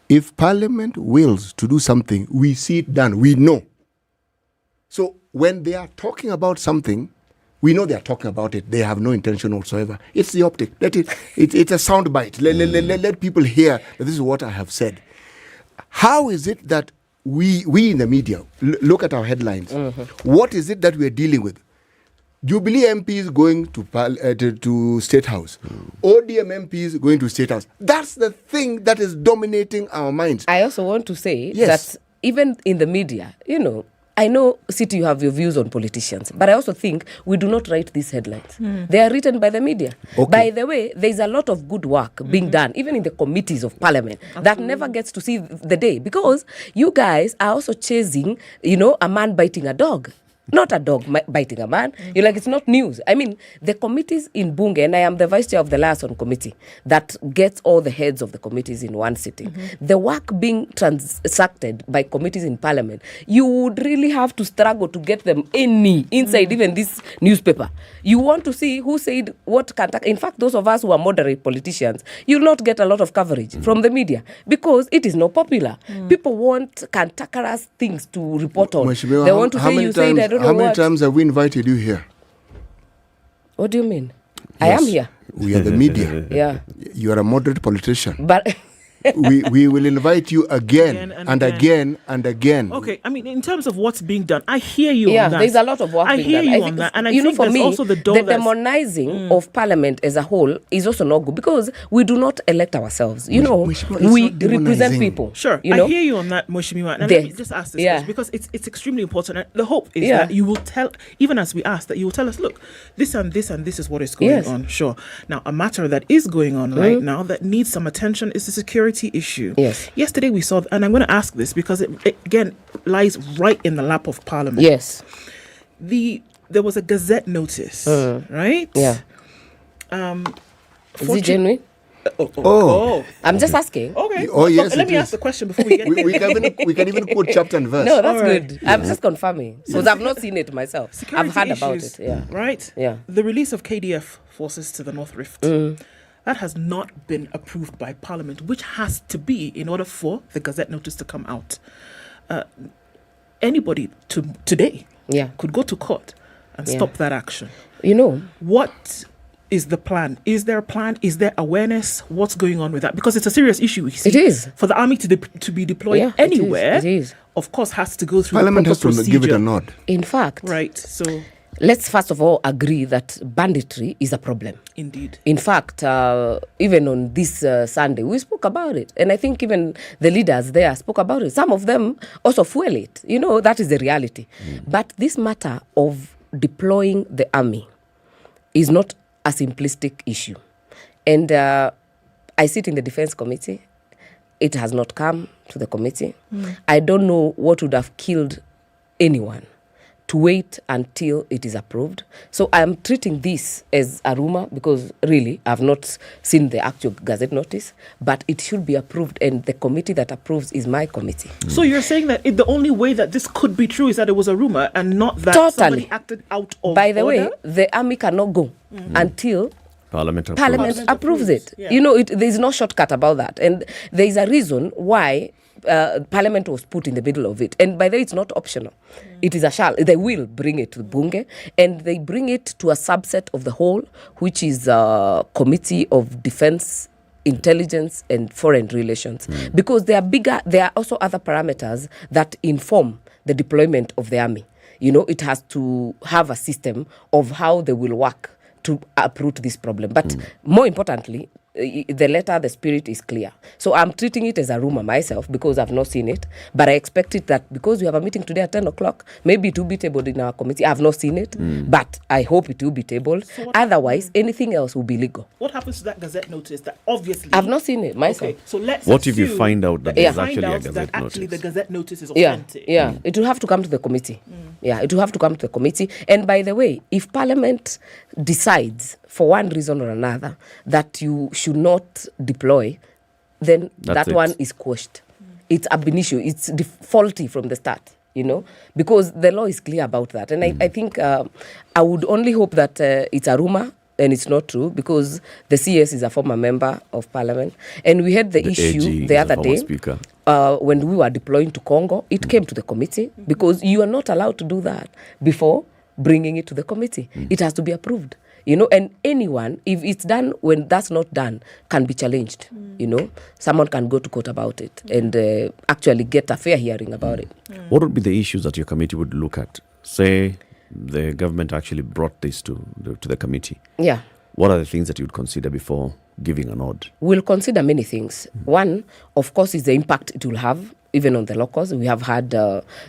if Parliament wills to do something, we see it done. We know. So when they are talking about something, we know they are talking about it. They have no intention whatsoever. It's the optic. It's a sound bite. Let people hear that this is what I have said. How is it that we in the media, look at our headlines. What is it that we are dealing with? Jubilee MPs going to State House. ODM MPs going to State House. That's the thing that is dominating our minds. I also want to say that even in the media, I know, City, you have your views on politicians, but I also think we do not write these headlines. They are written by the media. Okay. By the way, there's a lot of good work being done, even in the committees of Parliament, that never gets to see the day, because you guys are also chasing, a man biting a dog. Not a dog biting a man. You're like, it's not news. I mean, the committees in Bunge, and I am the vice chair of the liaison committee that gets all the heads of the committees in one sitting. The work being transacted by committees in Parliament, you would really have to struggle to get them inside even this newspaper. You want to see who said what. In fact, those of us who are moderate politicians, you'll not get a lot of coverage from the media because it is not popular. People want cantankerous things to report on. They want to say you said, I don't know how many times have we invited you here? What do you mean? Yes. I am here. We are the media. Yeah. You are a moderate politician. But we will invite you again and again and again. Okay, I mean, in terms of what's being done, I hear you on that. Yeah, there's a lot of work being done. I hear you on that. And I think for there's me, also the demonizing of Parliament as a whole is also not good because we do not elect ourselves. We represent people. Sure, I hear you on that, Mheshimiwa. And let me just ask this question, because it's extremely important. And the hope is that you will tell, even as we ask, that you will tell us, look, this and this and this is what is going on. Sure. Now, a matter that is going on right now that needs some attention is the security issue. Yes. Yesterday we saw, and I'm going to ask this because it again lies right in the lap of Parliament. Yes. There was a Gazette notice, right? Yeah. Is it genuine? Oh. I'm just asking. Okay. Oh, yes. Let me ask the question before we get we can even quote chapter and verse. No, that's good. I'm just confirming. Because I've not seen it myself. Security I've heard issues, about it. Yeah. Right? Yeah. The release of KDF forces to the North Rift. That has not been approved by Parliament, which has to be in order for the Gazette notice to come out. Anybody today could go to court and stop that action. What is the plan? Is there a plan? Is there awareness? What's going on with that? Because it's a serious issue. We see. It is. For the army to be deployed anywhere, it is. Of course, has to go through Parliament the proper has to give it a nod. In fact. Right. So let's first of all agree that banditry is a problem. Indeed. In fact, even on this Sunday, we spoke about it. And I think even the leaders there spoke about it. Some of them also fuel it. That is the reality. But this matter of deploying the army is not a simplistic issue. And I sit in the Defense Committee. It has not come to the committee. I don't know what would have killed anyone to wait until it is approved. So I'm treating this as a rumor because really I've not seen the actual Gazette notice, but it should be approved, and the committee that approves is my committee. So you're saying that the only way that this could be true is that it was a rumor and not that somebody acted out of By the order? way, the army cannot go until Parliament approves it. Yeah. There's no shortcut about that. And there's a reason why Parliament was put in the middle of it. And by the way, it's not optional. It is a shall. They will bring it to Bunge, and they bring it to a subset of the whole, which is a Committee of Defense, Intelligence and Foreign Relations. Because there are also other parameters that inform the deployment of the army. It has to have a system of how they will work to uproot this problem. But more importantly, the letter, the spirit is clear. So I'm treating it as a rumor myself because I've not seen it. But I expect it that because we have a meeting today at 10 o'clock, maybe it will be tabled in our committee. I've not seen it, but I hope it will be tabled. So otherwise, anything else will be legal. What happens to that Gazette notice that obviously... I've not seen it myself. Okay, so let's What if you find out that there's actually a that Gazette actually notice? the Gazette notice is authentic? Yeah, it will have to come to the committee. Yeah, it will have to come to the committee. And by the way, if Parliament decides for one reason or another that you should not deploy, then that one is quashed. It's ab initio. It's faulty from the start, you know, because the law is clear about that. And I think I would only hope that it's a rumor and it's not true, because the CS is a former member of Parliament. And we had the issue AG the other day speaker. when we were deploying to Congo. It came to the committee because you are not allowed to do that before bringing it to the committee. It has to be approved. You know, and anyone, if it's done when that's not done, can be challenged. You know, someone can go to court about it and actually get a fair hearing about it. What would be the issues that your committee would look at? Say the government actually brought this to the committee. Yeah. What are the things that you would consider before giving a nod? We'll consider many things. One, of course, is the impact it will have even on the locals. We have had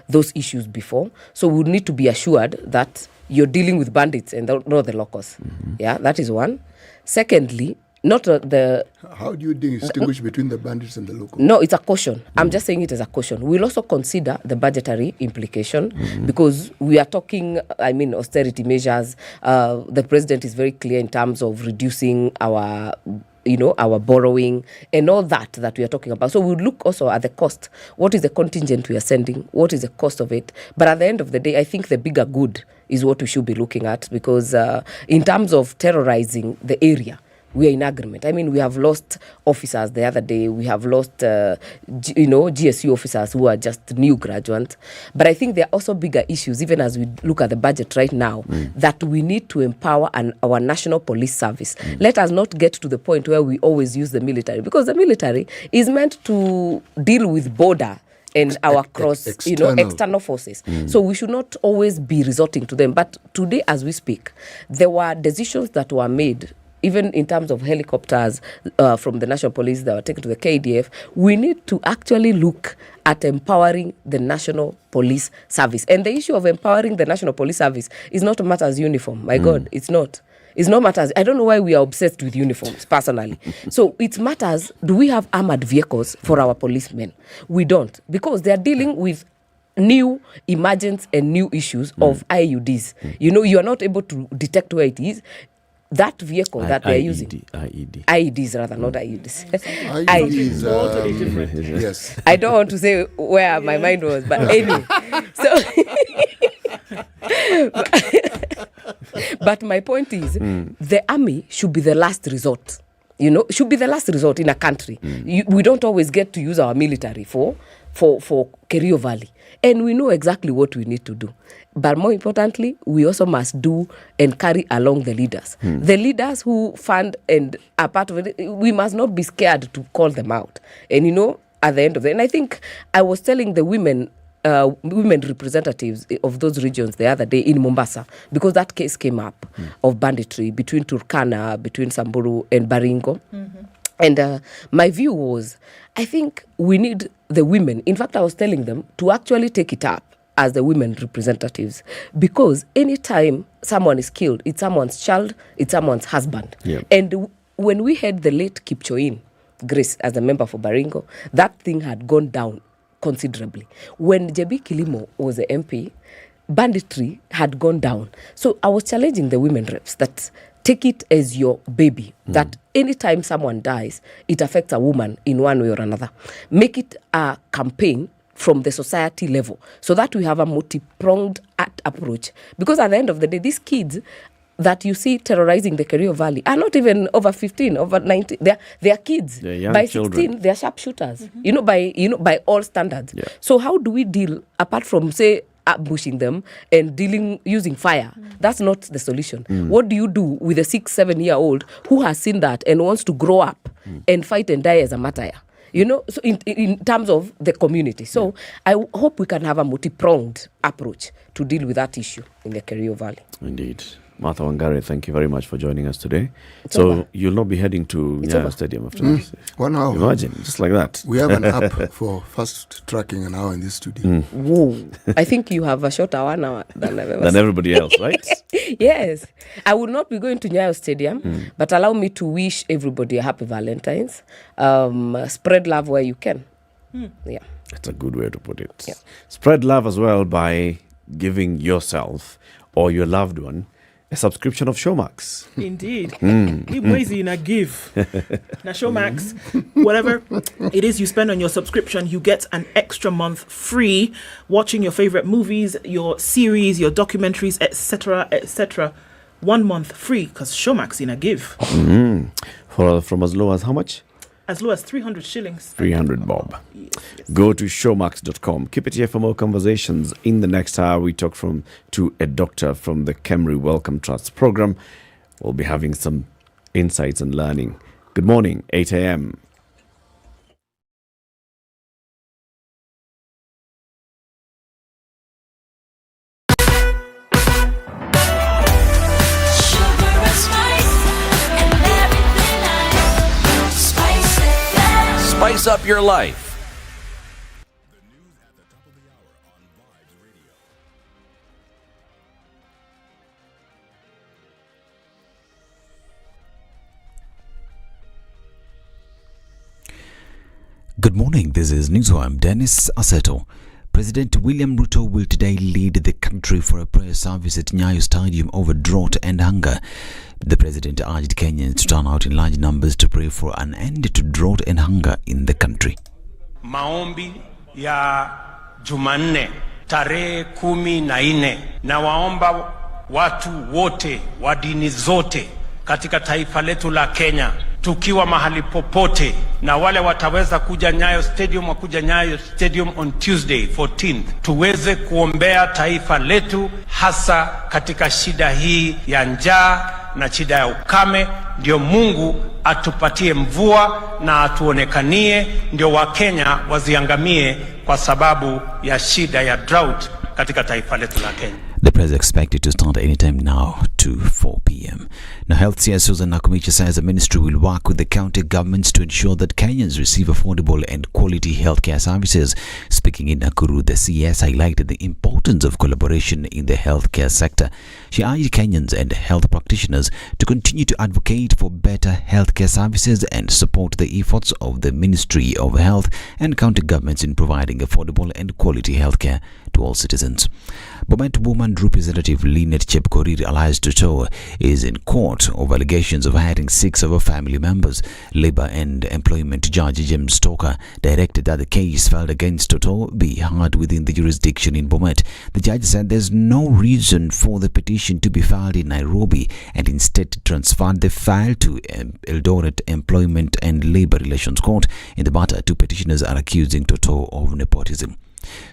those issues before. So we need to be assured that you're dealing with bandits and not the locals. Yeah, that is one. Secondly, not the... How do you distinguish between the bandits and the locals? No, it's a caution. I'm just saying it as a caution. We'll also consider the budgetary implication because we are talking, austerity measures. The president is very clear in terms of reducing our borrowing and all that we are talking about. So we'll look also at the cost. What is the contingent we are sending? What is the cost of it? But at the end of the day, I think the bigger good is what we should be looking at, because in terms of terrorizing the area, we are in agreement. I mean, we have lost officers the other day. We have lost, GSU officers who are just new graduates. But I think there are also bigger issues, even as we look at the budget right now, that we need to empower our national police service. Let us not get to the point where we always use the military, because the military is meant to deal with border and our external forces. So we should not always be resorting to them. But today, as we speak, there were decisions that were made, even in terms of helicopters from the National Police that were taken to the KDF. We need to actually look at empowering the National Police Service. And the issue of empowering the National Police Service is not a matter as uniform. My God, it's not. It's not matters. I don't know why we are obsessed with uniforms, personally. So it matters, do we have armored vehicles for our policemen? We don't, because they are dealing with new emergence and new issues of IUDs. You know, you are not able to detect where it is. That vehicle that they're using. IEDs rather, not IUDs. IEDs, yes. I don't want to say where my mind was, but anyway. So... But my point is, the army should be the last resort. You know, should be the last resort in a country. We don't always get to use our military for Kerio Valley. And we know exactly what we need to do. But more importantly, we also must do and carry along the leaders. The leaders who fund and are part of it, we must not be scared to call them out. And you know, at the end of it, and I think I was telling the women representatives of those regions the other day in Mombasa, because that case came up of banditry between Turkana, between Samburu and Baringo. And my view was, I think we need the women. In fact, I was telling them to actually take it up as the women representatives, because anytime someone is killed, it's someone's child, it's someone's husband. And when we had the late Kipchoin, Grace, as a member for Baringo, that thing had gone down considerably. When JB Kilimo was the MP, banditry had gone down. So I was challenging the women reps that take it as your baby, that anytime someone dies, it affects a woman in one way or another. Make it a campaign from the society level so that we have a multi-pronged approach. Because at the end of the day, these kids that you see terrorizing the Kerio Valley are not even over 15, over 19. They are kids. They're young by children. 16, they are sharpshooters. By all standards. So how do we deal, apart from say ambushing them and using fire? That's not the solution. What do you do with a 6-7-year-old who has seen that and wants to grow up and fight and die as a martyr? You know, so in terms of the community. So I hope we can have a multi-pronged approach to deal with that issue in the Kerio Valley. Indeed. Martha Wangari, thank you very much for joining us today. It's so over. You'll not be heading to Nyayo Stadium after this. 1 hour. Imagine, just like that. We have an app for fast tracking an hour in this studio. Whoa. I think you have a shorter 1 hour than I've ever Than seen. everybody else, right? Yes. I will not be going to Nyayo Stadium, but allow me to wish everybody a happy Valentines. Spread love where you can. Yeah. That's a good way to put it. Yeah. Spread love as well by giving yourself or your loved one a subscription of Showmax. Indeed. Give ways in a give. Now, Showmax, whatever it is you spend on your subscription, you get an extra month free watching your favorite movies, your series, your documentaries, etc., etc. 1 month free because Showmax in a give. From as low as how much? As low as 300 shillings. 300 bob. Go to showmax.com. Keep it here for more conversations. In the next hour, we talk to a doctor from the Kemri Welcome Trust program. We'll be having some insights and learning. Good morning, 8 a.m. Spice up your life. Good morning, this is Newshour. I'm Dennis Aseto. President William Ruto will today lead the country for a prayer service at Nyayo Stadium over drought and hunger. The president urged Kenyans to turn out in large numbers to pray for an end to drought and hunger in the country. Maombi ya Jumanne tarehe 14 na waomba watu wote wa dini zote katika taifa letu la Kenya, tukiwa mahali popote, na wale wataweza kuja Nyayo Stadium wakuja Nyayo Stadium on Tuesday 14th, tuweze kuombea taifa letu, hasa katika shida hii ya njaa na shida ya ukame. Ndio Mungu atupatie mvua na atuonekanie, ndio Wakenya waziangamie kwa sababu ya shida ya drought katika taifa letu la Kenya. The press is expected to start anytime now to 4 p.m. Now, Health CS Susan Nakumicha says the ministry will work with the county governments to ensure that Kenyans receive affordable and quality healthcare services. Speaking in Nakuru, the CS highlighted the importance of collaboration in the healthcare sector. She urged Kenyans and health practitioners to continue to advocate for better healthcare services and support the efforts of the Ministry of Health and county governments in providing affordable and quality healthcare to all citizens. Bomet woman representative Linet Chepkorir Elias Toto is in court over allegations of hiring 6 of her family members. Labour and Employment Judge James Stoker directed that the case filed against Toto be heard within the jurisdiction in Bomet. The judge said there's no reason for the petition to be filed in Nairobi and instead transferred the file to Eldoret Employment and Labour Relations Court. In the matter, 2 petitioners are accusing Toto of nepotism.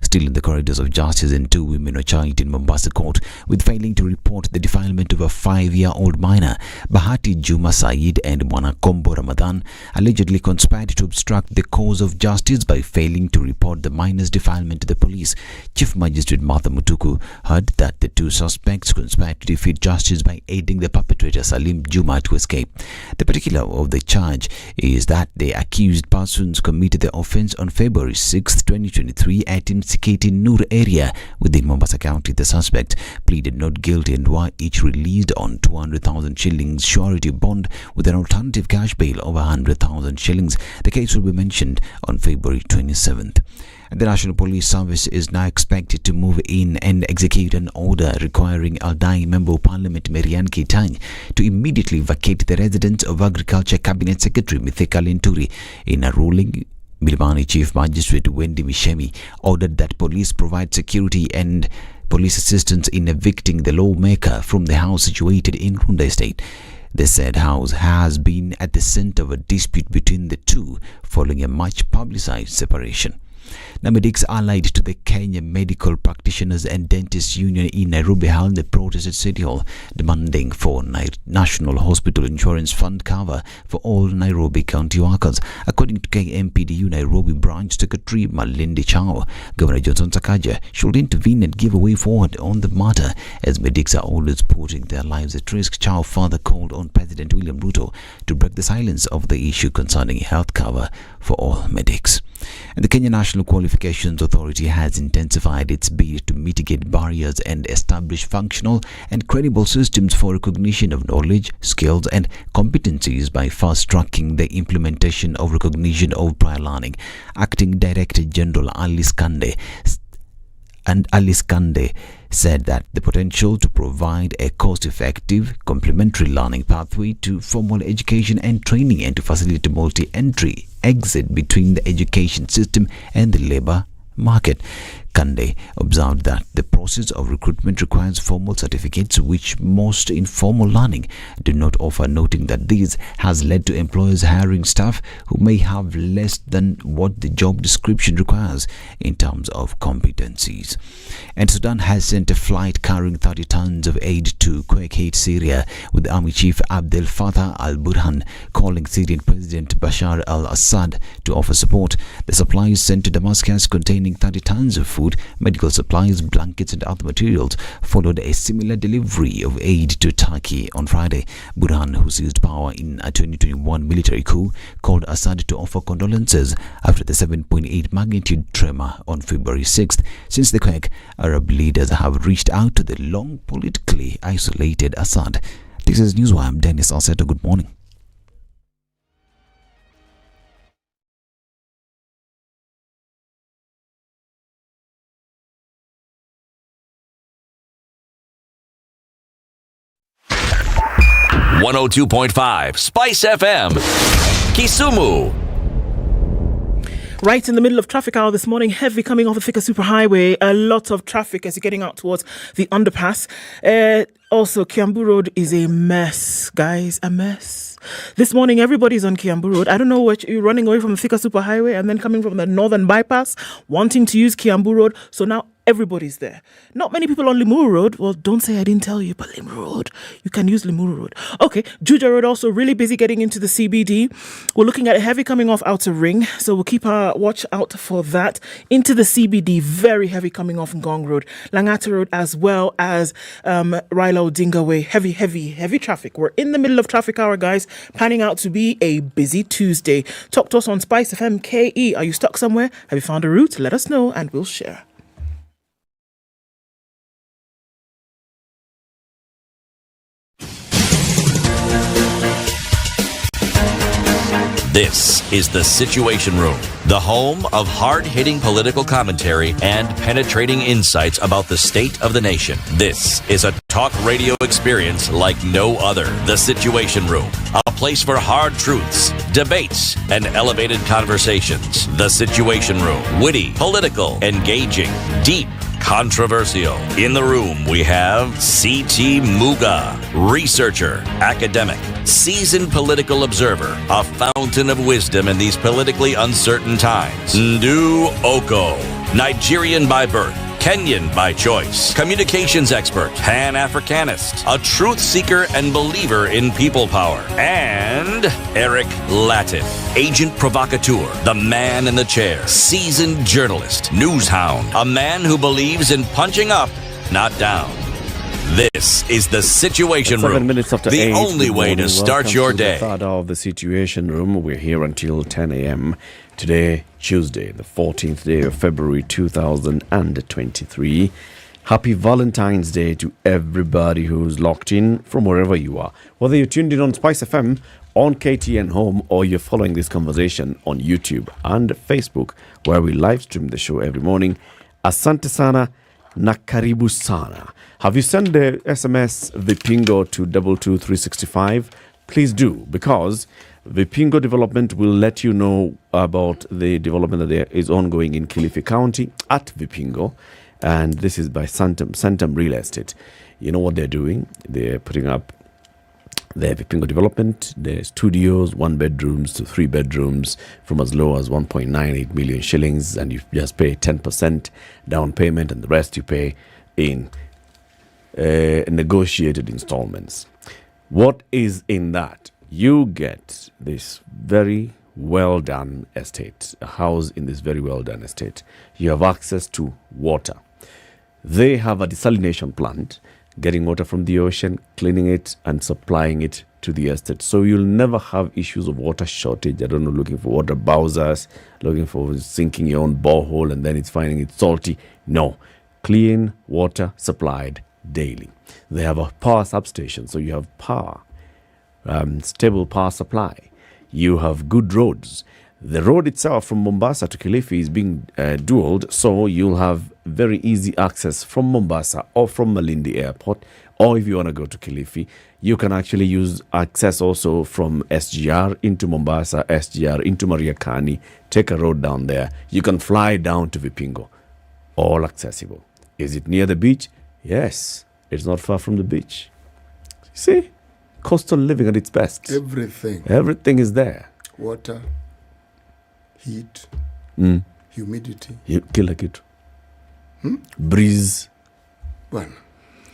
Still in the corridors of justice, and 2 women were charged in Mombasa court with failing to report the defilement of a 5-year-old minor. Bahati Juma Said and Mwanakombo Ramadan allegedly conspired to obstruct the cause of justice by failing to report the minor's defilement to the police. Chief Magistrate Martha Mutuku heard that the 2 suspects conspired to defeat justice by aiding the perpetrator Salim Juma to escape. The particular of the charge is that the accused persons committed the offence on February 6, 2023 at Insikiti Nur area within Mombasa County. The suspect pleaded not guilty and were each released on 200,000 shillings surety bond with an alternative cash bail of 100,000 shillings. The case will be mentioned on February 27th. The National Police Service is now expected to move in and execute an order requiring Aldai Member of Parliament Marian Keitany to immediately vacate the residence of Agriculture Cabinet Secretary Mithika Linturi. In a ruling, Milimani Chief Magistrate Wendy Mishemi ordered that police provide security and police assistance in evicting the lawmaker from the house situated in Runda Estate. The said house has been at the center of a dispute between the two following a much publicized separation. Now, medics allied to the Kenya Medical Practitioners and Dentists Union in Nairobi held a protest at City Hall demanding for National Hospital Insurance Fund cover for all Nairobi County workers. According to KMPDU Nairobi Branch Secretary Malindi Chao, Governor Johnson Sakaja should intervene and give a way forward on the matter, as medics are always putting their lives at risk. Chao further called on President William Ruto to break the silence of the issue concerning health cover for all medics. And the Kenya National Qualifications Authority has intensified its bid to mitigate barriers and establish functional and credible systems for recognition of knowledge, skills and competencies by fast-tracking the implementation of recognition of prior learning. Acting Director General Alice Kande said that the potential to provide a cost-effective, complementary learning pathway to formal education and training and to facilitate multi-entry exit between the education system and the labor market. Kande observed that the process of recruitment requires formal certificates which most informal learning do not offer, noting that this has led to employers hiring staff who may have less than what the job description requires in terms of competencies. And Sudan has sent a flight carrying 30 tons of aid to quake-hit Syria, with Army Chief Abdel Fattah al-Burhan calling Syrian President Bashar al-Assad to offer support. The supplies sent to Damascus containing 30 tons of food, medical supplies, blankets and other materials followed a similar delivery of aid to Turkey on Friday. Burhan, who seized power in a 2021 military coup, called Assad to offer condolences after the 7.8 magnitude tremor on February 6th. Since the quake, Arab leaders have reached out to the long politically isolated Assad. This is Newswire. I'm Dennis Alceto. Good morning. .5 Spice FM, Kisumu. Right in the middle of traffic hour this morning, heavy coming off the Thika Superhighway. A lot of traffic as you're getting out towards the underpass. Also, Kiambu Road is a mess, guys, a mess. This morning, everybody's on Kiambu Road. I don't know what you're running away from the Thika Superhighway and then coming from the Northern Bypass, wanting to use Kiambu Road. So now everybody's there. Not many people on Limuru Road. Well, don't say I didn't tell you, but Limuru Road, you can use Limuru Road. Okay, Juja Road also really busy getting into the CBD. We're looking at heavy coming off Outer Ring, so we'll keep our watch out for that. Into the CBD, very heavy coming off Ngong Road. Langata Road as well as Raila Odinga Way. Heavy traffic. We're in the middle of traffic hour, guys. Panning out to be a busy Tuesday. Talk to us on SpiceFM KE. Are you stuck somewhere? Have you found a route? Let us know and we'll share. This is The Situation Room, the home of hard-hitting political commentary and penetrating insights about the state of the nation. This is a talk radio experience like no other. The Situation Room, a place for hard truths, debates, and elevated conversations. The Situation Room, witty, political, engaging, deep, controversial. In the room, we have C.T. Muga, researcher, academic, seasoned political observer, a fountain of wisdom in these politically uncertain times. Ndu Oko, Nigerian by birth, Kenyan by choice, communications expert, Pan-Africanist, a truth seeker and believer in people power, and Eric Latif, agent provocateur, the man in the chair, seasoned journalist, news hound, a man who believes in punching up, not down. This is The Situation Room, 7 minutes after the 8. only way to start your day. The third hour of The Situation Room. We're here until 10 a.m. Today, Tuesday, the 14th day of February 2023. Happy Valentines Day to everybody who's locked in from wherever you are. Whether you're tuned in on Spice FM, on KTN Home, or you're following this conversation on YouTube and Facebook, where we live stream the show every morning. Asante sana na karibu sana. Have you sent the SMS Vipingo to 22365? Please do, because Vipingo Development will let you know about the development that there is ongoing in Kilifi County at Vipingo. And this is by Santam Real Estate. You know what they're doing? They're putting up They have Vipingo development. There's studios, 1 bedrooms to 3 bedrooms from as low as 1.98 million shillings, and you just pay 10% down payment, and the rest you pay in negotiated installments. What is in that? You get this very well done estate, a house in this very well done estate. You have access to water. They have a desalination plant, getting water from the ocean, cleaning it and supplying it to the estate. So you'll never have issues of water shortage. I don't know, looking for water bowsers, looking for sinking your own borehole and then it's finding it salty. No, clean water supplied daily. They have a power substation, so you have power, stable power supply. You have good roads. The road itself from Mombasa to Kilifi is being dualed, so you'll have very easy access from Mombasa or from Malindi Airport, or if you want to go to Kilifi, you can actually use access also from SGR into Mombasa, SGR into Mariakani, take a road down there. You can fly down to Vipingo, all accessible. Is it near the beach? Yes, it's not far from the beach. See, coastal living at its best. Everything is there. Water, heat, humidity. Kila kitu. Breeze. Bwana.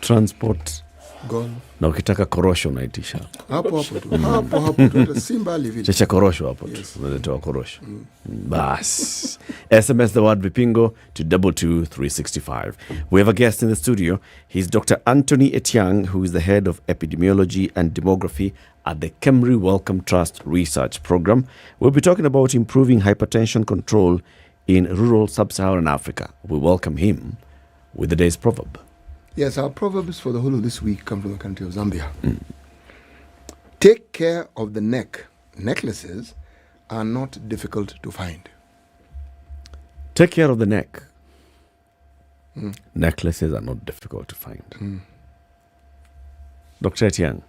Transport. Golf. Na ukitaka korosho unaitisha. Hapo tu. Si mbali vile. Chacha korosho hapo tu. Unaletewa korosho. Bas. SMS the word Vipingo to 22365. We have a guest in the studio. He's Dr. Anthony Etiang, who is the head of epidemiology and demography at the Kemri Wellcome Trust Research Program. We'll be talking about improving hypertension control in rural sub-Saharan Africa. We welcome him with the day's proverb. Yes, our proverbs for the whole of this week come from the country of Zambia. Take care of the neck. Necklaces are not difficult to find. Take care of the neck. Necklaces are not difficult to find. Dr. Etiang,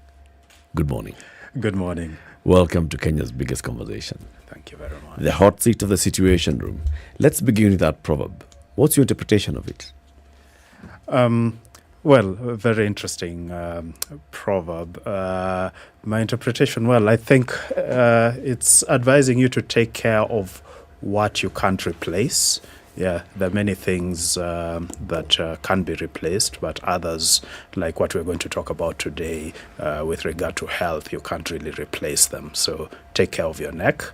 good morning. Good morning. Welcome to Kenya's biggest conversation. Thank you very much. The hot seat of the Situation Room. Let's begin with that proverb. What's your interpretation of it? Well, a very interesting proverb. My interpretation, well, I think it's advising you to take care of what you can't replace. Yeah, there are many things that can be replaced, but others, like what we're going to talk about today with regard to health, you can't really replace them. So take care of your neck.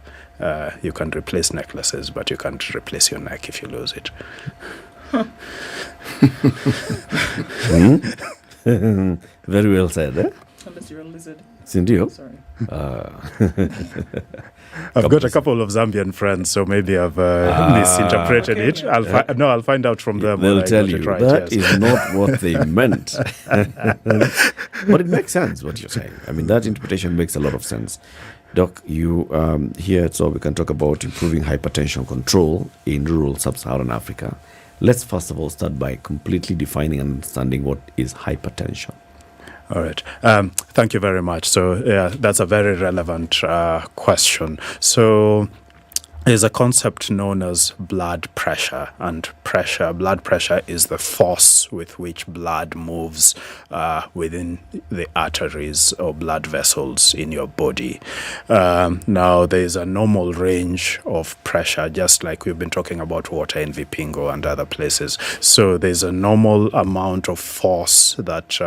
You can replace necklaces, but you can't replace your neck if you lose it. Very well said, eh? Unless you're a lizard. Sindio? Sorry. I've got a couple of Zambian friends, so maybe I've misinterpreted it. I'll find out from them. They'll tell you that is not what they meant. But it makes sense what you're saying. I mean, that interpretation makes a lot of sense. Doc, you here, so we can talk about improving hypertension control in rural sub-Saharan Africa. Let's first of all start by completely defining and understanding what is hypertension. All right. Thank you very much. So, yeah, that's a very relevant question. So, there's a concept known as blood pressure, and blood pressure is the force with which blood moves within the arteries or blood vessels in your body. Now, there's a normal range of pressure, just like we've been talking about water in Vipingo and other places. So there's a normal amount of force that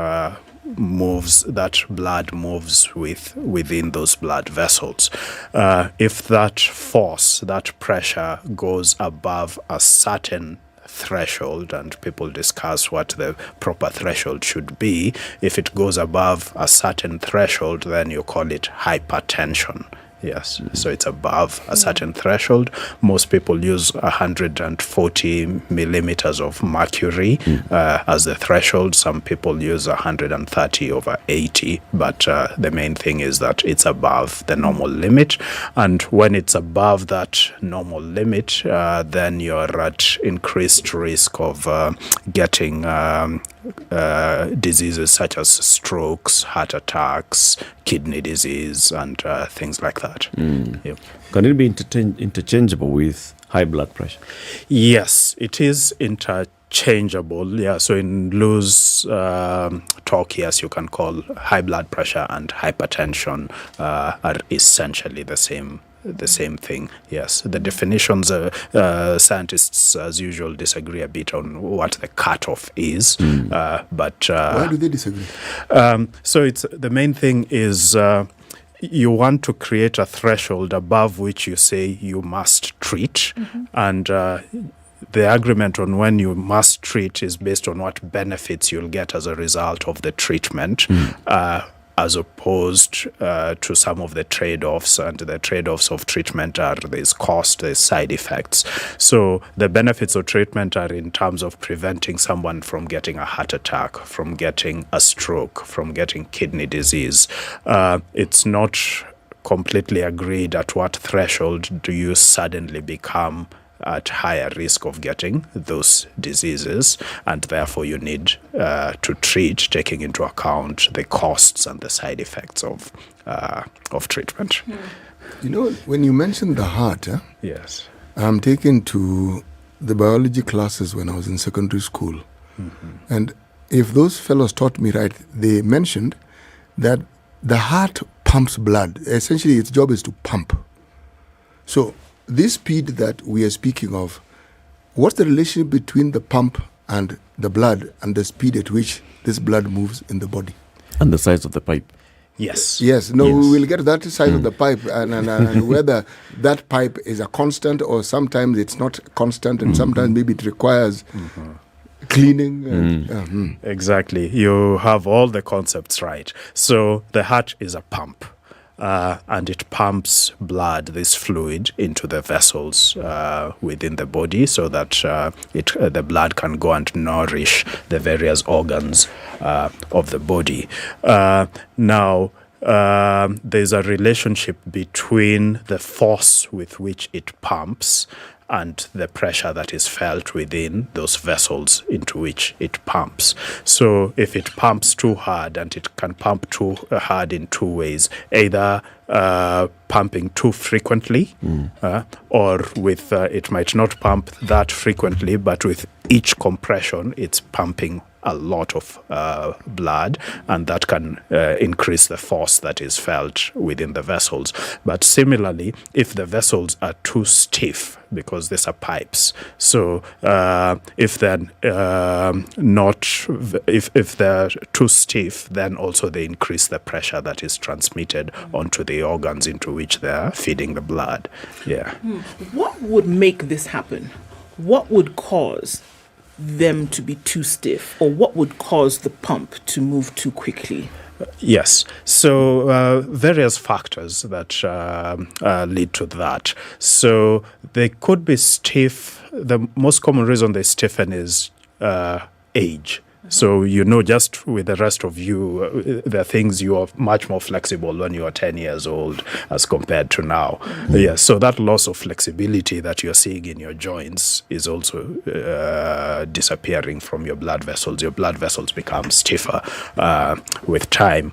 blood moves within those blood vessels. If that force, that pressure goes above a certain threshold, and people discuss what the proper threshold should be, if it goes above a certain threshold, then you call it hypertension. Yes, so it's above a certain threshold. Most people use 140 millimeters of mercury as the threshold. Some people use 130/80, but the main thing is that it's above the normal limit. And when it's above that normal limit, then you're at increased risk of getting diseases such as strokes, heart attacks, kidney disease, and things like that. Yep. Can it be interchangeable with high blood pressure? Yes, it is interchangeable changeable. Yeah, so in loose talk, yes, you can call high blood pressure and hypertension are essentially the same thing. Yes, the definitions, scientists as usual disagree a bit on what the cutoff is. But why do they disagree? So it's the main thing is you want to create a threshold above which you say you must treat, and the agreement on when you must treat is based on what benefits you'll get as a result of the treatment. As opposed to some of the trade-offs, and the trade-offs of treatment are there's cost, there's side effects. So the benefits of treatment are in terms of preventing someone from getting a heart attack, from getting a stroke, from getting kidney disease. It's not completely agreed at what threshold do you suddenly become at higher risk of getting those diseases, and therefore you need to treat, taking into account the costs and the side effects of treatment. You know, when you mentioned the heart, yes, I'm taken to the biology classes when I was in secondary school, and if those fellows taught me right, they mentioned that the heart pumps blood. Essentially, its job is to pump. So this speed that we are speaking of, what's the relationship between the pump and the blood and the speed at which this blood moves in the body? And the size of the pipe. Yes. Yes. No, we will get to that size of the pipe and whether that pipe is a constant or sometimes it's not constant and sometimes maybe it requires cleaning. Exactly. You have all the concepts right. So the heart is a pump. And it pumps blood, this fluid, into the vessels within the body so that the blood can go and nourish the various organs of the body. Now, there's a relationship between the force with which it pumps and the pressure that is felt within those vessels into which it pumps. So if it pumps too hard, and it can pump too hard in two ways, either pumping too frequently, or with it might not pump that frequently, but with each compression, it's pumping a lot of blood, and that can increase the force that is felt within the vessels. But similarly, if the vessels are too stiff, because these are pipes, so if they're if they're too stiff, then also they increase the pressure that is transmitted onto the organs into which they're feeding the blood. Yeah. What would make this happen? What would cause them to be too stiff, or what would cause the pump to move too quickly? Yes. So various factors that lead to that. So they could be stiff. The most common reason they stiffen is age. So, just with the rest of you, there are things you are much more flexible when you are 10 years old as compared to now. Yes, so that loss of flexibility that you're seeing in your joints is also disappearing from your blood vessels. Your blood vessels become stiffer with time.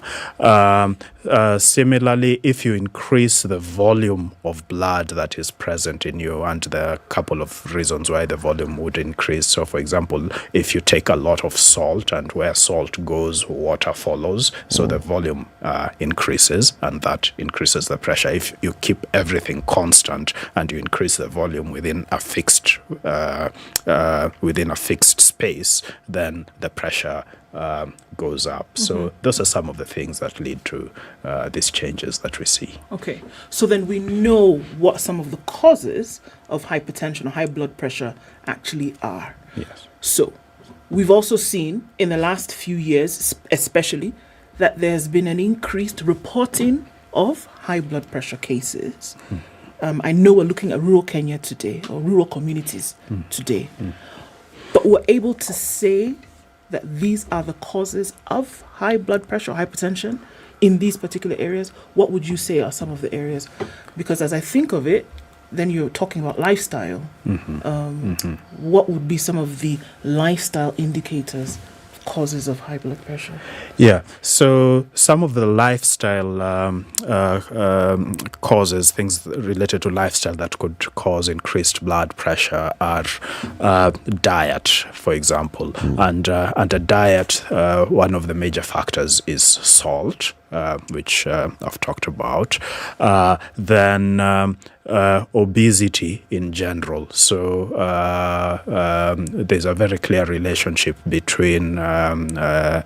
Similarly, if you increase the volume of blood that is present in you, and there are a couple of reasons why the volume would increase. So, for example, if you take a lot of salt, and where salt goes, water follows, so the volume increases, and that increases the pressure. If you keep everything constant and you increase the volume within a fixed space, then the pressure goes up. So those are some of the things that lead to these changes that we see. Okay, so then we know what some of the causes of hypertension or high blood pressure actually are. Yes. So we've also seen in the last few years, especially, that there's been an increased reporting of high blood pressure cases. I know we're looking at rural Kenya today, or rural communities today, but we're able to say that these are the causes of high blood pressure or hypertension in these particular areas. What would you say are some of the areas? Because as I think of it, then you're talking about lifestyle. What would be some of the lifestyle indicators causes of high blood pressure? Yeah, so some of the lifestyle causes, things related to lifestyle that could cause increased blood pressure are diet, for example. And a diet, one of the major factors is salt, which I've talked about. Then obesity in general. So there's a very clear relationship between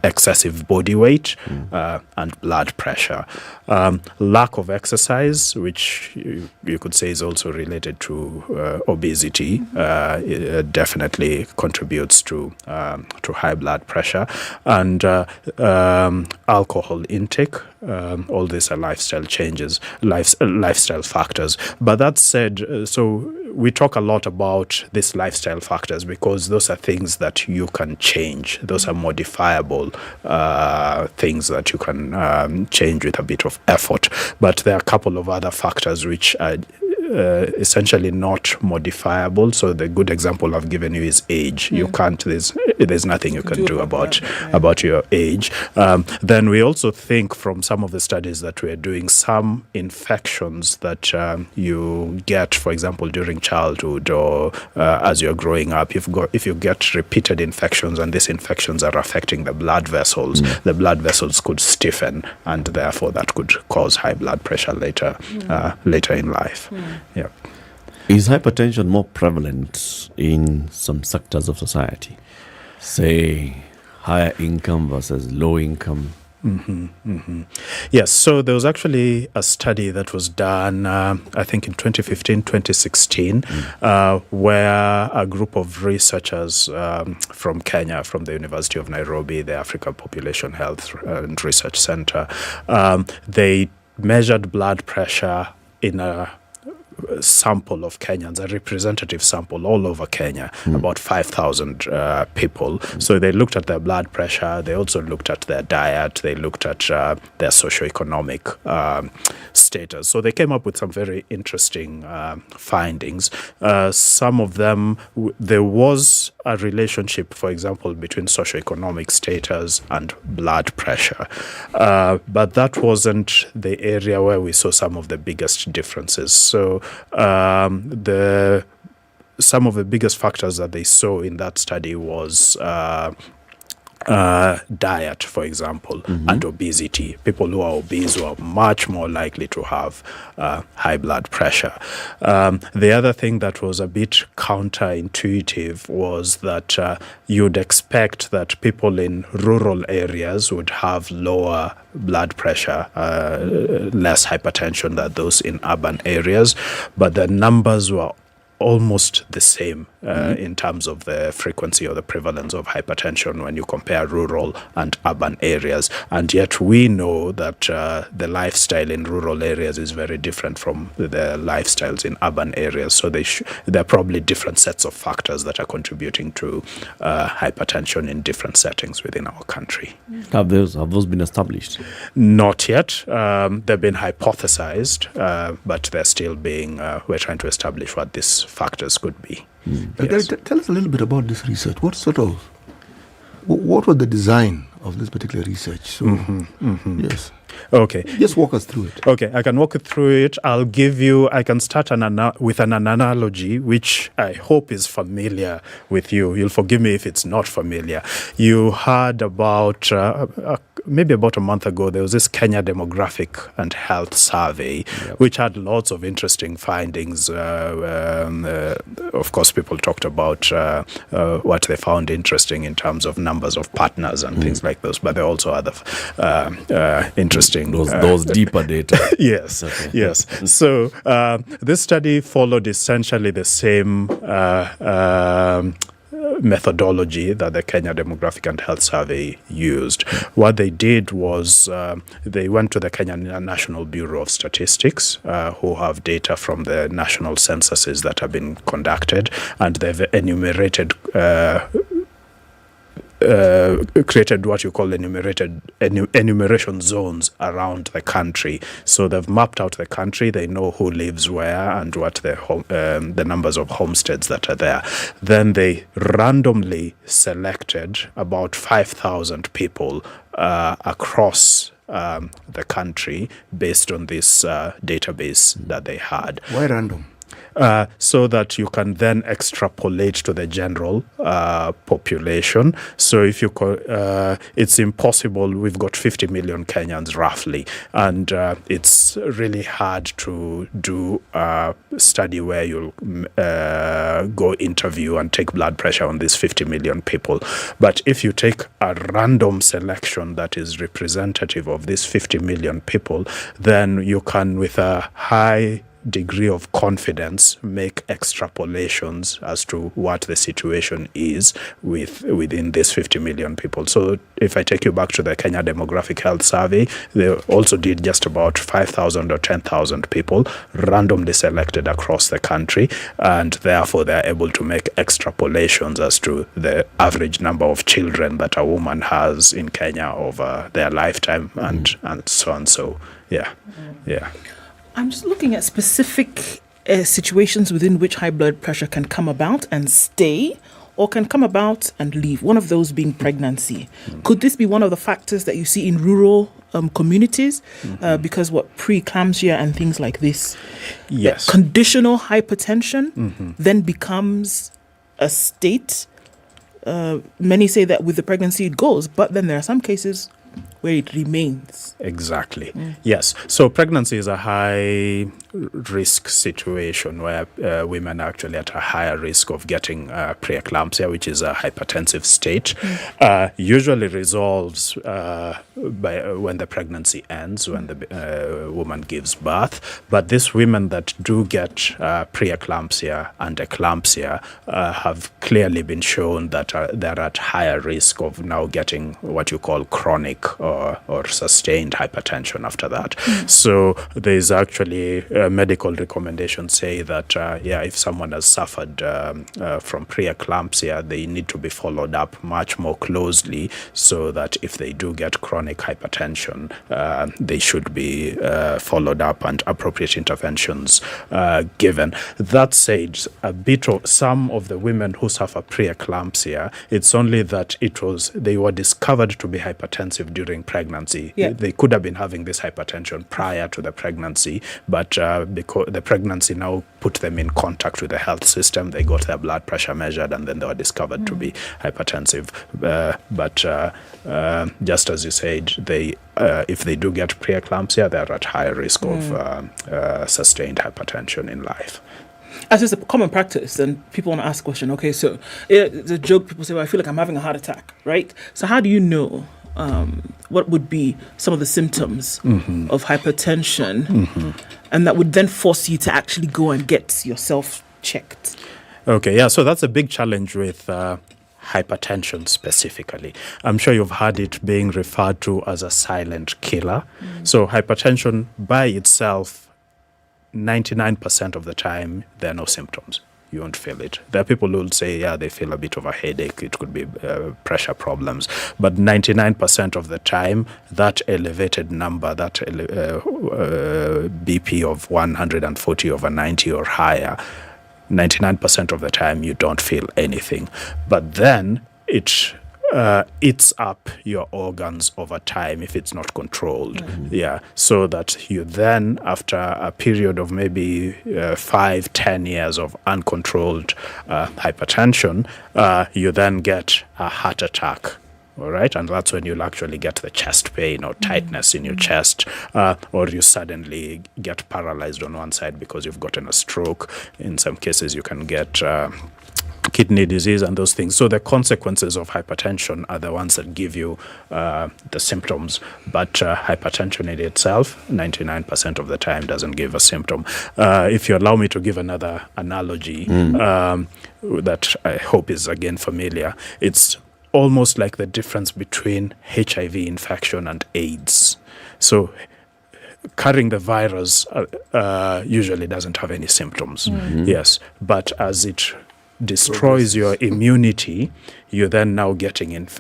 excessive body weight and blood pressure. Lack of exercise, which you could say is also related to obesity, definitely contributes to high blood pressure. And alcohol intake. All these are lifestyle changes, lifestyle factors. But that said, so we talk a lot about these lifestyle factors because those are things that you can change. Those are modifiable things that you can change with a bit of effort. But there are a couple of other factors which are essentially not modifiable. So the good example I've given you is age. You can't, there's nothing you can do about your age. Then we also think from some of the studies that we're doing, some infections that you get, for example, during childhood or as you're growing up, if you get repeated infections and these infections are affecting the blood vessels, the blood vessels could stiffen, and therefore that could cause high blood pressure later in life. Yeah. Is hypertension more prevalent in some sectors of society? Say, higher income versus low income? Yes, so there was actually a study that was done, I think in 2015, 2016, where a group of researchers from Kenya, from the University of Nairobi, the African Population Health and Research Center, they measured blood pressure in a sample of Kenyans, a representative sample all over Kenya, about 5,000 people. So they looked at their blood pressure, they also looked at their diet, they looked at their socioeconomic status. So they came up with some very interesting findings. Some of them, there was a relationship, for example, between socioeconomic status and blood pressure. But that wasn't the area where we saw some of the biggest differences. So some of the biggest factors that they saw in that study was diet, for example, and obesity. People who are obese were much more likely to have high blood pressure. The other thing that was a bit counterintuitive was that you'd expect that people in rural areas would have lower blood pressure, less hypertension than those in urban areas, but the numbers were almost the same in terms of the frequency or the prevalence of hypertension when you compare rural and urban areas. And yet we know that the lifestyle in rural areas is very different from the lifestyles in urban areas. So there are probably different sets of factors that are contributing to hypertension in different settings within our country. Have those been established? Not yet. They've been hypothesized, but they're still being, we're trying to establish what these factors could be. Yes. Tell us a little bit about this research. What was the design of this particular research? So, yes. Okay. Just walk us through it. Okay, I can walk you through it. I can start with an analogy, which I hope is familiar with you. You'll forgive me if it's not familiar. You heard about, maybe about a month ago, there was this Kenya Demographic and Health Survey, which had lots of interesting findings. Of course, people talked about what they found interesting in terms of numbers of partners and things like those, but there are also other interesting those deeper data. Yes, okay. Yes. So this study followed essentially the same methodology that the Kenya Demographic and Health Survey used. What they did was they went to the Kenya National Bureau of Statistics, who have data from the national censuses that have been conducted, and they've enumerated created what you call enumeration zones around the country. So they've mapped out the country. They know who lives where and what the numbers of homesteads that are there. Then they randomly selected about 5,000 people across the country based on this database that they had. Why random? So that you can then extrapolate to the general population. So if you it's impossible. We've got 50 million Kenyans roughly, and it's really hard to do a study where you'll go interview and take blood pressure on these 50 million people. But if you take a random selection that is representative of these 50 million people, then you can, with a high degree of confidence, make extrapolations as to what the situation is within this 50 million people. So if I take you back to the Kenya Demographic Health Survey, they also did just about 5,000 or 10,000 people randomly selected across the country, and therefore they're able to make extrapolations as to the average number of children that a woman has in Kenya over their lifetime and so on. So yeah. I'm just looking at specific situations within which high blood pressure can come about and stay, or can come about and leave, one of those being pregnancy. Could this be one of the factors that you see in rural communities? Because preeclampsia and things like this? Yes. Conditional hypertension then becomes a state. Many say that with the pregnancy it goes, but then there are some cases where it remains. Exactly. Yes. So pregnancy is a high risk situation where women are actually at a higher risk of getting preeclampsia, which is a hypertensive state. Usually resolves when the pregnancy ends, when the woman gives birth. But these women that do get preeclampsia and eclampsia have clearly been shown that they're at higher risk of now getting what you call chronic or sustained hypertension after that. So there's actually medical recommendations say that if someone has suffered from preeclampsia, they need to be followed up much more closely, so that if they do get chronic hypertension, they should be followed up and appropriate interventions given. That said, some of the women who suffer preeclampsia, it's only that they were discovered to be hypertensive during pregnancy. They could have been having this hypertension prior to the pregnancy, but because the pregnancy now put them in contact with the health system, they got their blood pressure measured, and then they were discovered to be hypertensive. But just as you said, if they do get preeclampsia, they're at higher risk of sustained hypertension in life. As is a common practice, and people want to ask a question, okay, so the joke, people say, well, I feel like I'm having a heart attack, right? So how do you know what would be some of the symptoms of hypertension, and that would then force you to actually go and get yourself checked? Okay, yeah, so that's a big challenge with hypertension specifically. I'm sure you've heard it being referred to as a silent killer. So hypertension by itself, 99% of the time, there are no symptoms. You won't feel it. There are people who will say, they feel a bit of a headache. It could be pressure problems. But 99% of the time, that elevated number, that BP of 140/90 or higher, 99% of the time, you don't feel anything. But then it eats up your organs over time if it's not controlled. So that you then, after a period of maybe 5-10 years of uncontrolled hypertension, you then get a heart attack. All right, and that's when you'll actually get the chest pain or tightness in your chest, or you suddenly get paralyzed on one side because you've gotten a stroke. In some cases, you can get kidney disease and those things. So the consequences of hypertension are the ones that give you the symptoms, but hypertension in itself, 99% of the time, doesn't give a symptom. If you allow me to give another analogy that I hope is again familiar, it's almost like the difference between HIV infection and AIDS. So carrying the virus usually doesn't have any symptoms, yes, but as it destroys your immunity, you then now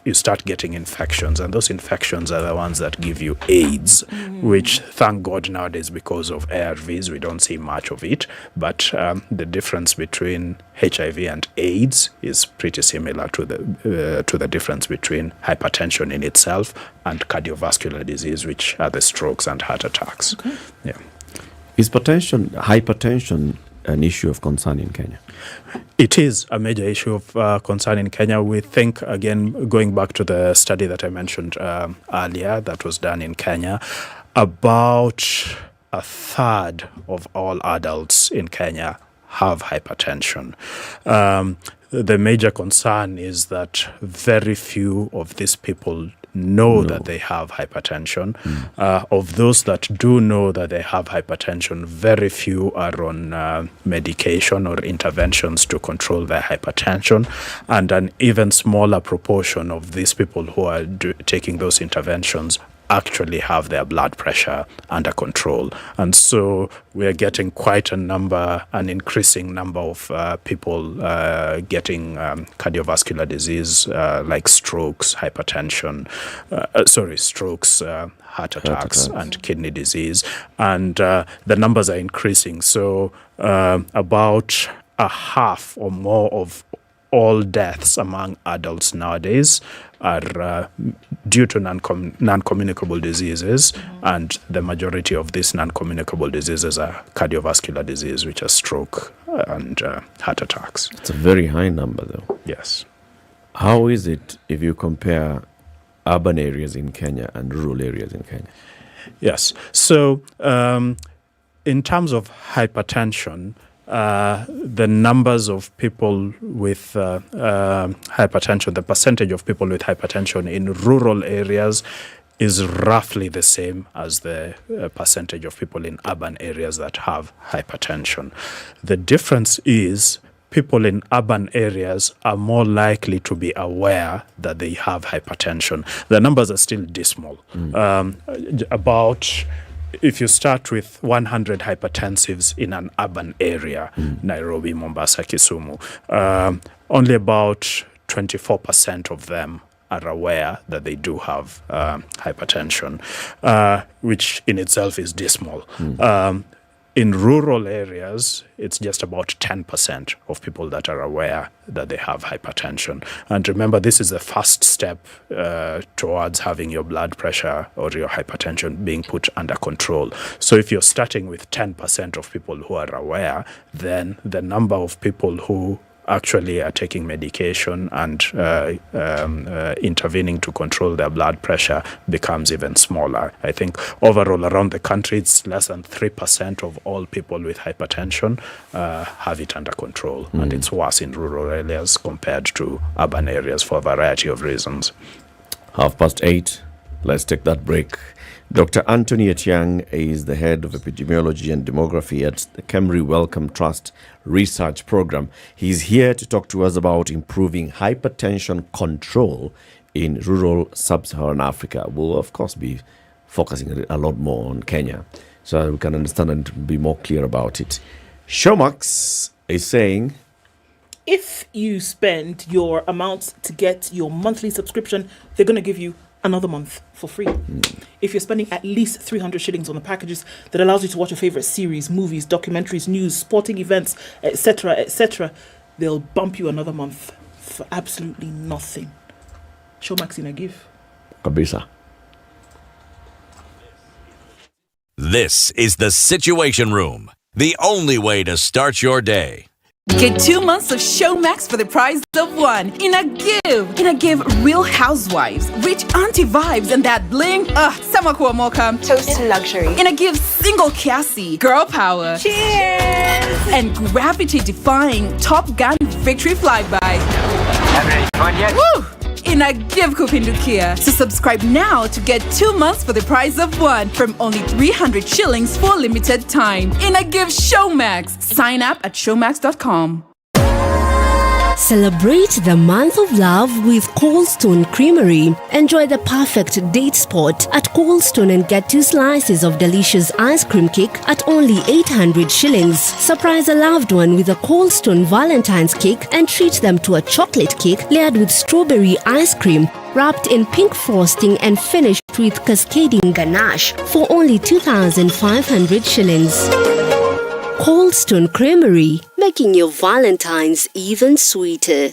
you start getting infections, and those infections are the ones that give you AIDS, which, thank God, nowadays because of ARVs we don't see much of it, but the difference between HIV and AIDS is pretty similar to the difference between hypertension in itself and cardiovascular disease, which are the strokes and heart attacks. Okay. Yeah. Is hypertension an issue of concern in Kenya? It is a major issue of concern in Kenya. We think, again, going back to the study that I mentioned earlier that was done in Kenya, about a third of all adults in Kenya have hypertension. The major concern is that very few of these people know that they have hypertension. Of those that do know that they have hypertension, very few are on medication or interventions to control their hypertension, and an even smaller proportion of these people who are taking those interventions actually have their blood pressure under control. And so we're getting quite an increasing number of people getting cardiovascular disease like strokes, hypertension, heart attacks, and kidney disease. And the numbers are increasing. So about a half or more of all deaths among adults nowadays are due to non-communicable diseases, and the majority of these non-communicable diseases are cardiovascular disease, which are stroke and heart attacks. It's a very high number, though. Yes. How is it if you compare urban areas in Kenya and rural areas in Kenya? Yes. So in terms of hypertension, the numbers of people with hypertension, the percentage of people with hypertension in rural areas is roughly the same as the percentage of people in urban areas that have hypertension. The difference is people in urban areas are more likely to be aware that they have hypertension. The numbers are still dismal. If you start with 100 hypertensives in an urban area, Nairobi, Mombasa, Kisumu, only about 24% of them are aware that they do have hypertension, which in itself is dismal. In rural areas, it's just about 10% of people that are aware that they have hypertension. And remember, this is the first step towards having your blood pressure or your hypertension being put under control. So if you're starting with 10% of people who are aware, then the number of people who actually are taking medication and intervening to control their blood pressure becomes even smaller. I think overall around the country, it's less than 3% of all people with hypertension have it under control. And it's worse in rural areas compared to urban areas for a variety of reasons. 8:30. Let's take that break. Dr. Anthony Etiang is the head of epidemiology and demography at the Kemri Wellcome Trust Research Program. He's here to talk to us about improving hypertension control in rural sub-Saharan Africa. We'll, of course, be focusing a lot more on Kenya so that we can understand and be more clear about it. Showmax is saying, if you spend your amount to get your monthly subscription, they're going to give you another month for free. If you're spending at least 300 shillings on the packages that allows you to watch your favorite series, movies, documentaries, news, sporting events, etc., they'll bump you another month for absolutely nothing. Showmax in a give. Kabisa. This is the Situation Room, the only way to start your day. Get 2 months of Showmax for the price of one. In a give, Real Housewives, rich auntie vibes, and that bling. Samakua Mocha. Toast to luxury. In a give, single Cassie, girl power. Cheers! And gravity-defying Top Gun victory flyby. Having any fun yet? Woo! In a give Kupindukia. So subscribe now to get 2 months for the price of one from only 300 shillings for limited time. In a give Showmax. Sign up at showmax.com. Celebrate the month of love with Coldstone Creamery. Enjoy the perfect date spot at Coldstone and get 2 slices of delicious ice cream cake at only 800 shillings. Surprise a loved one with a Coldstone Valentines cake and treat them to a chocolate cake layered with strawberry ice cream, wrapped in pink frosting and finished with cascading ganache for only 2,500 shillings. Coldstone Creamery, making your Valentine's even sweeter.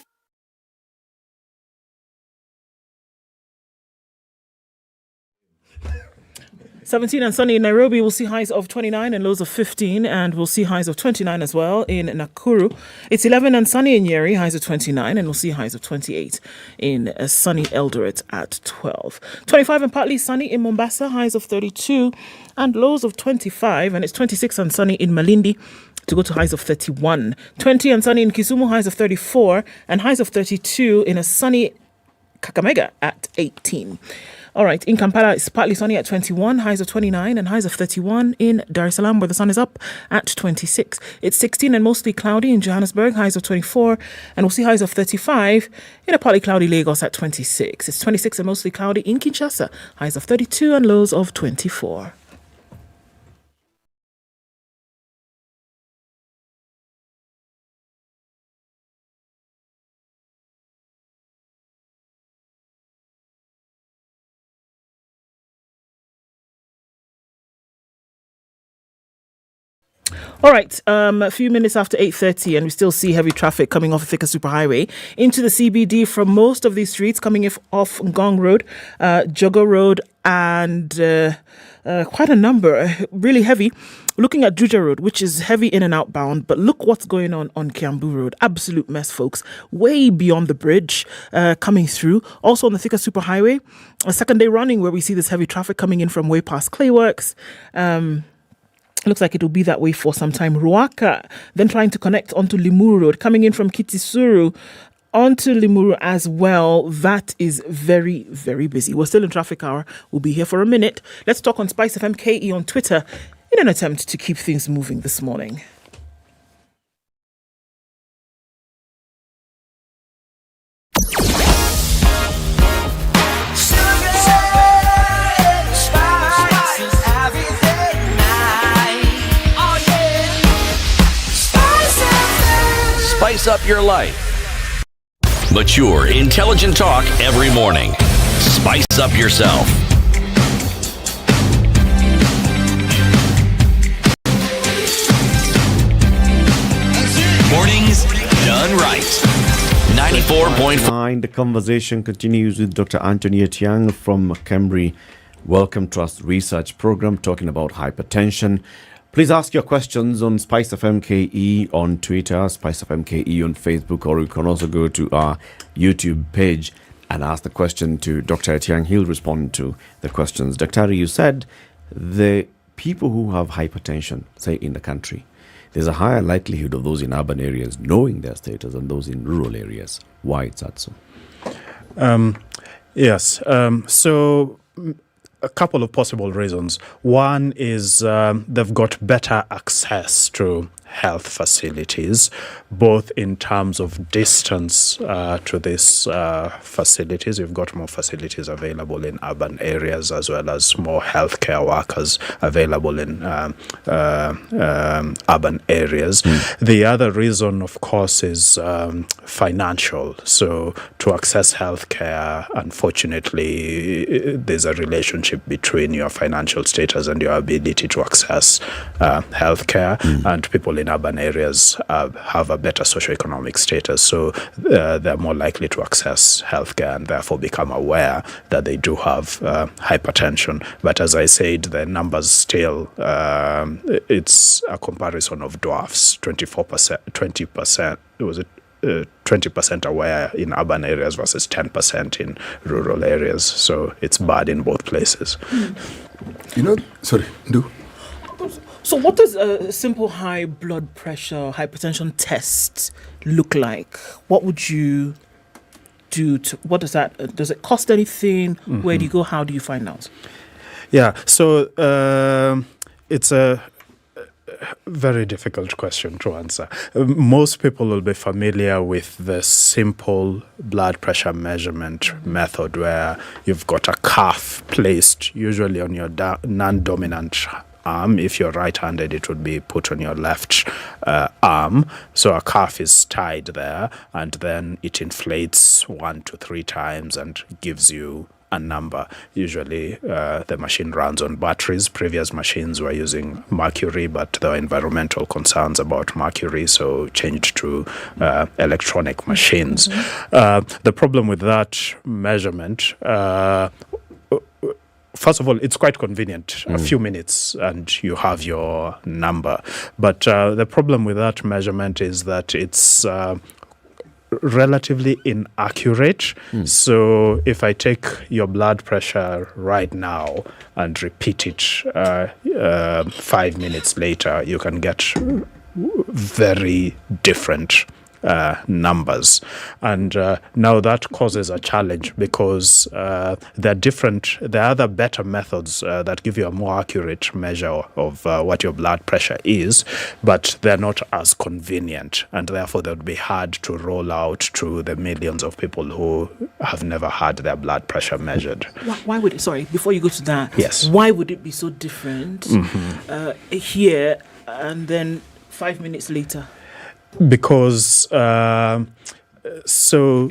17 and sunny in Nairobi. We'll see highs of 29 and lows of 15, and we'll see highs of 29 as well in Nakuru. It's 11 and sunny in Nyeri, highs of 29, and we'll see highs of 28 in sunny Eldoret at 12. 25 and partly sunny in Mombasa, highs of 32 and lows of 25, and it's 26 and sunny in Malindi to go to highs of 31. 20 and sunny in Kisumu, highs of 34, and highs of 32 in a sunny Kakamega at 18. All right, in Kampala, it's partly sunny at 21, highs of 29 and highs of 31 in Dar es Salaam, where the sun is up at 26. It's 16 and mostly cloudy in Johannesburg, highs of 24, and we'll see highs of 35 in a partly cloudy Lagos at 26. It's 26 and mostly cloudy in Kinshasa, highs of 32 and lows of 24. All right, a few minutes after 8:30, and we still see heavy traffic coming off Thika Superhighway into the CBD from most of these streets coming off Ngong Road, Jogo Road, and quite a number, really heavy. Looking at Juja Road, which is heavy in and outbound, but look what's going on Kiambu Road. Absolute mess, folks. Way beyond the bridge coming through. Also on the Thika Superhighway, a second day running where we see this heavy traffic coming in from way past Clayworks. Looks like it will be that way for some time. Ruaka, then trying to connect onto Limuru Road, coming in from Kitisuru onto Limuru as well. That is very, very busy. We're still in traffic hour. We'll be here for a minute. Let's talk on SpiceFM KE on Twitter in an attempt to keep things moving this morning. Spice up your life. Mature, intelligent talk every morning. Spice up yourself. Mornings done right. 94.5. The conversation continues with Dr. Anthony Etiang from Cambry Wellcome Trust Research Program, talking about hypertension. Please ask your questions on SpiceFM KE on Twitter, SpiceFM KE on Facebook, or you can also go to our YouTube page and ask the question to Dr. Etiang. He'll respond to the questions. Dr. You said the people who have hypertension, say in the country, there's a higher likelihood of those in urban areas knowing their status than those in rural areas. Why is that so? Yes. So a couple of possible reasons. One is they've got better access to health facilities, both in terms of distance to these facilities. You've got more facilities available in urban areas, as well as more healthcare workers available in urban areas. The other reason, of course, is financial. So to access healthcare, unfortunately, there's a relationship between your financial status and your ability to access healthcare, and people in urban areas have a better socioeconomic status, so they're more likely to access healthcare and therefore become aware that they do have hypertension. But as I said, the numbers still, it's a comparison of dwarfs. 20% was it 20% aware in urban areas versus 10% in rural areas, so it's bad in both places. So what does a simple high blood pressure hypertension test look like? What would you do what does that, does it cost anything? Where do you go? How do you find out? Yeah, so it's very difficult question to answer. Most people will be familiar with the simple blood pressure measurement method where you've got a cuff placed usually on your non-dominant arm. If you're right-handed, it would be put on your left arm. So a cuff is tied there, and then it inflates 1 to 3 times and gives you a number. Usually the machine runs on batteries. Previous machines were using mercury, but there were environmental concerns about mercury, so changed to electronic machines. The problem with that measurement, first of all, it's quite convenient. A few minutes and you have your number. But the problem with that measurement is that it's relatively inaccurate. So if I take your blood pressure right now and repeat it 5 minutes later, you can get very different numbers. And now that causes a challenge because there are other better methods that give you a more accurate measure of what your blood pressure is, but they're not as convenient, and therefore they would be hard to roll out to the millions of people who have never had their blood pressure measured. Why would it, sorry, before you go to that, yes, why would it be so different here and then 5 minutes later? Because so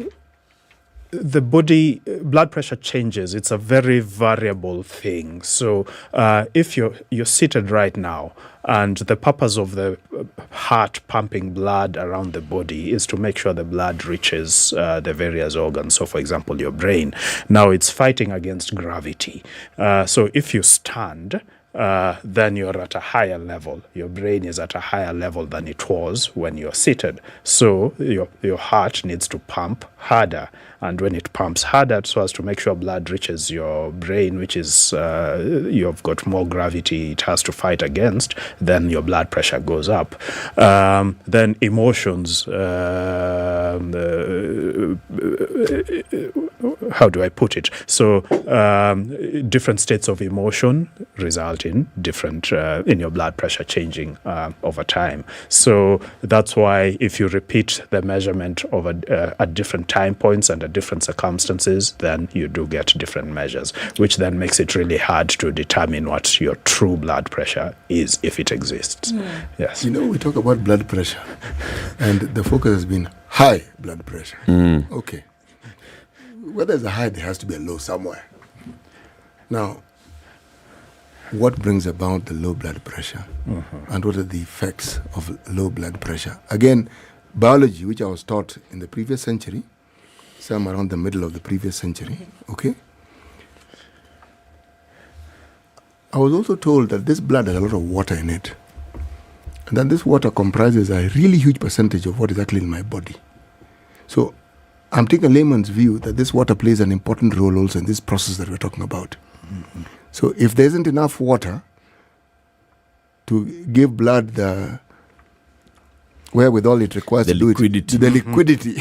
the body blood pressure changes. It's a very variable thing. So if you're seated right now, and the purpose of the heart pumping blood around the body is to make sure the blood reaches the various organs. So, for example, your brain. Now it's fighting against gravity. So if you stand, then you're at a higher level. Your brain is at a higher level than it was when you're seated. So your heart needs to pump harder. And when it pumps harder so as to make sure blood reaches your brain, which is you've got more gravity it has to fight against, then your blood pressure goes up. Then emotions, how do I put it? So different states of emotion result in different in your blood pressure changing over time. So that's why if you repeat the measurement over at different time points and at different circumstances, then you do get different measures, which then makes it really hard to determine what your true blood pressure is, if it exists. Yes. You know, we talk about blood pressure, and the focus has been high blood pressure. Okay. Where there's a high, there has to be a low somewhere. Now, what brings about the low blood pressure, and what are the effects of low blood pressure? Again, biology, which I was taught in the previous century, somewhere around the middle of the previous century, okay? I was also told that this blood has a lot of water in it, and that this water comprises a really huge percentage of what is actually in my body. So I'm taking a layman's view that this water plays an important role also in this process that we're talking about. So if there isn't enough water to give blood the wherewithal it requires to do it, the liquidity,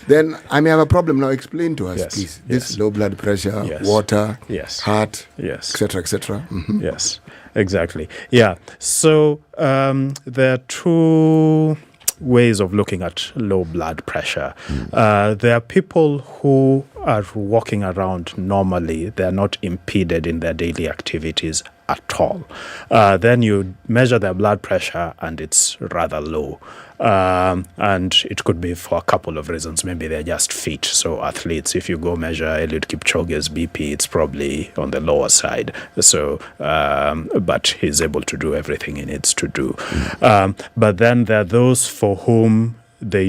then I may have a problem. Now explain to us, please, this low blood pressure, water, heart, etc., etc. Yes, exactly. Yeah. So there are two ways of looking at low blood pressure. There are people who are walking around normally. They're not impeded in their daily activities at all. Then you measure their blood pressure and it's rather low. And it could be for a couple of reasons. Maybe they're just fit. So athletes, if you go measure Eliud Kipchoge's BP, it's probably on the lower side. So, but he's able to do everything he needs to do. But then there are those for whom they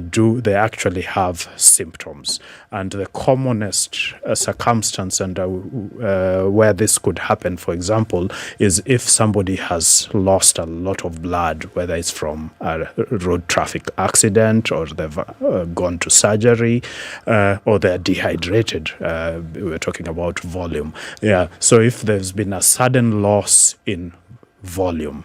actually have symptoms. And the commonest circumstance and where this could happen, for example, is if somebody has lost a lot of blood, whether it's from a road traffic accident or they've gone to surgery or they're dehydrated. We're talking about volume. Yeah. So if there's been a sudden loss in volume,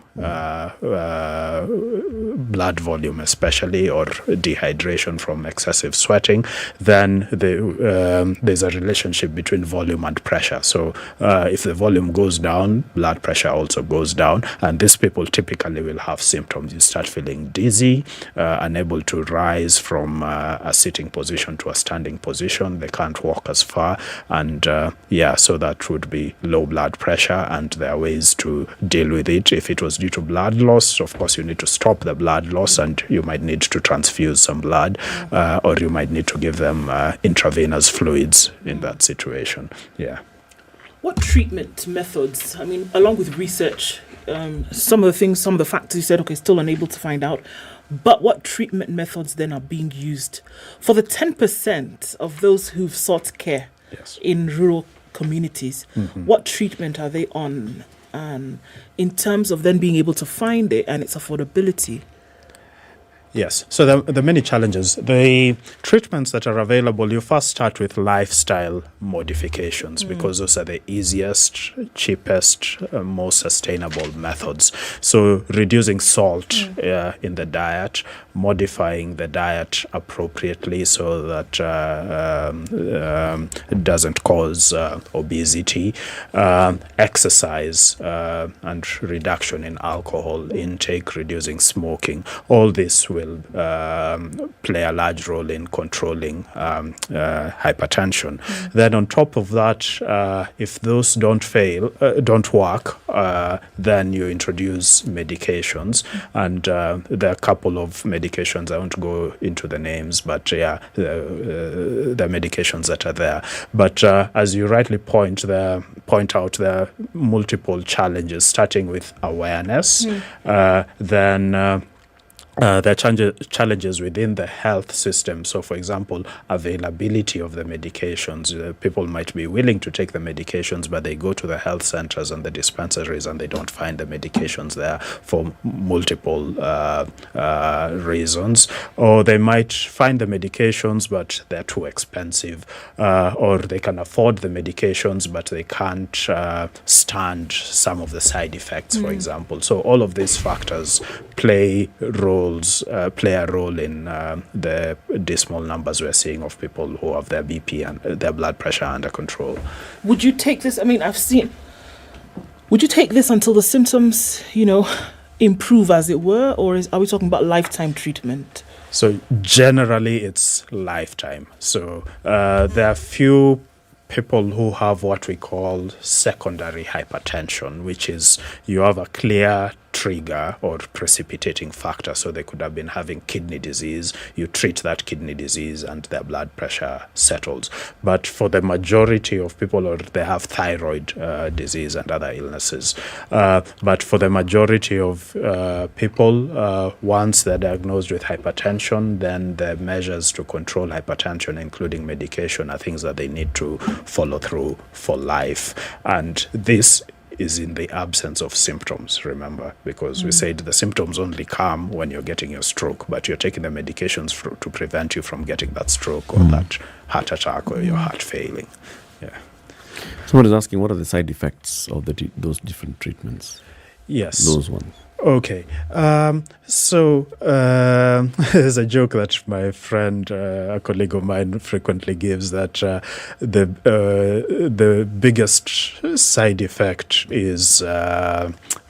blood volume especially, or dehydration from excessive sweating, then there's a relationship between volume and pressure. So if the volume goes down, blood pressure also goes down, and these people typically will have symptoms. You start feeling dizzy, unable to rise from a sitting position to a standing position. They can't walk as far, and so that would be low blood pressure, and there are ways to deal with it. If it was due to blood loss, of course you need to stop the blood loss, and you might need to transfuse some blood, or you might need to give them intravenous fluids in that situation. What treatment methods, I mean, along with research, some of the factors you said, still unable to find out, but what treatment methods then are being used for the 10% of those who've sought care in rural communities? What treatment are they on, in terms of then being able to find it and its affordability? Yes, so the many challenges. The treatments that are available, you first start with lifestyle modifications, because those are the easiest, cheapest, most sustainable methods. So reducing salt in the diet, modifying the diet appropriately so that it doesn't cause obesity, exercise, and reduction in alcohol intake, reducing smoking. All this will play a large role in controlling hypertension. Then on top of that, if those don't work, then you introduce medications, and there are a couple of medications. I won't go into the names, but the medications that are there. But as you rightly point out, there are multiple challenges, starting with awareness, then there are challenges within the health system. So, for example, availability of the medications. People might be willing to take the medications, but they go to the health centers and the dispensaries and they don't find the medications there for multiple reasons. Or they might find the medications, but they're too expensive. Or they can afford the medications, but they can't stand some of the side effects, for example. So all of these factors play a role in the dismal numbers we're seeing of people who have their BP and their blood pressure under control. Would you take this? I mean, would you take this until the symptoms, improve, as it were, or are we talking about lifetime treatment? So generally, it's lifetime. So there are few people who have what we call secondary hypertension, which is you have a clear trigger or precipitating factor. So they could have been having kidney disease. You treat that kidney disease and their blood pressure settles. But for the majority of people, or they have thyroid disease and other illnesses. But for the majority of people, once they're diagnosed with hypertension, then the measures to control hypertension, including medication, are things that they need to follow through for life. And this is in the absence of symptoms, remember, because we said the symptoms only come when you're getting your stroke, but you're taking the medications to prevent you from getting that stroke or that heart attack or your heart failing. Someone is asking, what are the side effects of those different treatments? Yes. Those ones. Okay. So there's a joke that my friend, a colleague of mine, frequently gives, that the biggest side effect is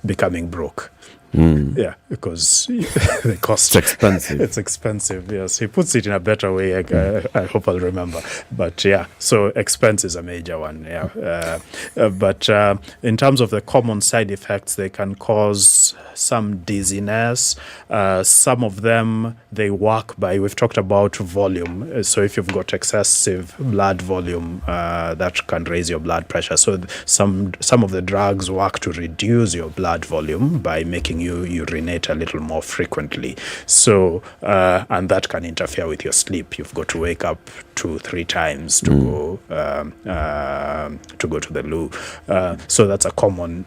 becoming broke. Yeah, because the cost. It's expensive. It's expensive, yes. He puts it in a better way. I hope I'll remember. But so expense is a major one, but in terms of the common side effects, they can cause some dizziness. Some of them, they work by, we've talked about volume. So if you've got excessive blood volume, that can raise your blood pressure. So some of the drugs work to reduce your blood volume by making making you urinate a little more frequently. So, and that can interfere with your sleep. You've got to wake up 2-3 times to go to the loo. So that's a common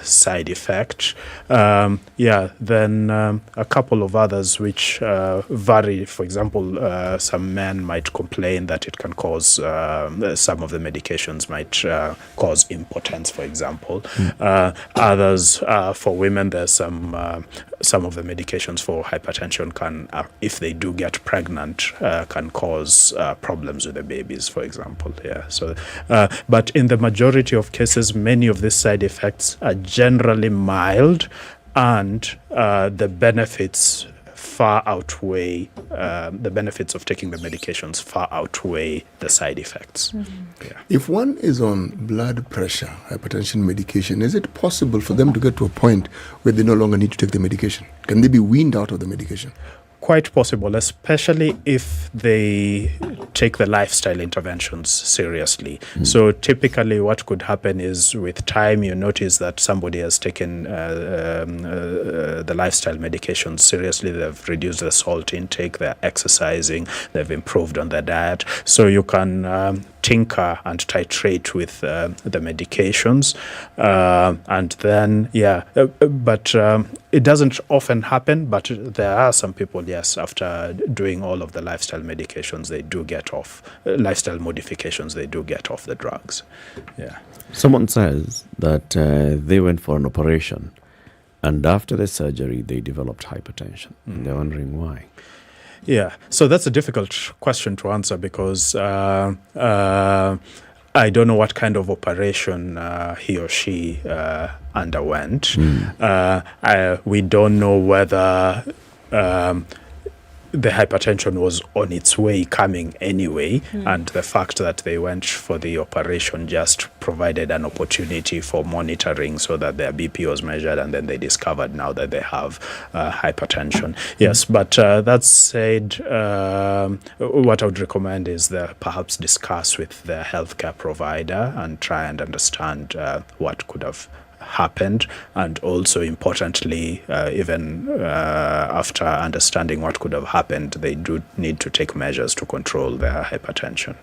side effect. Then a couple of others which vary. For example, some men might complain that it can cause some of the medications might cause impotence, for example. Others, for women, there's some of the medications for hypertension can, if they do get pregnant, can cause problems with the babies, for example. So, but in the majority of cases, many of these side effects are generally mild, and the benefits far outweigh the benefits of taking the medications far outweigh the side effects. If one is on blood pressure, hypertension medication, is it possible for them to get to a point where they no longer need to take the medication? Can they be weaned out of the medication? Quite possible, especially if they take the lifestyle interventions seriously. So typically what could happen is with time you notice that somebody has taken the lifestyle medications seriously. They've reduced the salt intake, they're exercising, they've improved on their diet. So you can tinker and titrate with the medications, and then but it doesn't often happen, but there are some people, yes, after doing all of the lifestyle medications, they do get off lifestyle modifications, they do get off the drugs. Someone says that they went for an operation, and after the surgery they developed hypertension. They're wondering why. So that's a difficult question to answer because I don't know what kind of operation he or she underwent. We don't know whether the hypertension was on its way coming anyway, and the fact that they went for the operation just provided an opportunity for monitoring so that their BP was measured, and then they discovered now that they have hypertension. Yes, but that said, what I would recommend is that perhaps discuss with their healthcare provider and try and understand what could have happened, and also importantly, even after understanding what could have happened, they do need to take measures to control their hypertension.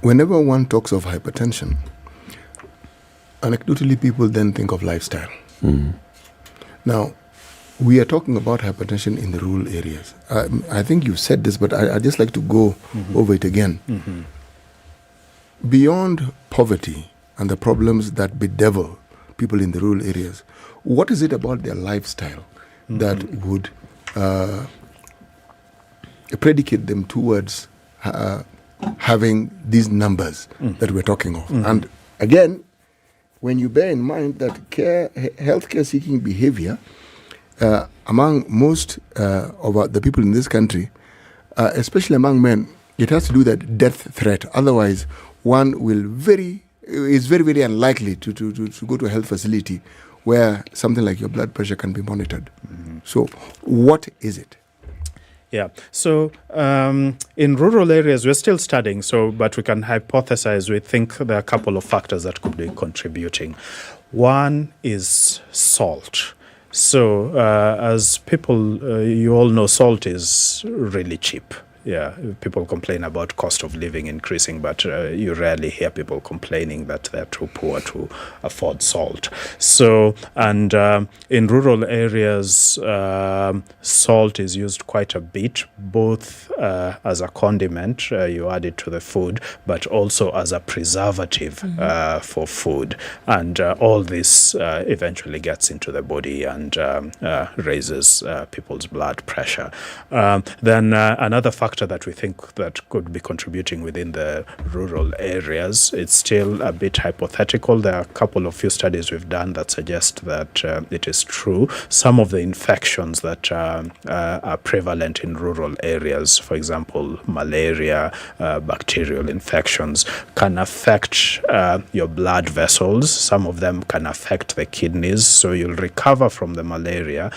Whenever one talks of hypertension, anecdotally people then think of lifestyle. Now, we are talking about hypertension in the rural areas. I think you've said this, but I'd just like to go over it again. Beyond poverty and the problems that bedevil people in the rural areas, what is it about their lifestyle that would predicate them towards having these numbers that we're talking of? And again, when you bear in mind that healthcare seeking behavior among most of the people in this country, especially among men, it has to do that death threat. Otherwise, one is very, very unlikely to go to a health facility where something like your blood pressure can be monitored. So what is it? So in rural areas, we're still studying, but we can hypothesize. We think there are a couple of factors that could be contributing. One is salt. So as people, you all know, salt is really cheap. People complain about cost of living increasing, but you rarely hear people complaining that they're too poor to afford salt. So, and in rural areas, salt is used quite a bit, both as a condiment, you add it to the food, but also as a preservative for food. And all this eventually gets into the body and raises people's blood pressure. Then another factor that we think that could be contributing within the rural areas, it's still a bit hypothetical. There are a few studies we've done that suggest that it is true. Some of the infections that are prevalent in rural areas, for example, malaria, bacterial infections, can affect your blood vessels. Some of them can affect the kidneys, so you'll recover from the malaria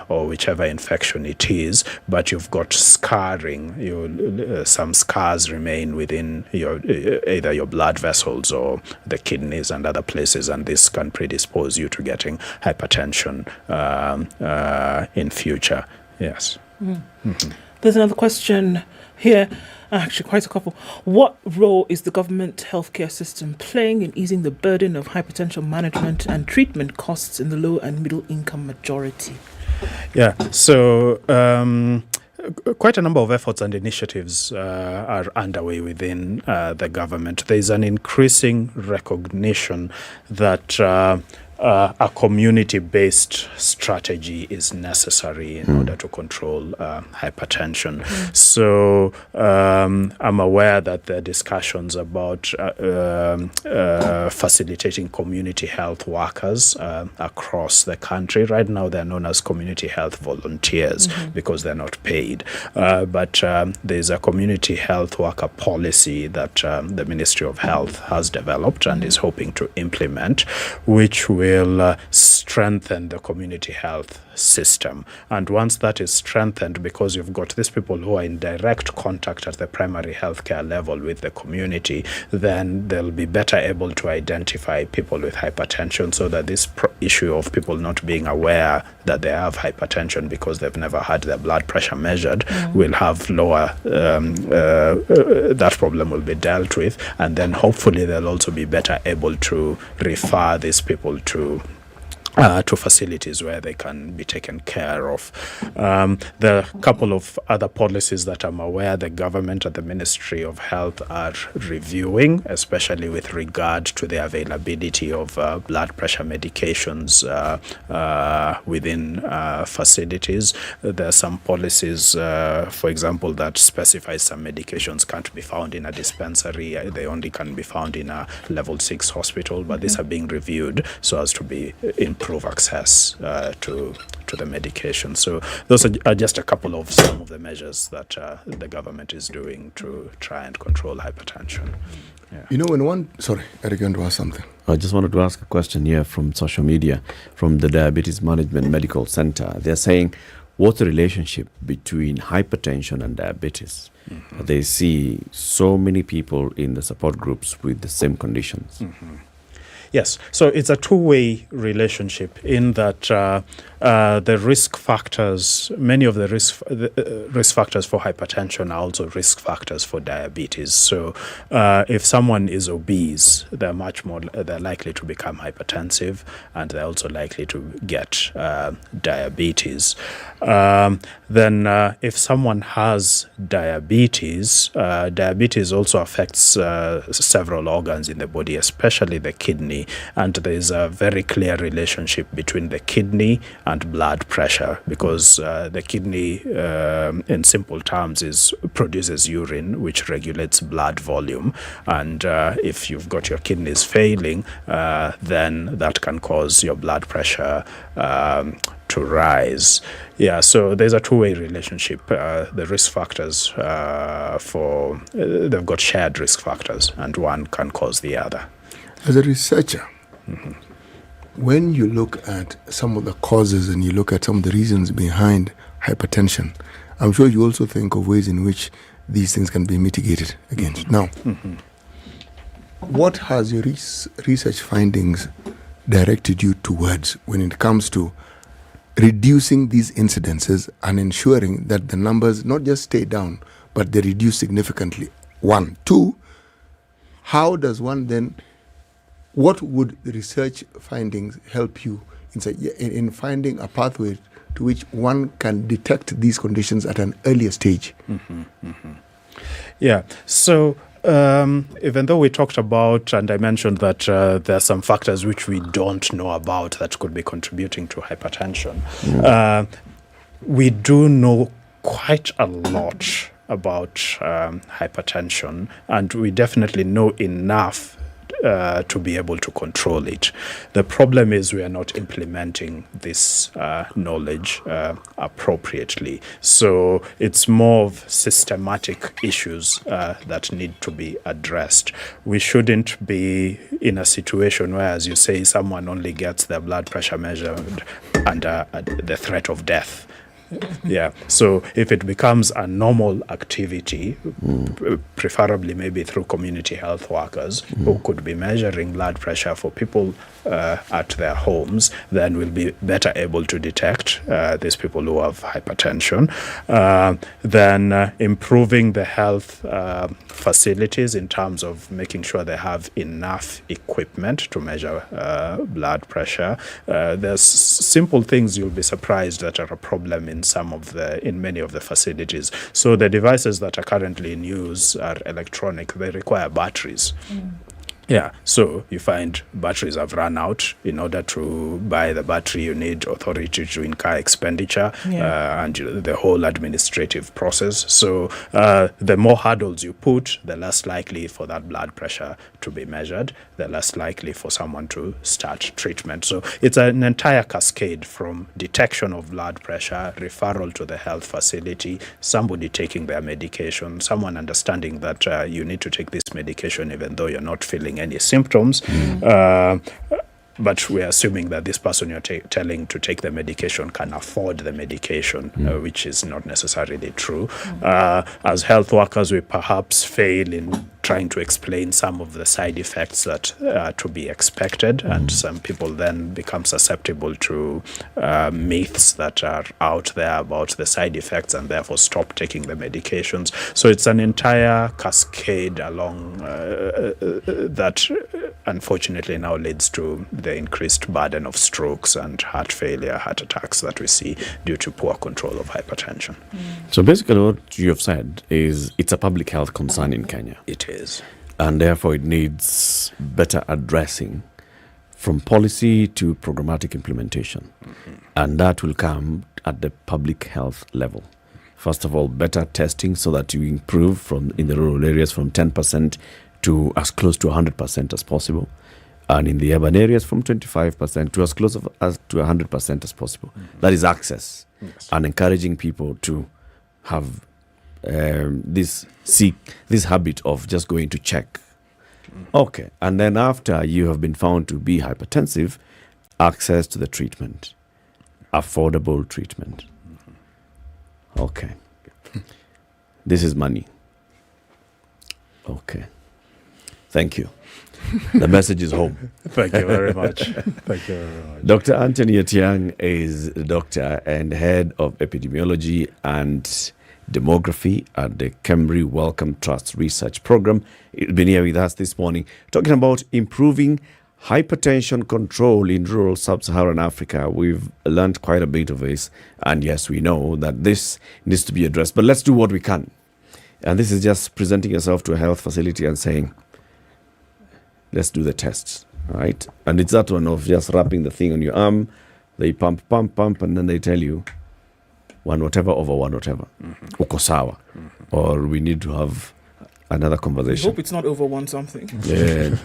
or whichever infection it is, but you've got scarring bleeding. Some scars remain within either your blood vessels or the kidneys and other places, and this can predispose you to getting hypertension in future. Yes. There's another question here, actually quite a couple. What role is the government healthcare system playing in easing the burden of hypertension management and treatment costs in the low and middle income majority? Yeah, so quite a number of efforts and initiatives are underway within the government. There is an increasing recognition that a community-based strategy is necessary in order to control hypertension. So I'm aware that there are discussions about facilitating community health workers across the country. Right now they're known as community health volunteers because they're not paid. But there's a community health worker policy that the Ministry of Health has developed and is hoping to implement, which will strengthen the community health system. And once that is strengthened, because you've got these people who are in direct contact at the primary healthcare level with the community, then they'll be better able to identify people with hypertension, so that this issue of people not being aware that they have hypertension because they've never had their blood pressure measured will have lower, that problem will be dealt with, and then hopefully they'll also be better able to refer these people to facilities where they can be taken care of. There are a couple of other policies that I'm aware the government and the Ministry of Health are reviewing, especially with regard to the availability of blood pressure medications within facilities. There are some policies, for example, that specify some medications can't be found in a dispensary. They only can be found in a level 6 hospital, but these are being reviewed so as to be improve access to the medication. So those are just a couple of some of the measures that the government is doing to try and control hypertension. Yeah. You know, sorry, Eric, you want to ask something? I just wanted to ask a question here from social media, from the Diabetes Management Medical Center. They're saying, what's the relationship between hypertension and diabetes? They see so many people in the support groups with the same conditions. Yes, so it's a two-way relationship in that the risk factors, many of the risk factors for hypertension are also risk factors for diabetes. So if someone is obese, they're likely to become hypertensive, and they're also likely to get diabetes. Then if someone has diabetes, diabetes also affects several organs in the body, especially the kidney. And there is a very clear relationship between the kidney and blood pressure, because the kidney, in simple terms, produces urine, which regulates blood volume. And if you've got your kidneys failing, then that can cause your blood pressure to rise. Yeah, so there's a two-way relationship. The risk factors they've got shared risk factors, and one can cause the other. As a researcher, when you look at some of the causes and you look at some of the reasons behind hypertension, I'm sure you also think of ways in which these things can be mitigated against. Now, what has your research findings directed you towards when it comes to reducing these incidences and ensuring that the numbers not just stay down, but they reduce significantly? One. Two, how does one then, what would the research findings help you in finding a pathway to which one can detect these conditions at an earlier stage? Yeah, so even though we talked about, and I mentioned that there are some factors which we don't know about that could be contributing to hypertension, we do know quite a lot about hypertension, and we definitely know enough to be able to control it. The problem is we are not implementing this knowledge appropriately. So it's more of systematic issues that need to be addressed. We shouldn't be in a situation where, as you say, someone only gets their blood pressure measured under the threat of death. Yeah. So if it becomes a normal activity, preferably maybe through community health workers who could be measuring blood pressure for people at their homes, then we'll be better able to detect these people who have hypertension. Then improving the health facilities in terms of making sure they have enough equipment to measure blood pressure. There's simple things you'll be surprised that are a problem in many of the facilities. So the devices that are currently in use are electronic. They require batteries. Yeah, so you find batteries have run out. In order to buy the battery, you need authority to incur expenditure and the whole administrative process. So the more hurdles you put, the less likely for that blood pressure to be measured, the less likely for someone to start treatment. So it's an entire cascade from detection of blood pressure, referral to the health facility, somebody taking their medication, someone understanding that you need to take this medication even though you're not feeling any symptoms, but we're assuming that this person you're telling to take the medication can afford the medication, which is not necessarily true. As health workers, we perhaps fail in trying to explain some of the side effects that are to be expected, and some people then become susceptible to myths that are out there about the side effects and therefore stop taking the medications. So it's an entire cascade along that unfortunately now leads to the increased burden of strokes and heart failure, heart attacks that we see due to poor control of hypertension. So basically what you have said is it's a public health concern in Kenya. It is. And therefore it needs better addressing from policy to programmatic implementation. And that will come at the public health level. First of all, better testing so that you improve in the rural areas from 10% to as close to 100% as possible. And in the urban areas from 25% to as close to 100% as possible. That is access. Yes. And encouraging people to have this habit of just going to check. Okay. And then after you have been found to be hypertensive, access to the treatment. Affordable treatment. Okay. This is money. Okay. Thank you. The message is home. Thank you very much. Thank you very much. Dr. Anthony Atiang is a doctor and head of epidemiology and demography at the Kemri Wellcome Trust Research Program. He's been here with us this morning talking about improving hypertension control in rural sub-Saharan Africa. We've learned quite a bit of this, and yes, we know that this needs to be addressed, but let's do what we can. And this is just presenting yourself to a health facility and saying, let's do the tests, right? And it's that one of just wrapping the thing on your arm, they pump, and then they tell you, one whatever over one whatever. Uko sawa. Or we need to have another conversation. I hope it's not over one something. Yeah.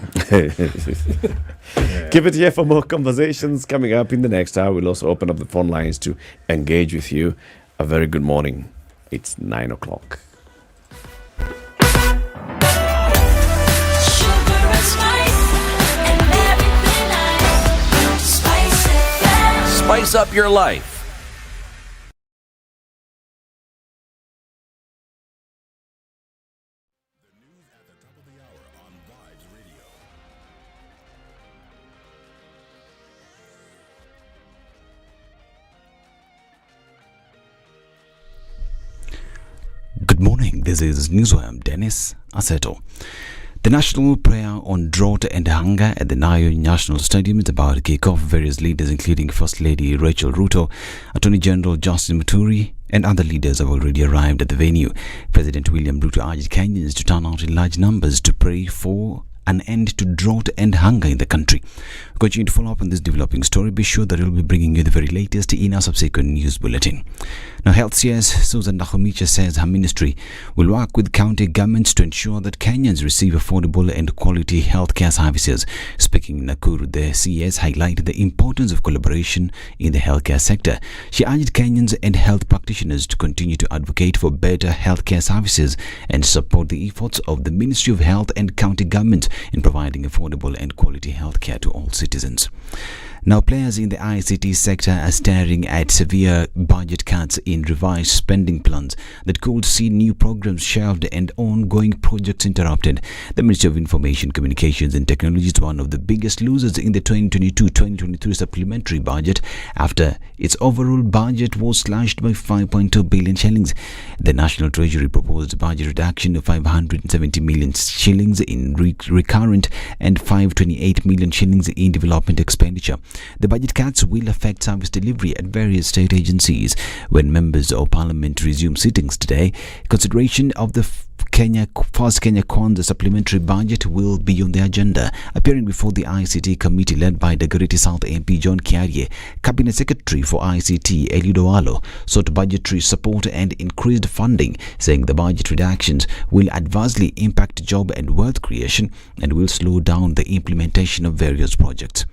Keep it here for more conversations coming up in the next hour. We'll also open up the phone lines to engage with you. A very good morning. It's 9 o'clock. Spice up your life. Good morning, this is Newswire. Dennis Aseto. The National Prayer on Drought and Hunger at the Nairobi National Stadium is about to kick off. Various leaders, including First Lady Rachel Ruto, Attorney General Justin Muturi, and other leaders have already arrived at the venue. President William Ruto urged Kenyans to turn out in large numbers to pray for an end to drought and hunger in the country. We're going to follow up on this developing story. Be sure that we'll be bringing you the very latest in our subsequent news bulletin. Now, Health CS Susan Nakhumicha says her ministry will work with county governments to ensure that Kenyans receive affordable and quality healthcare services. Speaking in Nakuru, the CS highlighted the importance of collaboration in the healthcare sector. She urged Kenyans and health practitioners to continue to advocate for better healthcare services and support the efforts of the Ministry of Health and county government in providing affordable and quality healthcare to all citizens. Now, players in the ICT sector are staring at severe budget cuts in revised spending plans that could see new programs shelved and ongoing projects interrupted. The Ministry of Information, Communications and Technology is one of the biggest losers in the 2022-2023 supplementary budget after its overall budget was slashed by 5.2 billion shillings. The National Treasury proposed budget reduction of 570 million shillings in recurrent and 528 million shillings in development expenditure. The budget cuts will affect service delivery at various state agencies. When members of parliament resume sittings today, consideration of the first Kenya Kwanza supplementary budget will be on the agenda. Appearing before the ICT committee led by Dagoretti South MP John Kiarie, Cabinet Secretary for ICT Eliud Owalo sought budgetary support and increased funding, saying the budget reductions will adversely impact job and wealth creation and will slow down the implementation of various projects.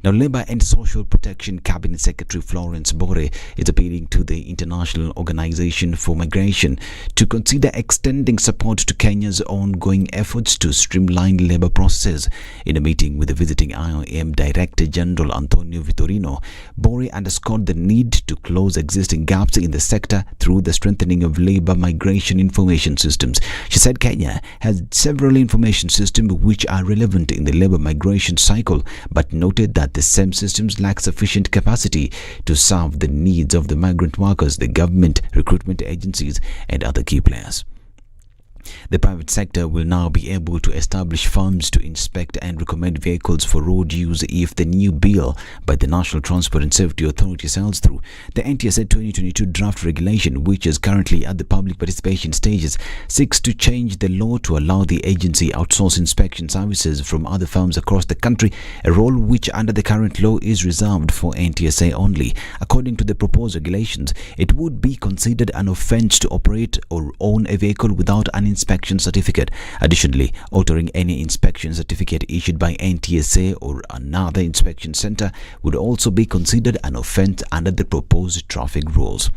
Now, Labour and Social Protection Cabinet Secretary Florence Bore is appealing to the International Organization for Migration to consider extending support to Kenya's ongoing efforts to streamline labour processes. In a meeting with the visiting IOM Director General Antonio Vitorino, Bore underscored the need to close existing gaps in the sector through the strengthening of labour migration information systems. She said Kenya has several information systems which are relevant in the labour migration cycle, but noted that the same systems lack sufficient capacity to serve the needs of the migrant workers, the government, recruitment agencies, and other key players. The private sector will now be able to establish firms to inspect and recommend vehicles for road use if the new bill by the National Transport and Safety Authority sails through. The NTSA 2022 draft regulation, which is currently at the public participation stages, seeks to change the law to allow the agency outsource inspection services from other firms across the country, a role which under the current law is reserved for NTSA only. According to the proposed regulations, it would be considered an offence to operate or own a vehicle without an inspection certificate. Additionally, altering any inspection certificate issued by NTSA or another inspection center would also be considered an offence under the proposed traffic rules.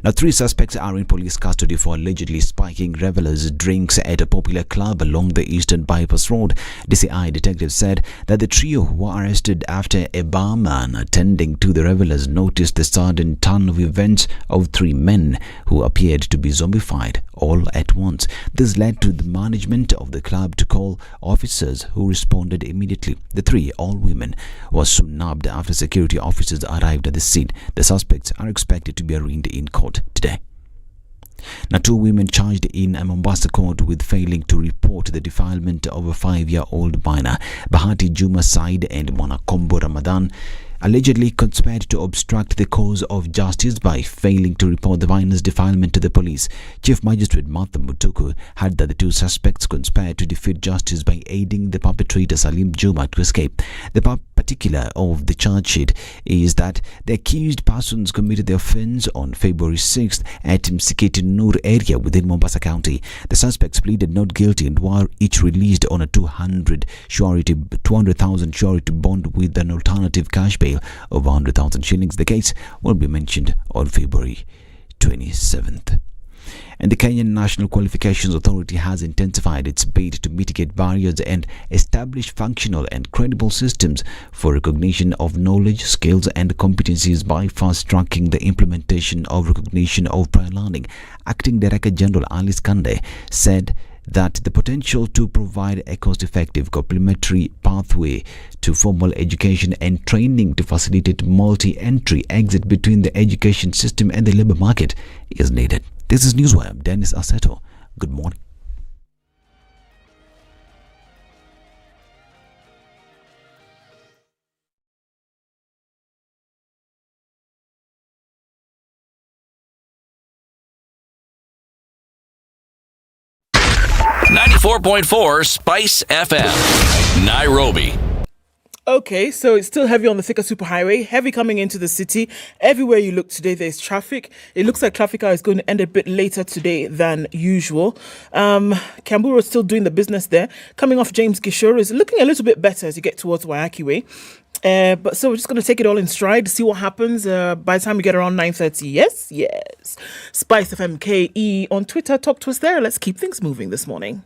Now, 3 suspects are in police custody for allegedly spiking revelers' drinks at a popular club along the Eastern Bypass Road. DCI detectives said that the trio were arrested after a barman attending to the revelers noticed the sudden turn of events of 3 men who appeared to be zombified all at once. This led to the management of the club to call officers who responded immediately. The 3, all women, were soon nabbed after security officers arrived at the scene. The suspects are expected to be arraigned in court today. Now, 2 women charged in a Mombasa court with failing to report the defilement of a 5-year-old minor. Bahati Juma Said and Mwanakombo Ramadan allegedly conspired to obstruct the cause of justice by failing to report the minor's defilement to the police. Chief Magistrate Martha Mutuku had that the 2 suspects conspired to defeat justice by aiding the perpetrator Salim Juma to escape. The particular of the charge sheet is that the accused persons committed the offence on February 6th at Msikiti Nur area within Mombasa County. The suspects pleaded not guilty and were each released on a 200,000 surety bond with an alternative cash bail of 100,000 shillings. The case will be mentioned on February 27th. And the Kenyan National Qualifications Authority has intensified its bid to mitigate barriers and establish functional and credible systems for recognition of knowledge, skills and competencies by fast-tracking the implementation of recognition of prior learning. Acting Director General Alice Kande said that the potential to provide a cost-effective complementary pathway to formal education and training to facilitate multi-entry exit between the education system and the labour market is needed. This is Newswire. I'm Dennis Aseto. Good morning. .4 Spice FM, Nairobi. Okay, so it's still heavy on the Thika Superhighway, heavy coming into the city. Everywhere you look today, there's traffic. It looks like traffic hour is going to end a bit later today than usual. Kamburu is still doing the business there. Coming off James Gishore is looking a little bit better as you get towards Wayaki Way. But so we're just going to take it all in stride, see what happens by the time we get around 9:30. Yes. SpiceFM KE on Twitter. Talk to us there. Let's keep things moving this morning.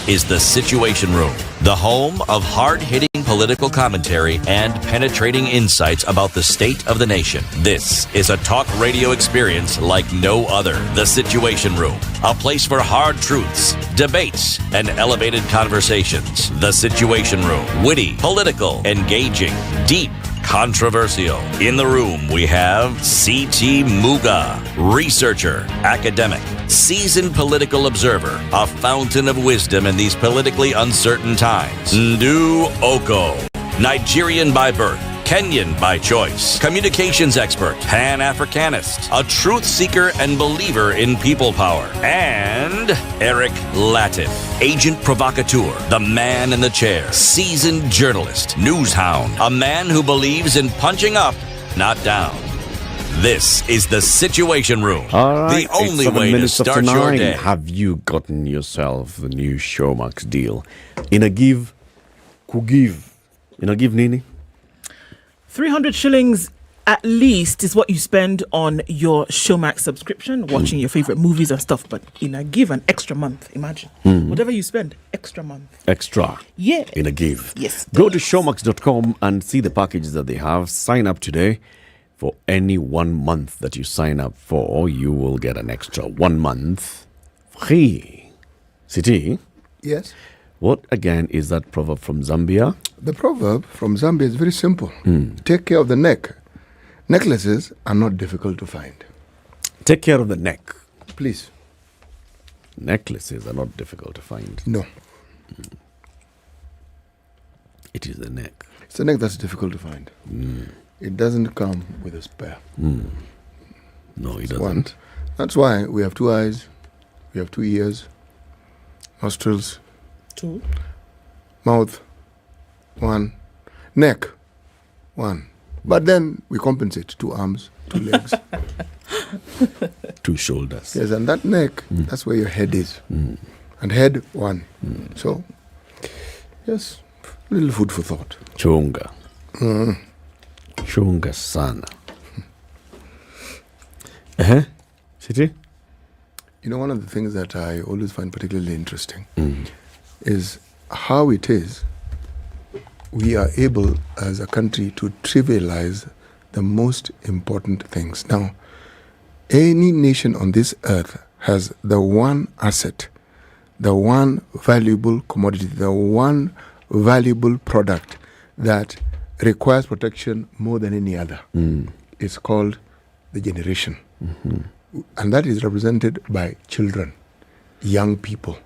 is the Situation Room, the home of hard-hitting political commentary and penetrating insights about the state of the nation. This is a talk radio experience like no other. The Situation Room, a place for hard truths, debates, and elevated conversations. The Situation Room, witty, political, engaging, deep, controversial. In the room, we have C.T. Muga, researcher, academic, seasoned political observer, a fountain of wisdom in these politically uncertain times. Ndu Oko, Nigerian by birth, Kenyan by choice, communications expert, Pan-Africanist, a truth seeker and believer in people power, and Eric Latif, agent provocateur, the man in the chair, seasoned journalist, news hound, a man who believes in punching up, not down. This is the Situation Room, All right, the only way to start your day. Have you gotten yourself the new Showmax deal? In a give, kugive. In a give, Nini? 300 shillings at least is what you spend on your Showmax subscription, watching your favorite movies and stuff. But in a give, an extra month, imagine. Whatever you spend, extra month. Extra. Yeah. In a give. Yes. Go to showmax.com and see the packages that they have. Sign up today. For any 1 month that you sign up for, you will get an extra 1 month free. City? Yes. What again is that proverb from Zambia? The proverb from Zambia is very simple. Take care of the neck. Necklaces are not difficult to find. Take care of the neck. Please. Necklaces are not difficult to find. No. It is the neck. It's the neck that's difficult to find. It doesn't come with a spare. No, it doesn't. That's why we have 2 eyes, we have 2 ears, nostrils, 2, mouth, 1, neck, 1. But then we compensate 2 arms, 2 legs, 2 shoulders. Yes, and that neck, that's where your head is. And head, 1. So, yes, little food for thought. Chunga. Chunga sana. City? You know, one of the things that I always find particularly interesting is how it is we are able as a country to trivialize the most important things. Now, any nation on this earth has the one asset, the one valuable commodity, the one valuable product that requires protection more than any other. It's called the generation. And that is represented by children, young people.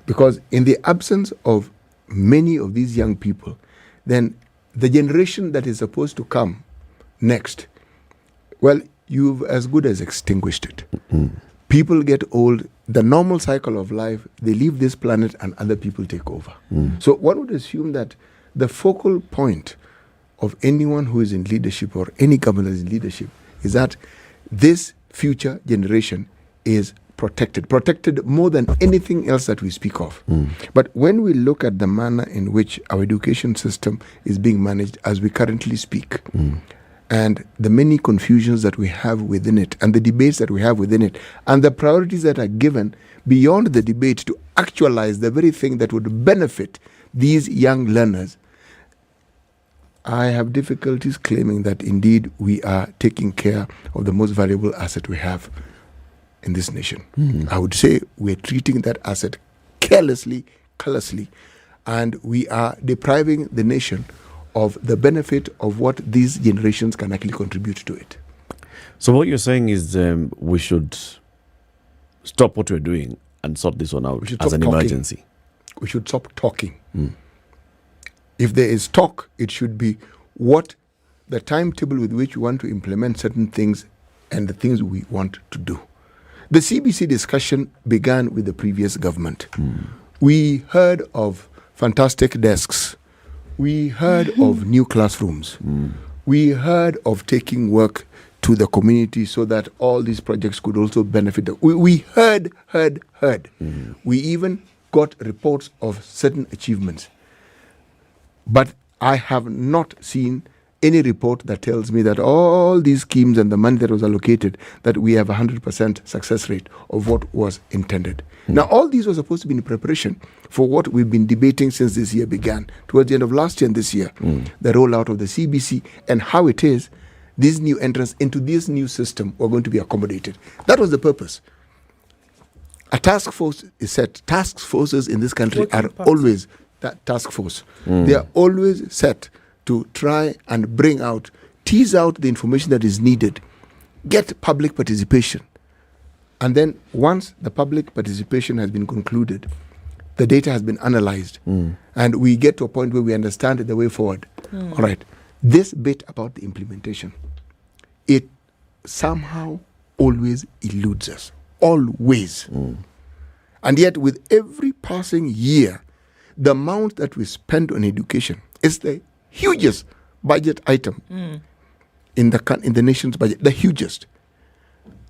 Because in the absence of many of these young people, then the generation that is supposed to come next, well, you've as good as extinguished it. People get old, the normal cycle of life, they leave this planet and other people take over. So one would assume that the focal point of anyone who is in leadership or any government that is in leadership is that this future generation is protected more than anything else that we speak of. But when we look at the manner in which our education system is being managed as we currently speak, and the many confusions that we have within it, and the debates that we have within it, and the priorities that are given beyond the debate to actualize the very thing that would benefit these young learners, I have difficulties claiming that indeed we are taking care of the most valuable asset we have in this nation. I would say we're treating that asset carelessly, callously, and we are depriving the nation of the benefit of what these generations can actually contribute to it. So what you're saying is we should stop what we're doing and sort this one out as an emergency. We should stop talking. If there is talk, it should be what the timetable with which we want to implement certain things and the things we want to do. The CBC discussion began with the previous government. We heard of fantastic desks. We heard of new classrooms. We heard of taking work to the community so that all these projects could also benefit. We heard. We even got reports of certain achievements. But I have not seen any report that tells me that all these schemes and the money that was allocated, that we have 100% success rate of what was intended. Now, all these were supposed to be in preparation for what we've been debating since this year began, towards the end of last year and this year, the rollout of the CBC and how it is these new entrants into this new system were going to be accommodated. That was the purpose. A task force is set. Task forces in this country are always that task force. They are always set to try and tease out the information that is needed, get public participation. And then once the public participation has been concluded, the data has been analyzed, and we get to a point where we understand the way forward. All right, this bit about the implementation, it somehow always eludes us. Always. And yet with every passing year, the amount that we spend on education is the hugest budget item in the nation's budget, the hugest.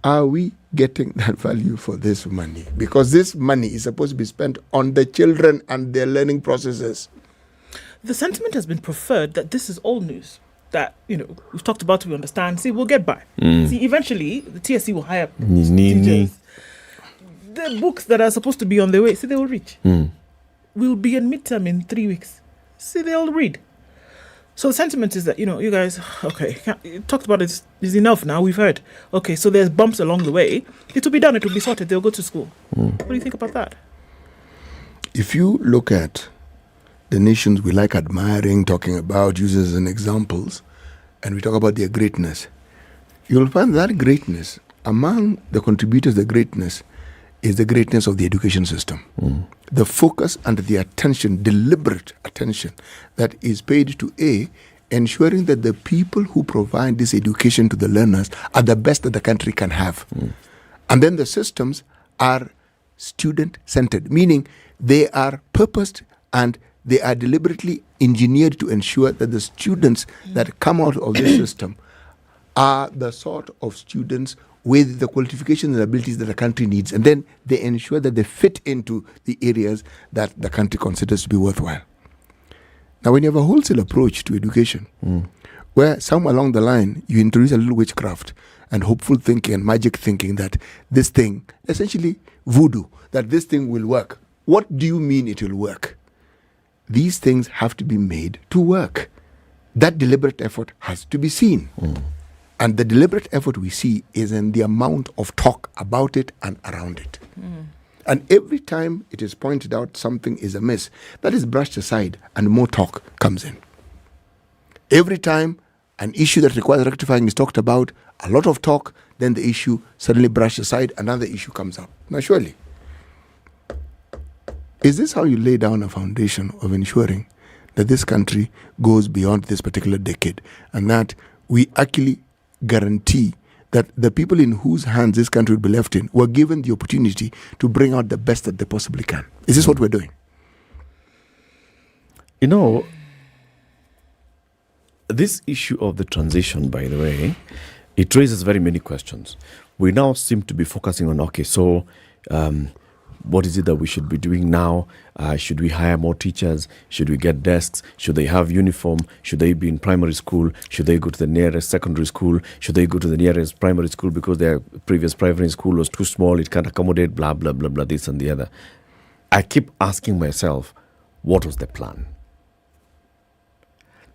Are we getting that value for this money? Because this money is supposed to be spent on the children and their learning processes. The sentiment has been preferred that this is old news. That, we've talked about, we understand. See, we'll get by. See, eventually, the TSC will hire teachers. The books that are supposed to be on their way, see, they will reach. We'll be in midterm in 3 weeks. See, they'll read. So the sentiment is that, you guys, okay, talked about it is enough now, we've heard. Okay, so there's bumps along the way. It will be done, it will be sorted, they'll go to school. What do you think about that? If you look at the nations we like admiring, talking about, use as an examples, and we talk about their greatness, you'll find that greatness, among the contributors, the greatness is the greatness of the education system. The focus and the attention, deliberate attention that is paid to ensuring that the people who provide this education to the learners are the best that the country can have. And then the systems are student-centered, meaning they are purposed and they are deliberately engineered to ensure that the students that come out of this system are the sort of students with the qualifications and abilities that the country needs, and then they ensure that they fit into the areas that the country considers to be worthwhile. Now, when you have a wholesale approach to education, where somewhere along the line you introduce a little witchcraft and hopeful thinking and magic thinking that this thing, essentially voodoo, that this thing will work. What do you mean it will work? These things have to be made to work. That deliberate effort has to be seen. And the deliberate effort we see is in the amount of talk about it and around it. And every time it is pointed out something is amiss, that is brushed aside and more talk comes in. Every time an issue that requires rectifying is talked about, a lot of talk, then the issue suddenly brushed aside, another issue comes up. Now surely, is this how you lay down a foundation of ensuring that this country goes beyond this particular decade and that we actually guarantee that the people in whose hands this country will be left in were given the opportunity to bring out the best that they possibly can? Is this what we're doing? This issue of the transition, by the way, it raises very many questions. We now seem to be focusing on, what is it that we should be doing now? Should we hire more teachers? Should we get desks? Should they have uniform? Should they be in primary school? Should they go to the nearest secondary school? Should they go to the nearest primary school because their previous primary school was too small? It can't accommodate blah, blah, blah, blah, this and the other. I keep asking myself, what was the plan?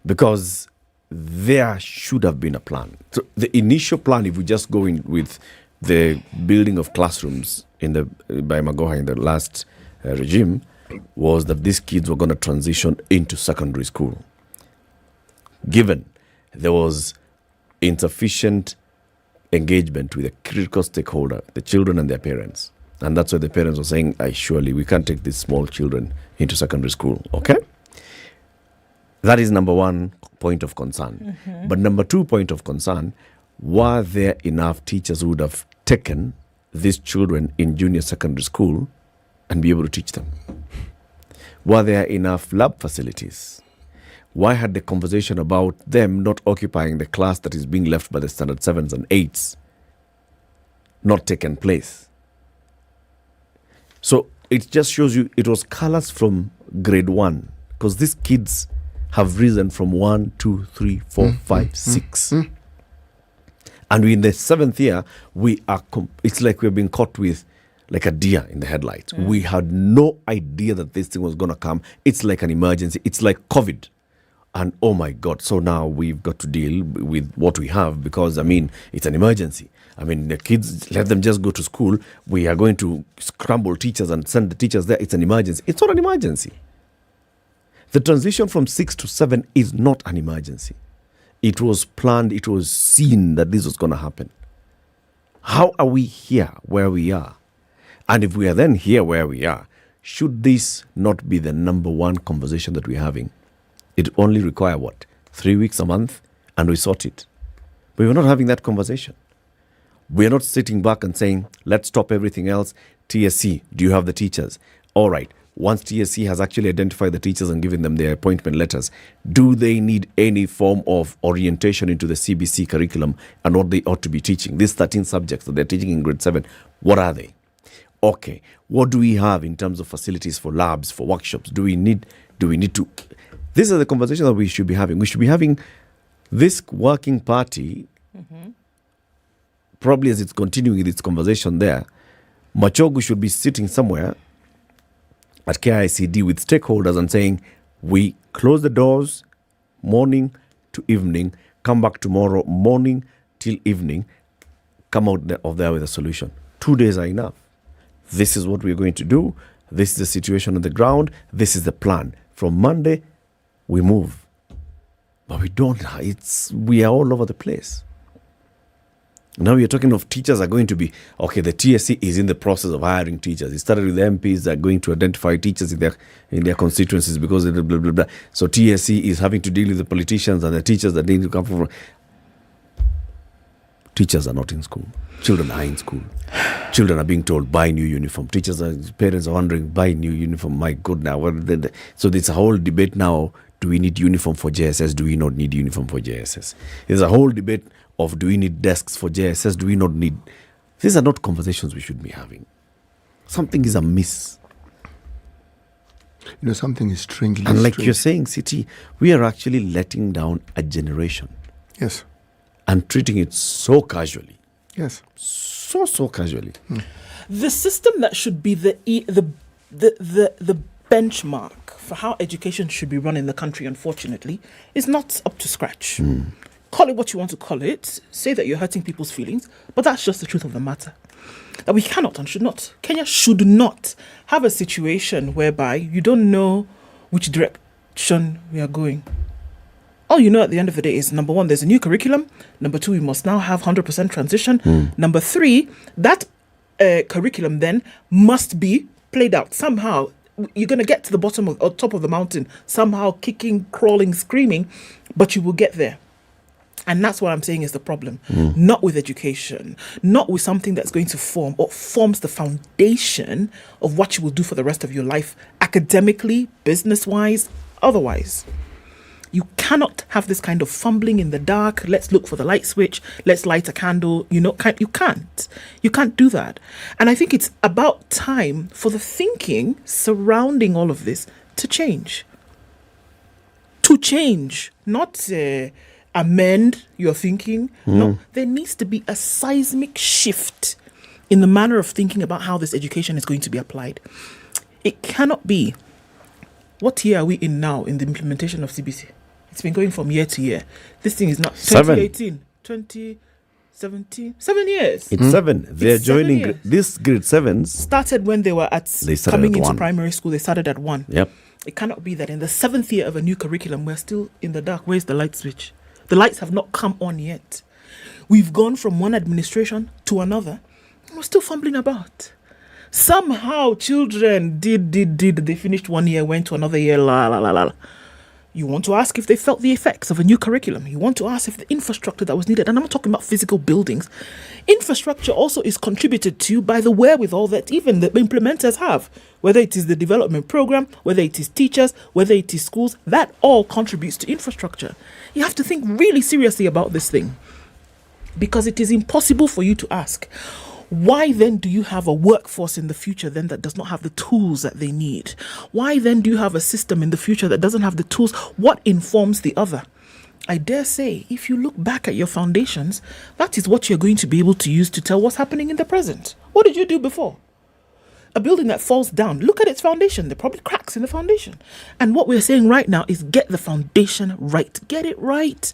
Because there should have been a plan. So the initial plan, if we just go in with the building of classrooms by Magoha in the last regime, was that these kids were going to transition into secondary school. Given there was insufficient engagement with a critical stakeholder, the children and their parents. And that's why the parents were saying, surely we can't take these small children into secondary school. Okay? That is number one point of concern. But number two point of concern, were there enough teachers who would have taken these children in junior secondary school and be able to teach them? Were there enough lab facilities? Why had the conversation about them not occupying the class that is being left by the standard 7s and 8s not taken place? So it just shows you it was colors from grade 1, because these kids have risen from 1, 2, 3, 4, 5, 6. And in the 7th year, we are. It's like we're being caught with like a deer in the headlights. We had no idea that this thing was going to come. It's like an emergency. It's like COVID. And oh my God, so now we've got to deal with what we have because, it's an emergency. The kids, let them just go to school. We are going to scramble teachers and send the teachers there. It's an emergency. It's not an emergency. The transition from 6 to 7 is not an emergency. It was planned. It was seen that this was going to happen. How are we here where we are? And if we are then here where we are, should this not be the number one conversation that we're having? It only require 3 weeks a month and we sort it. But we're not having that conversation. We're not sitting back and saying, let's stop everything else. TSC, do you have the teachers? All right. Once TSC has actually identified the teachers and given them their appointment letters, do they need any form of orientation into the CBC curriculum and what they ought to be teaching? These 13 subjects that they're teaching in grade 7, what are they? Okay, what do we have in terms of facilities for labs, for workshops? Do we need to... These are the conversations that we should be having. We should be having this working party, probably as it's continuing with its conversation there, Machogu should be sitting somewhere at KICD with stakeholders and saying, we close the doors morning to evening, come back tomorrow morning till evening, come out of there with a solution. 2 days are enough. This is what we're going to do. This is the situation on the ground. This is the plan. From Monday, we move. But we don't. We are all over the place. Now you're talking of teachers are going to be, okay, the TSC is in the process of hiring teachers. It started with the MPs that are going to identify teachers in their constituencies because of blah, blah, blah. So TSC is having to deal with the politicians and the teachers that need to come from. Teachers are not in school. Children are in school. Children are being told, buy new uniform. Parents are wondering, buy new uniform. My God, now. So there's a whole debate now. Do we need uniform for JSS? Do we not need uniform for JSS? There's a whole debate of do we need desks for JSS? Do we not need... These are not conversations we should be having. Something is amiss. Something is strangely And like strange. you're saying, City, we are actually letting down a generation. Yes. And treating it so casually. Yes. So casually. The system that should be the benchmark for how education should be run in the country, unfortunately, is not up to scratch. Call it what you want to call it. Say that you're hurting people's feelings, but that's just the truth of the matter. That we cannot and should not. Kenya should not have a situation whereby you don't know which direction we are going. All you know at the end of the day is, number one, there's a new curriculum. Number two, we must now have 100% transition. Number three, that curriculum then must be played out. Somehow, you're going to get to the bottom or top of the mountain, somehow kicking, crawling, screaming, but you will get there. And that's what I'm saying is the problem. Not with education, not with something that's going to form or forms the foundation of what you will do for the rest of your life, academically, business-wise, otherwise. You cannot have this kind of fumbling in the dark. Let's look for the light switch. Let's light a candle. You can't. You can't do that. And I think it's about time for the thinking surrounding all of this to change. To change, not amend your thinking. No, there needs to be a seismic shift in the manner of thinking about how this education is going to be applied. It cannot be. What year are we in now in the implementation of CBC? It's been going from year to year. This thing is not 2018, 2017, 7 years. It's 7. They're joining this grade 7s. Started when they were coming into primary school. They started at 1. Yep. It cannot be that in the 7th year of a new curriculum, we're still in the dark. Where's the light switch? The lights have not come on yet. We've gone from one administration to another. We're still fumbling about. Somehow children did. They finished 1 year, went to another year, la. You want to ask if they felt the effects of a new curriculum. You want to ask if the infrastructure that was needed, and I'm not talking about physical buildings. Infrastructure also is contributed to by the wherewithal that even the implementers have. Whether it is the development program, whether it is teachers, whether it is schools, that all contributes to infrastructure. You have to think really seriously about this thing. Because it is impossible for you to ask, Why then do you have a workforce in the future then that does not have the tools that they need? Why then do you have a system in the future that doesn't have the tools? What informs the other? I dare say, if you look back at your foundations, that is what you're going to be able to use to tell what's happening in the present. What did you do before? A building that falls down, look at its foundation. There are probably cracks in the foundation. And what we're saying right now is get the foundation right. Get it right.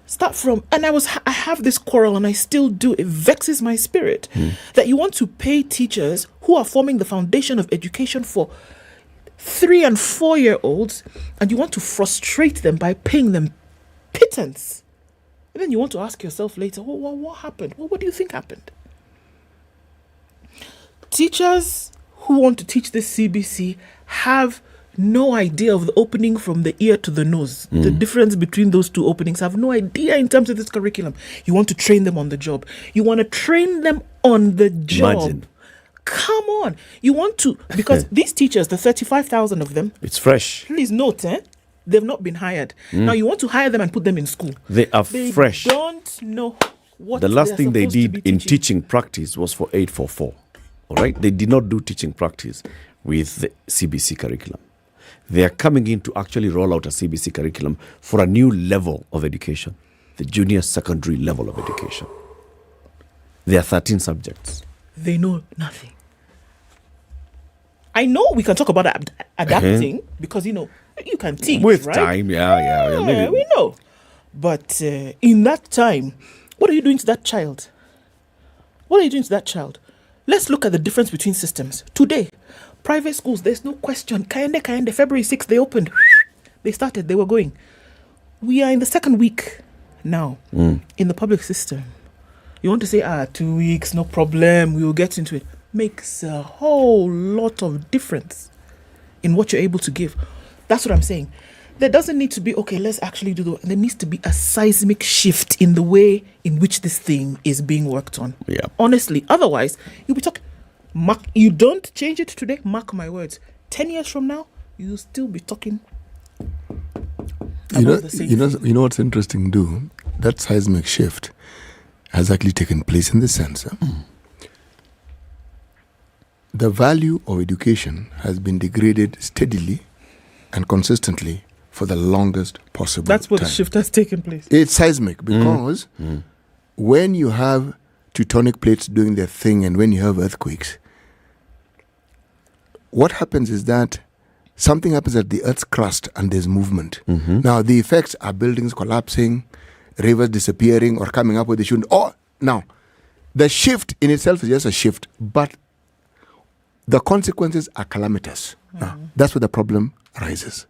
Start from, and I have this quarrel, and I still do. It vexes my spirit that you want to pay teachers who are forming the foundation of education for 3 and 4 year olds, and you want to frustrate them by paying them pittance. And then you want to ask yourself later, what happened? What do you think happened? Teachers who want to teach this CBC have no idea of the opening from the ear to the nose. The difference between those two openings, have no idea in terms of this curriculum. You want to train them on the job. You want to train them on the job. Imagine. Come on. You want to, because these teachers, the 35,000 of them. It's fresh. Please note, they've not been hired. Now you want to hire them and put them in school. They are fresh. They don't know what the last thing they did in teaching. teaching practice was for 844. All right? They did not do teaching practice with the CBC curriculum. They are coming in to actually roll out a CBC curriculum for a new level of education, the junior secondary level of education. There are 13 subjects. They know nothing. I know we can talk about adapting because, you can teach, with right? time, yeah. Yeah, we know. But in that time, what are you doing to that child? What are you doing to that child? Let's look at the difference between systems. Today, private schools, there's no question. Kaende, February 6th, they opened. They started, they were going. We are in the second week now in the public system. You want to say, 2 weeks, no problem, we will get into it. Makes a whole lot of difference in what you're able to give. That's what I'm saying. There doesn't need to be, okay, let's actually do there needs to be a seismic shift in the way in which this thing is being worked on. Yeah. Honestly, otherwise, you'll be talking, you don't change it today, mark my words. 10 years from now, you'll still be talking about the same thing. You know what's interesting, do? That seismic shift has actually taken place in the sense. The value of education has been degraded steadily and consistently for the longest possible That's where time. the shift has taken place. It's seismic because when you have tectonic plates doing their thing and when you have earthquakes, what happens is that something happens at the Earth's crust and there's movement. Now, the effects are buildings collapsing, rivers disappearing or coming up where they shouldn't. Now, the shift in itself is just a shift, but the consequences are calamitous. Now, that's where the problem arises.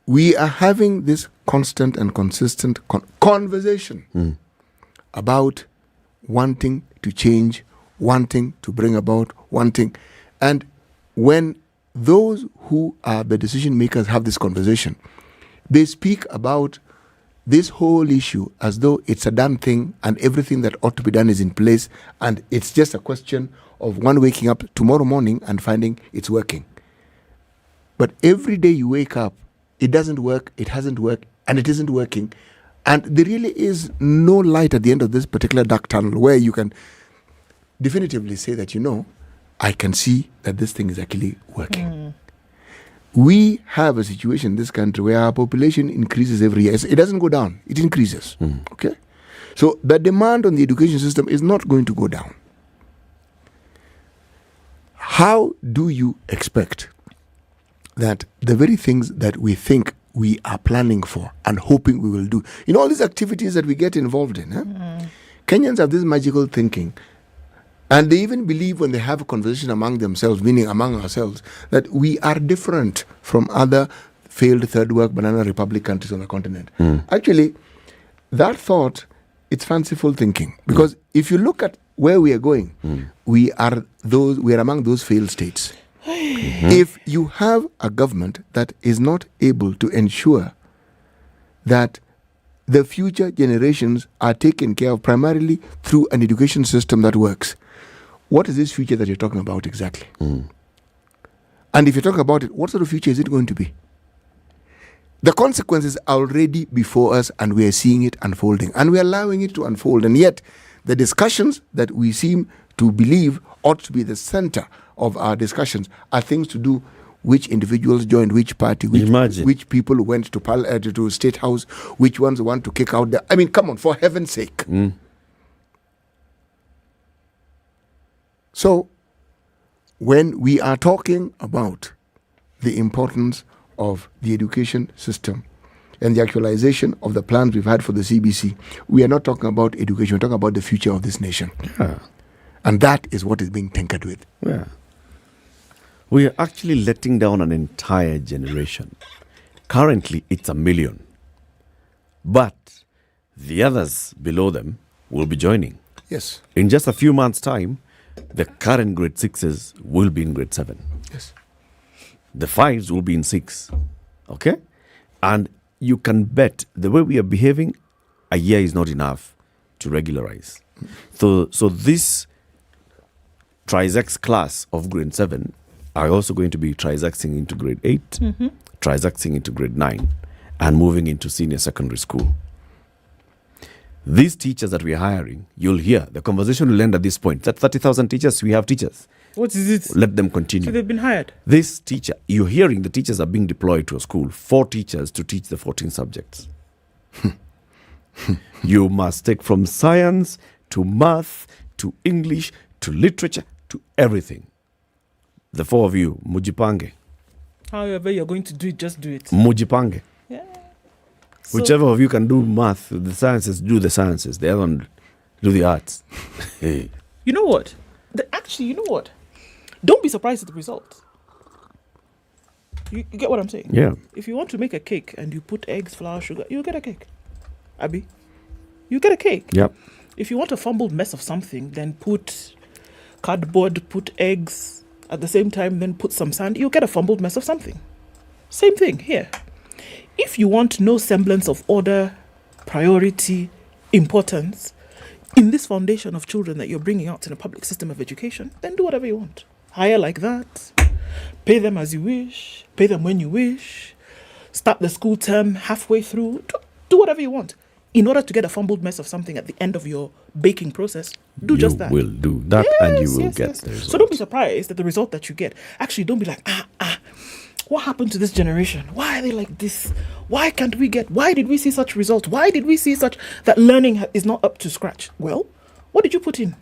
We are having this constant and consistent conversation about wanting to change, wanting to bring about, wanting. And when those who are the decision makers have this conversation, they speak about this whole issue as though it's a done thing and everything that ought to be done is in place and it's just a question of one waking up tomorrow morning and finding it's working. But every day you wake up, it doesn't work, it hasn't worked, and it isn't working. And there really is no light at the end of this particular dark tunnel where you can definitively say that, I can see that this thing is actually working. We have a situation in this country where our population increases every year. It doesn't go down, it increases. Okay? So the demand on the education system is not going to go down. How do you expect that the very things that we think we are planning for and hoping we will do, all these activities that we get involved in, Kenyans have this magical thinking, and they even believe when they have a conversation among themselves, meaning among ourselves, that we are different from other failed third world banana republic countries on the continent. Actually, that thought, it's fanciful thinking, because if you look at where we are going, we are among those failed states. If you have a government that is not able to ensure that the future generations are taken care of primarily through an education system that works, what is this future that you're talking about exactly? And if you're talking about it, what sort of future is it going to be? The consequences are already before us and we are seeing it unfolding and we are allowing it to unfold, and yet The discussions that we seem to believe ought to be the center of our discussions are things to do which individuals joined which party, which people went to State House, which ones want to kick out I mean, come on, for heaven's sake. So, when we are talking about the importance of the education system and the actualization of the plans we've had for the CBC, we are not talking about education, we're talking about the future of this nation. Yeah. And that is what is being tinkered with. Yeah. We are actually letting down an entire generation. Currently, it's 1 million. But the others below them will be joining. Yes. In just a few months' time, the current grade 6s will be in grade 7. Yes. The 5s will be in 6. Okay? And you can bet the way we are behaving, a year is not enough to regularize. So this trisex class of grade 7 are also going to be trisexing into grade 8, trisexing into grade 9, and moving into senior secondary school. These teachers that we're hiring, you'll hear, the conversation will end at this point. That 30,000 teachers, we have teachers. What is it? Let them continue. So they've been hired? This teacher, you're hearing the teachers are being deployed to a school, 4 teachers to teach the 14 subjects. You must take from science to math to English to literature to everything. The 4 of you, mujipange. However you're going to do it, just do it. Mujipange. Yeah. Whichever of you can do math, the sciences, do the sciences. The other one, do the arts. Hey. You know what? Actually, you know what? Don't be surprised at the results. You get what I'm saying? Yeah. If you want to make a cake and you put eggs, flour, sugar, you get a cake. Abby, you get a cake. Yep. If you want a fumbled mess of something, then put cardboard, put eggs, at the same time, then put some sand, you get a fumbled mess of something. Same thing here. If you want no semblance of order, priority, importance in this foundation of children that you're bringing out in a public system of education, then do whatever you want. Hire like that. Pay them as you wish. Pay them when you wish. Start the school term halfway through. Do whatever you want. In order to get a fumbled mess of something at the end of your baking process, do just that. You will do that, and you will get the result. So don't be surprised at the result that you get. Actually, don't be like, what happened to this generation? Why are they like this? Why can't we get? Why did we see such results? Why did we see such that learning is not up to scratch? Well, what did you put in?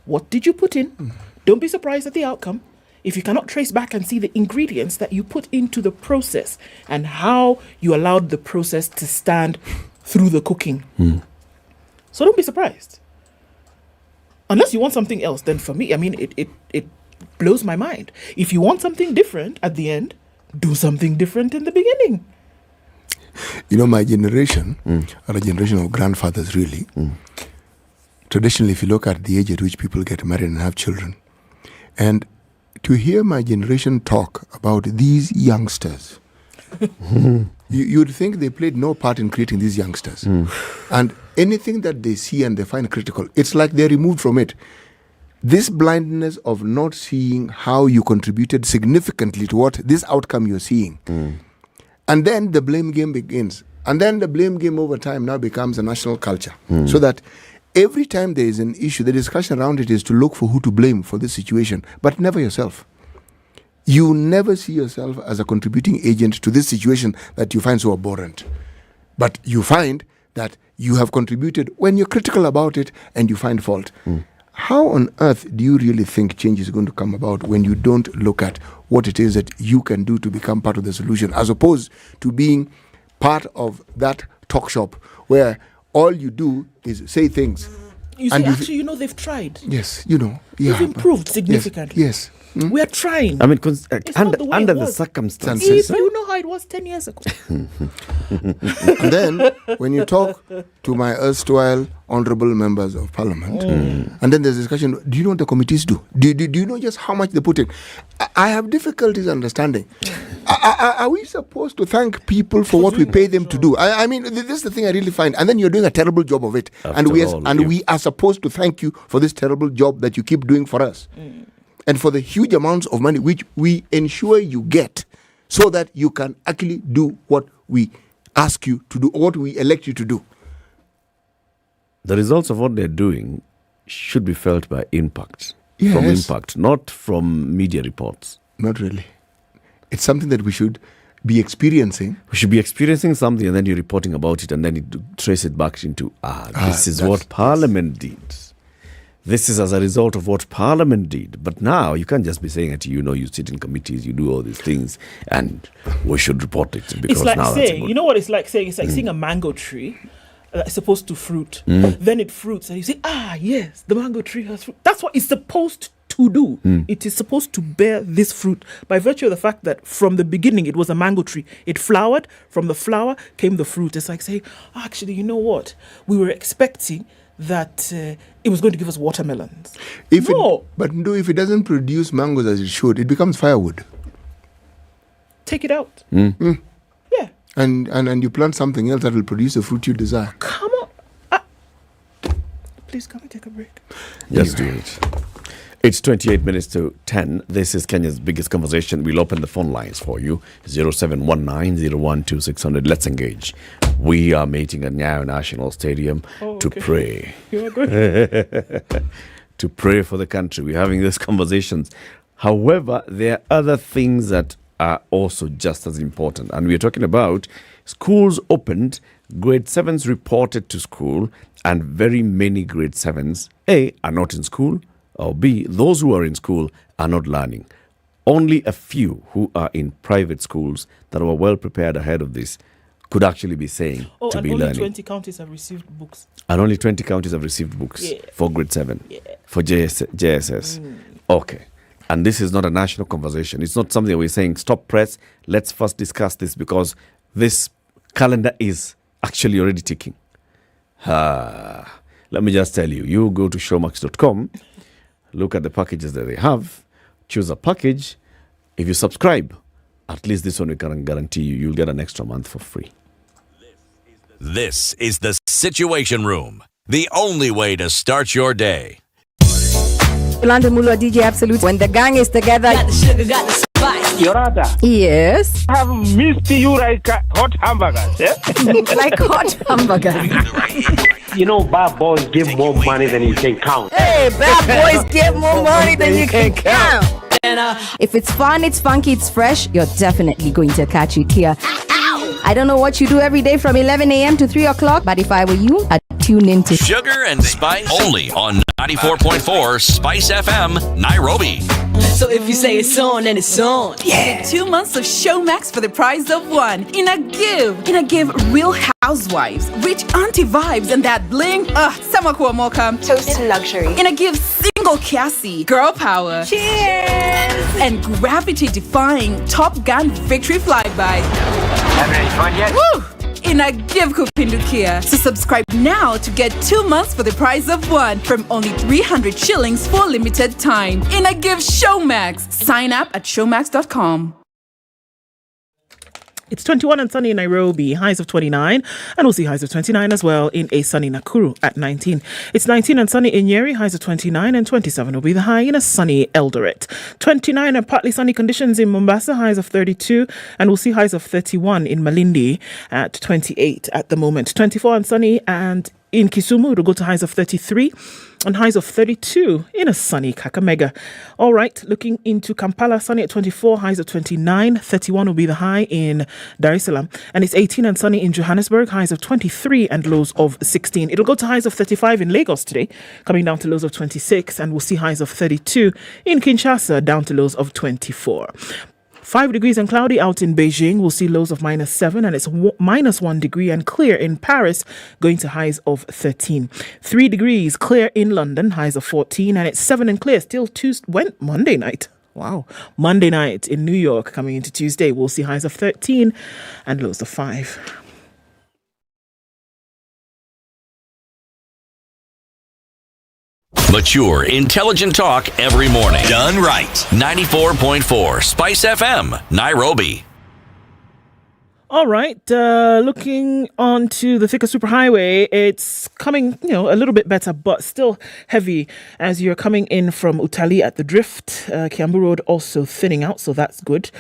What did you put in? Don't be surprised at the outcome. If you cannot trace back and see the ingredients that you put into the process and how you allowed the process to stand through the cooking. So don't be surprised. Unless you want something else, then for me, I mean, it blows my mind. If you want something different at the end, do something different in the beginning. You know, my generation, or a generation of grandfathers really, traditionally, if you look at the age at which people get married and have children, and to hear my generation talk about these youngsters, you'd think they played no part in creating these youngsters. And anything that they see and they find critical, it's like they're removed from it. This blindness of not seeing how you contributed significantly to what this outcome you're seeing. And then the blame game begins. And then the blame game over time now becomes a national culture. So that every time there is an issue, the discussion around it is to look for who to blame for this situation, but never yourself. You never see yourself as a contributing agent to this situation that you find so abhorrent. But you find that you have contributed when you're critical about it and you find fault. How on earth do you really think change is going to come about when you don't look at what it is that you can do to become part of the solution, as opposed to being part of that talk shop where all you do is say things? You see, actually, they've tried. Yes, yeah. We've improved significantly. Yes. We are trying. I mean, under the circumstances. If you know how it was 10 years ago. And then, when you talk to my erstwhile honourable members of parliament, and then there's discussion, do you know what the committees do? Do you know just how much they put in? I have difficulties understanding. Are we supposed to thank people for what we pay them to do? I mean, this is the thing I really find. And then you're doing a terrible job of it. We are supposed to thank you for this terrible job that you keep doing for us. And for the huge amounts of money which we ensure you get so that you can actually do what we ask you to do, or what we elect you to do. the results of what they're doing should be felt by impact. Yes. From impact, not from media reports. Not really. It's something that we should be experiencing. We should be experiencing something, and then you're reporting about it, and then you trace it back into, this is what Parliament did. This is as a result of what Parliament did. But now you can't just be saying it. You sit in committees, you do all these things, and we should report it because it's like now saying, that's good. you know what it's like saying? It's like seeing a mango tree that's supposed to fruit. Then it fruits, and you say, yes, the mango tree has fruit. That's what it's supposed to do. It is supposed to bear this fruit by virtue of the fact that from the beginning it was a mango tree. It flowered. From the flower came the fruit. It's like saying, actually, you know what? We were expecting that it was going to give us watermelons. If it doesn't produce mangoes as it should, it becomes firewood. Take it out. Yeah. And you plant something else that will produce the fruit you desire. Come on. Please come and take a break. Just do it. It's 28 minutes to 10. This is Kenya's biggest conversation. We'll open the phone lines for you. 0719-012-600. Let's engage. We are meeting at Nyayo National Stadium to pray. You are good. To pray for the country. We're having these conversations. However, there are other things that are also just as important. And we're talking about schools opened, grade 7s reported to school, and very many grade 7s, A, are not in school, or B, those who are in school are not learning. Only a few who are in private schools that were well prepared ahead of this could actually be saying to be learning. Only 20 counties have received books. And only 20 counties have received books for grade 7, for JSS. Okay. And this is not a national conversation. It's not something we're saying, stop press, let's first discuss this because this calendar is actually already ticking. Let me just tell you, you go to showmax.com, look at the packages that they have, choose a package. If you subscribe, at least this one we can guarantee you'll get an extra month for free. This is the Situation Room, the only way to start your day. Yolanda Mulwa, DJ Absolute. When the gang is together, got the sugar, got the spice. Yorada. Yes. I have missed you like hot hamburgers. Yeah? Like hot hamburgers. You know, bad boys give more money than you can count. Hey, bad boys give more money than you can count. If it's fun, it's funky, it's fresh, you're definitely going to catch it here. I don't know what you do every day from 11 a.m. to 3 o'clock, but if I were you, I'd tune into Sugar and Spice only on 94.4 Spice FM, Nairobi. So if you say it's on, then it's on. Yeah. Get 2 months of Showmax for the price of one. In a give, Real Housewives, rich auntie vibes, and that bling. Sama kuwa moka. Toast to luxury. In a give, single Cassie, girl power. Cheers. And gravity-defying Top Gun victory flyby. Haven't any fun yet? Woo! In a give kupindukia. So subscribe now to get 2 months for the price of one from only 300 shillings for limited time. In a give Showmax. Sign up at showmax.com. It's 21 and sunny in Nairobi, highs of 29, and we'll see highs of 29 as well in a sunny Nakuru at 19. It's 19 and sunny in Nyeri, highs of 29, and 27 will be the high in a sunny Eldoret. 29 and partly sunny conditions in Mombasa, highs of 32, and we'll see highs of 31 in Malindi at 28 at the moment. 24 and sunny and in Kisumu, it'll go to highs of 33 and highs of 32 in a sunny Kakamega. All right, looking into Kampala, sunny at 24, highs of 29. 31 will be the high in Dar es Salaam. And it's 18 and sunny in Johannesburg, highs of 23 and lows of 16. It'll go to highs of 35 in Lagos today, coming down to lows of 26. And we'll see highs of 32 in Kinshasa, down to lows of 24. 5 degrees and cloudy out in Beijing. We'll see lows of -7 and it's -1 degree and clear in Paris, going to highs of 13. 3 degrees clear in London, highs of 14, and it's 7 and clear still Monday night. Wow. Monday night in New York, coming into Tuesday, we'll see highs of 13 and lows of 5. Mature, intelligent talk every morning. Done right. 94.4 Spice FM, Nairobi. All right, looking onto the Thika Superhighway, it's coming, a little bit better, but still heavy as you're coming in from Utali at the Drift. Kiambu Road also thinning out, so that's good.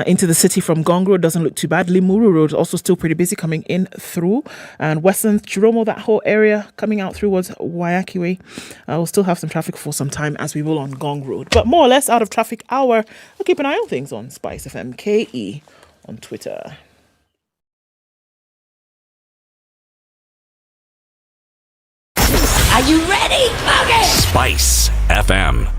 Into the city from Gong Road doesn't look too bad. Limuru Road also still pretty busy coming in through. And Western Chiromo, that whole area coming out through was Wayaki Way. We'll still have some traffic for some time as we will on Gong Road. But more or less out of traffic hour. I'll keep an eye on things on SpiceFM KE on Twitter. Are you ready? Okay. Spice FM.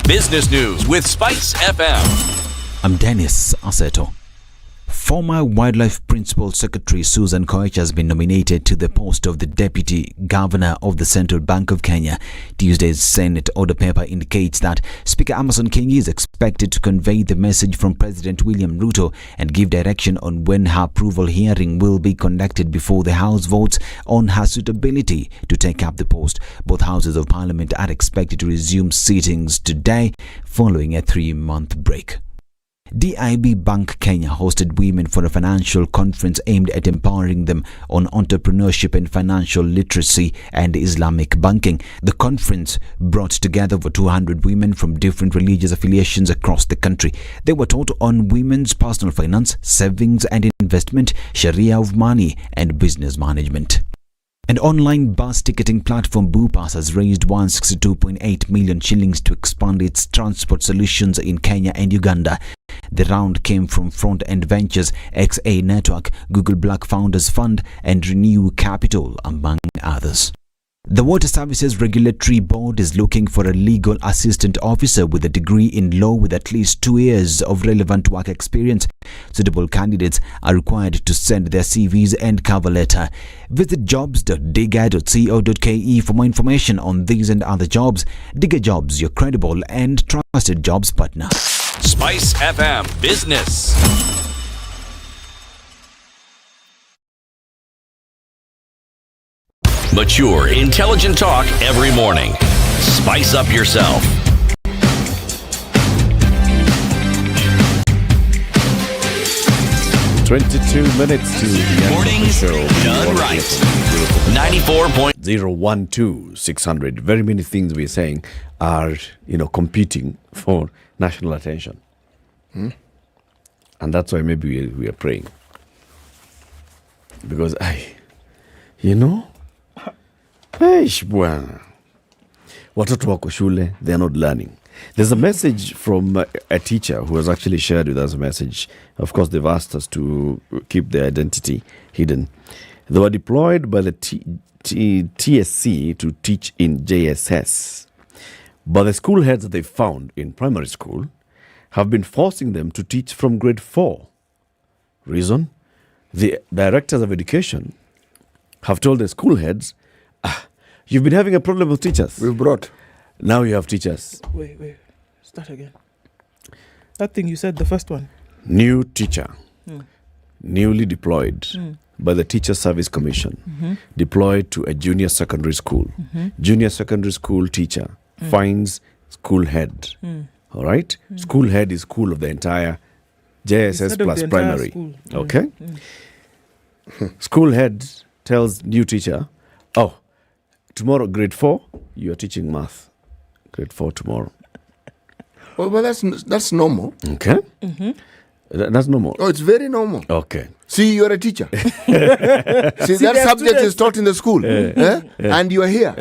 Business news with Spice FM. I'm Dennis Aseto. Former Wildlife Principal Secretary Susan Koech has been nominated to the post of the Deputy Governor of the Central Bank of Kenya. Tuesday's Senate order paper indicates that Speaker Amason Kingi is expected to convey the message from President William Ruto and give direction on when her approval hearing will be conducted before the House votes on her suitability to take up the post. Both houses of Parliament are expected to resume sittings today following a 3-month break. DIB Bank Kenya hosted women for a financial conference aimed at empowering them on entrepreneurship and financial literacy and Islamic banking. The conference brought together over 200 women from different religious affiliations across the country. They were taught on women's personal finance, savings and investment, Sharia of money and business management. An online bus ticketing platform Bupass has raised 162.8 million shillings to expand its transport solutions in Kenya and Uganda. The round came from Front End Ventures, XA Network, Google Black Founders Fund and Renew Capital, among others. The Water Services Regulatory Board is looking for a legal assistant officer with a degree in law with at least 2 years of relevant work experience. Suitable candidates are required to send their CVs and cover letter. Visit jobs.digga.co.ke for more information on these and other jobs. Digga Jobs, your credible and trusted jobs partner. Spice FM Business. Mature, intelligent talk every morning. Spice up yourself. minutes to the Mornings done right. 94.012 600. Very many things we're saying are, competing for national attention. And that's why maybe we are praying. Because bwana, watoto wako shule, they are not learning. There's a message from a teacher who has actually shared with us a message. Of course, they've asked us to keep their identity hidden. They were deployed by the TSC to teach in JSS. But the school heads that they found in primary school have been forcing them to teach from grade 4. Reason? The directors of education have told the school heads, you've been having a problem with teachers. We've brought. Now you have teachers. Wait. Start again. That thing you said, the first one. New teacher. Newly deployed by the Teacher Service Commission. Deployed to a junior secondary school. Junior secondary school teacher finds school head. All right? School head is school of the entire JSS plus primary. School. Okay? School head tells new teacher, tomorrow, grade 4, you are teaching math. Grade 4 tomorrow. Well, that's normal. Okay. That's normal. Oh, it's very normal. Okay. See, you're a teacher. See, that subject is taught in the school. And you are here.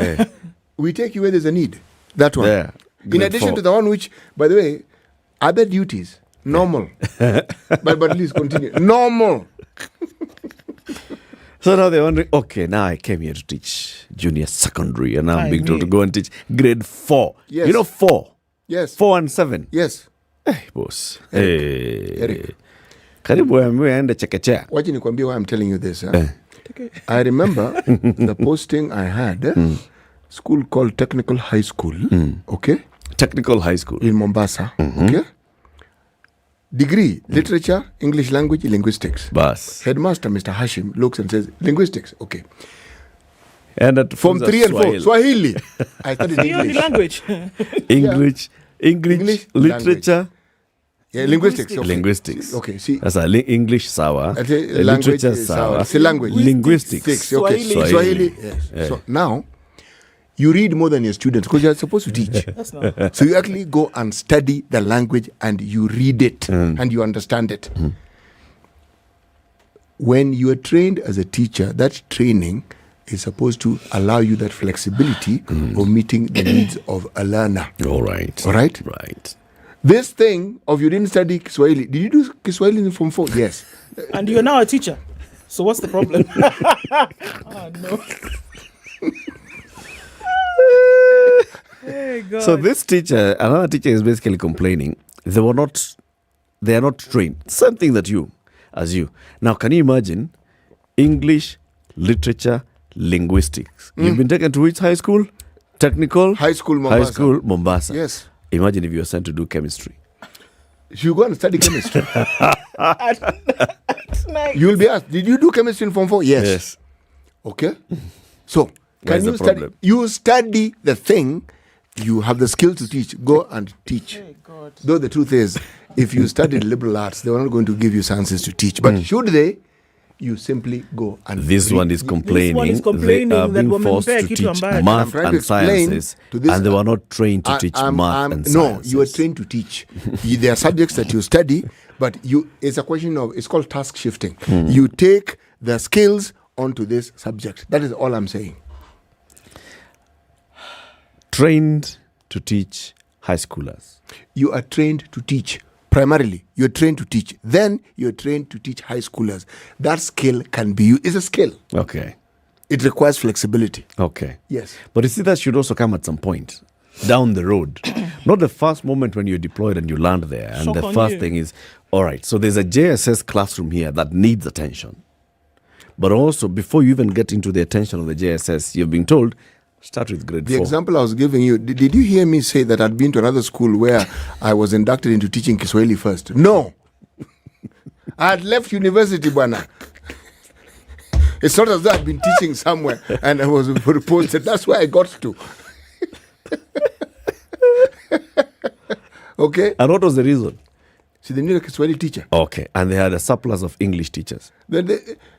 We take you where there's a need. That one. Yeah. In addition to the one which, by the way, other duties, normal. but please continue. Normal. So now they're wondering, okay, now I came here to teach junior secondary and now I'm being told to go and teach grade 4. Yes. 4? Yes. 4 and 7? Yes. Hey, boss. Eric. Karibu aende chekechea. Wacha nikwambie why I'm telling you this. I remember the posting I had, school called Technical High School. Okay? Technical High School. In Mombasa. Okay? Degree, literature, English language, linguistics. Bas. Headmaster, Mr. Hashim, looks and says, linguistics. Okay. And at Form 3 and 4, Swahili. I studied English. language. English, literature, Yeah, linguistics. Okay. Linguistics. Okay, see. That's English sour. Language literature sour. It's a language. Linguistics. Okay. Swahili. Yes. Yeah. So now, you read more than your students because you're supposed to teach. That's not. So you actually go and study the language and you read it and you understand it. When you are trained as a teacher, that training is supposed to allow you that flexibility of meeting the needs of a learner. All right. All right? Right. This thing of you didn't study Kiswahili. Did you do Kiswahili in Form 4? Yes. And you're now a teacher. So what's the problem? Oh, no. Hey, God. So this teacher, another teacher is basically complaining they are not trained. Same thing that as you. Now, can you imagine English, literature, linguistics? You've been taken to which high school? Technical? High school Mombasa. High school Mombasa. Yes. Imagine if you were sent to do chemistry. You go and study chemistry. You will be asked, did you do chemistry in Form 4? Yes. Okay. So, can you study? You study the thing, you have the skill to teach. Go and teach. God. Though the truth is, if you studied liberal arts, they were not going to give you sciences to teach. But should they, you simply go and This read. one is complaining. Complaining they are that being forced to teach math and sciences, and they were not trained to teach math and sciences. No, you are trained to teach. There are subjects that you study, but it's a question of, it's called task shifting. You take the skills onto this subject. That is all I'm saying. Trained to teach high schoolers. You are trained to teach. Primarily, you're trained to teach. Then you're trained to teach high schoolers. That skill can be used. It's a skill. Okay. It requires flexibility. Okay. Yes. But you see, that should also come at some point down the road. Not the first moment when you're deployed and you land there. And the first thing is, all right, so there's a JSS classroom here that needs attention. But also, before you even get into the attention of the JSS, you've been told, start with grade 4. The example I was giving you, did you hear me say that I'd been to another school where I was inducted into teaching Kiswahili first? No. I had left university, bwana. It's not as though I'd been teaching somewhere and I was posted. That's where I got to. Okay? And what was the reason? See, they need a Kiswahili teacher. Okay. And they had a surplus of English teachers.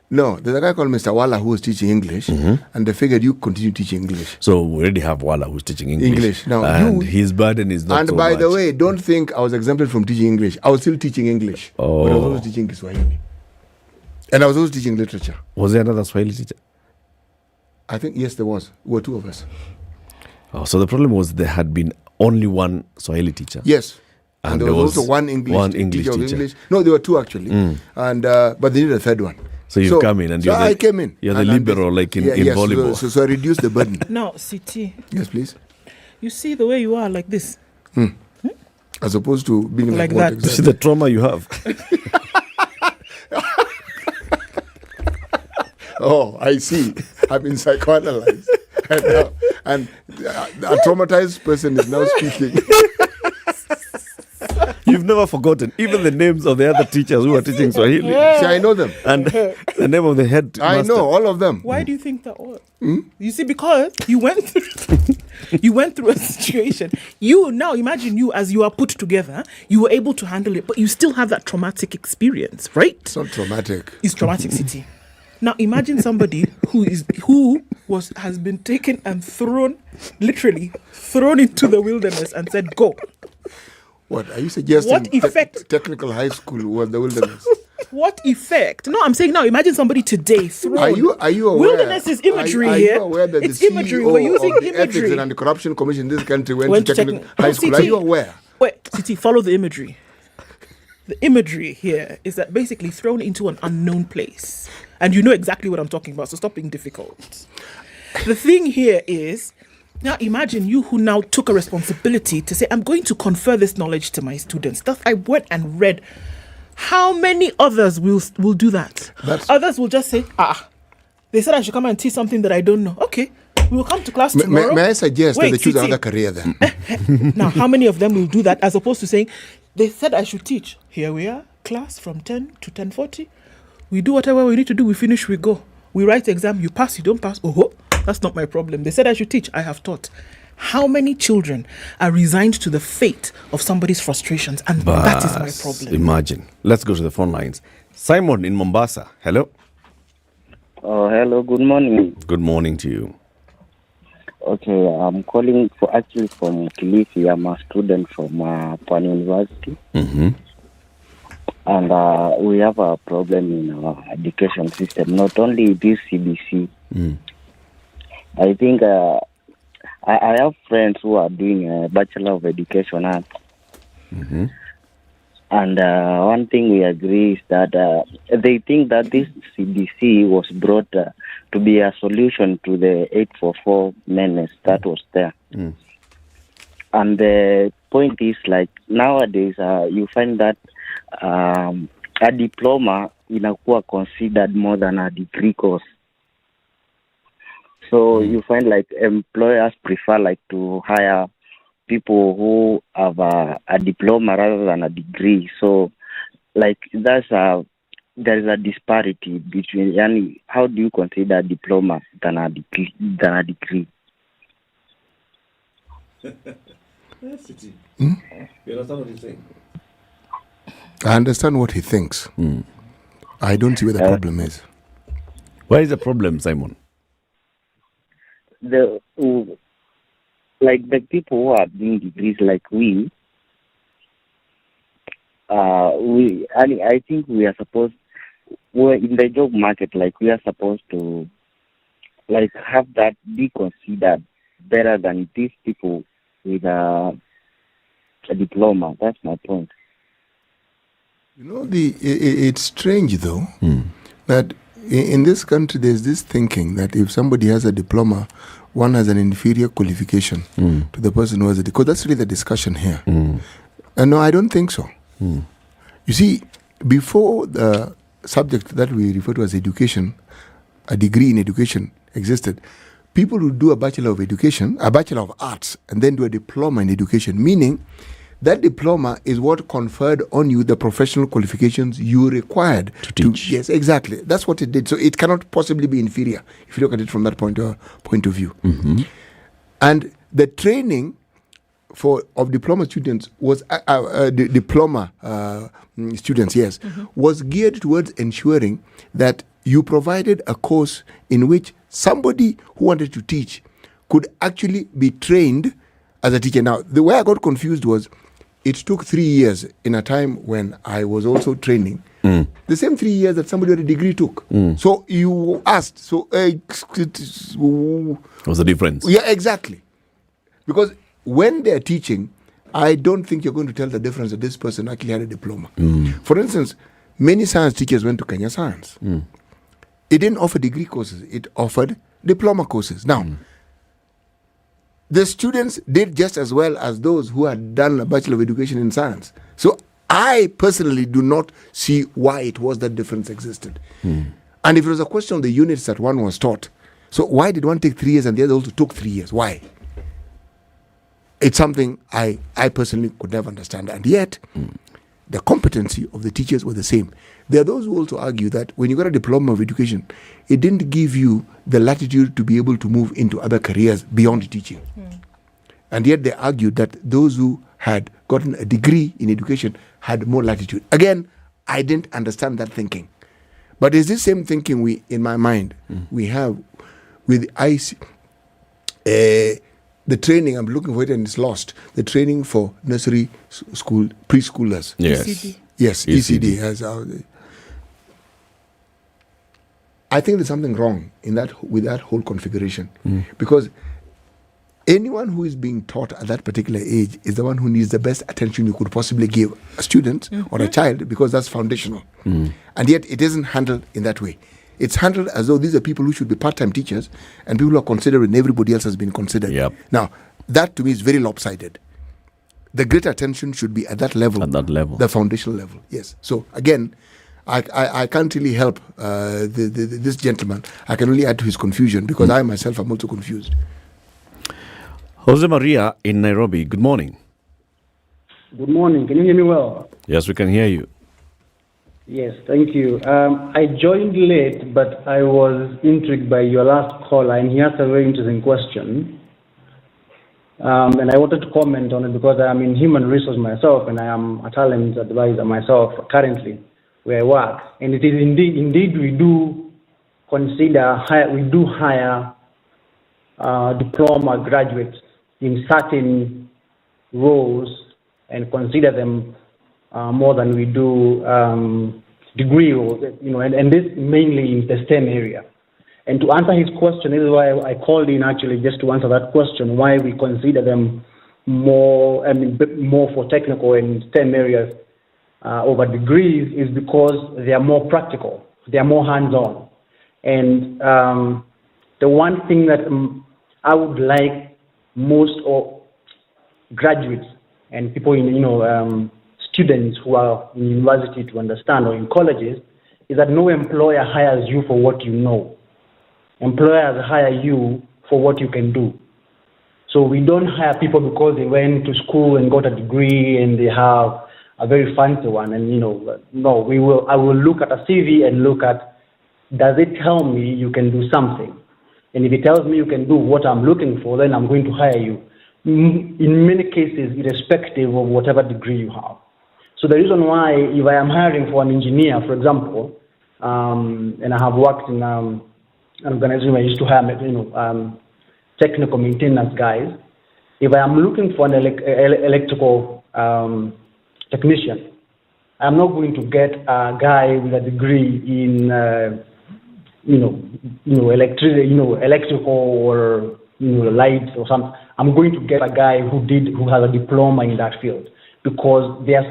No, there's a guy called Mr. Wala who was teaching English, and they figured you continue teaching English. So we already have Wala who's teaching English. Now, and his burden is not so much. And by the way, don't think I was exempted from teaching English. I was still teaching English. Oh. But I was also teaching Kiswahili. And I was also teaching literature. Was there another Swahili teacher? I think, yes, there was. There were two of us. Oh, so the problem was there had been only one Swahili teacher. Yes. And there was also one English teacher. No, there were two actually. And but they needed a third one. So you've come in and I came in. You're the libero like in volleyball. So I reduced the burden. Now, CT. Yes, please. You see the way you are like this. As opposed to being like that. Exactly? You see the trauma you have. Oh, I see. I've been psychoanalyzed. And a traumatized person is now speaking. You've never forgotten even the names of the other teachers who were teaching Swahili. Yeah. See, I know them. And the name of the head master. I know all of them. Why do you think that was? You see, because you went through a situation. You now imagine you as you are put together, you were able to handle it, but you still have that traumatic experience, right? It's not traumatic. It's traumatic, City. Now imagine somebody has been taken and literally thrown into the wilderness and said, go. What are you suggesting? What effect? Technical high school was the wilderness. What effect? No, I'm saying now. Imagine somebody today thrown. Are you aware? Wilderness is imagery are here. You aware that it's the imagery. CEO We're using of the imagery. Ethics and Anti-Corruption Commission in this country went to technical high school. CT, are you aware? Wait, CT, follow the imagery. The imagery here is that basically thrown into an unknown place, and you know exactly what I'm talking about. So stop being difficult. The thing here is. Now imagine you who now took a responsibility to say, I'm going to confer this knowledge to my students. That I went and read. How many others will do that? Others will just say, they said I should come and teach something that I don't know. Okay, we will come to class tomorrow. May I suggest that they choose another career then? Now, how many of them will do that as opposed to saying, they said I should teach. Here we are, class from 10 to 10:40. We do whatever we need to do. We finish, we go. We write the exam. You pass, you don't pass. Oh, that's not my problem. They said I should teach. I have taught. How many children are resigned to the fate of somebody's frustrations? And that is my problem. Imagine. Let's go to the phone lines. Simon in Mombasa. Hello. Oh, hello. Good morning. Good morning to you. Okay, I'm calling from Kilifi. I'm a student from Pan University. Mm-hmm. And we have a problem in our education system. Not only this CBC. I think I have friends who are doing a Bachelor of Education Arts. Mm-hmm. And one thing we agree is that they think that this CBC was brought to be a solution to the 844 menace that was there. And the point is, like, nowadays you find that a diploma inakuwa considered more than a degree course. So you find like employers prefer like to hire people who have a diploma rather than a degree. So like there is a disparity between, yani, how do you consider a diploma than a degree? You understand what he's saying? I understand what he thinks. I don't see where the problem is. Where is the problem, Simon? The people who are doing degrees like we, I think we are supposed, we're in the job market, like we are supposed to like have that be considered better than these people with a diploma. That's my point. You know, it's strange though that in this country there's this thinking that if somebody has a diploma, one has an inferior qualification to the person who has it. Because that's really the discussion here. And no, I don't think so. You see, before the subject that we refer to as education, a degree in education existed, people would do a Bachelor of Education, a Bachelor of Arts, and then do a diploma in education, meaning that diploma is what conferred on you the professional qualifications you required to teach. Yes, exactly. That's what it did. So it cannot possibly be inferior if you look at it from that point of view. And the training of diploma students was diploma students, yes, was geared towards ensuring that you provided a course in which somebody who wanted to teach could actually be trained as a teacher. Now, the way I got confused was it took 3 years in a time when I was also training. The same 3 years that somebody with a degree took. So you asked, what's the difference? Yeah, exactly. Because when they're teaching, I don't think you're going to tell the difference that this person actually had a diploma. For instance, many science teachers went to Kenya Science. It didn't offer degree courses. It offered diploma courses. Now, the students did just as well as those who had done a Bachelor of Education in Science. So I personally do not see why it was that difference existed. And if it was a question of the units that one was taught, so why did one take 3 years and the other also took 3 years? Why? It's something I personally could never understand. And yet, the competency of the teachers were the same. There are those who also argue that when you got a diploma of education, it didn't give you the latitude to be able to move into other careers beyond teaching. And yet they argued that those who had gotten a degree in education had more latitude. Again, I didn't understand that thinking. But it's the same thinking in my mind, we have with the training, I'm looking for it and it's lost. The training for nursery school, preschoolers. Yes. ECD. Yes, ECD. I think there's something wrong with that whole configuration. Because anyone who is being taught at that particular age is the one who needs the best attention you could possibly give a student or a child, because that's foundational. And yet it isn't handled in that way. It's handled as though these are people who should be part-time teachers and people who are considered when everybody else has been considered. Now, that to me is very lopsided. The great attention should be at that level. At that level. The foundational level, yes. So again, I can't really help this gentleman. I can only add to his confusion because I myself am also confused. Jose Maria in Nairobi, good morning. Good morning. Can you hear me well? Yes, we can hear you. Yes, thank you. I joined late, but I was intrigued by your last caller, and he asked a very interesting question. And I wanted to comment on it because I'm in human resource myself, and I am a talent advisor myself currently where I work. And it is indeed we do hire diploma graduates in certain roles and consider them more than we do degree roles, and this mainly in the STEM area. And to answer his question, this is why I called in actually just to answer that question, why we consider them more for technical and STEM areas over degrees is because they are more practical, they are more hands-on. And the one thing that I would like most of graduates and people in, students who are in university to understand or in colleges is that no employer hires you for what you know. Employers hire you for what you can do. So we don't hire people because they went to school and got a degree and they have a very fancy one. And no, I will look at a CV and look at, does it tell me you can do something? And if it tells me you can do what I'm looking for, then I'm going to hire you. In many cases, irrespective of whatever degree you have. So the reason why, if I am hiring for an engineer, for example, and I have worked in an organization where I used to hire, technical maintenance guys. If I am looking for an electrical technician, I'm not going to get a guy with a degree in, electrical or lights or something. I'm going to get a guy who has a diploma in that field, because the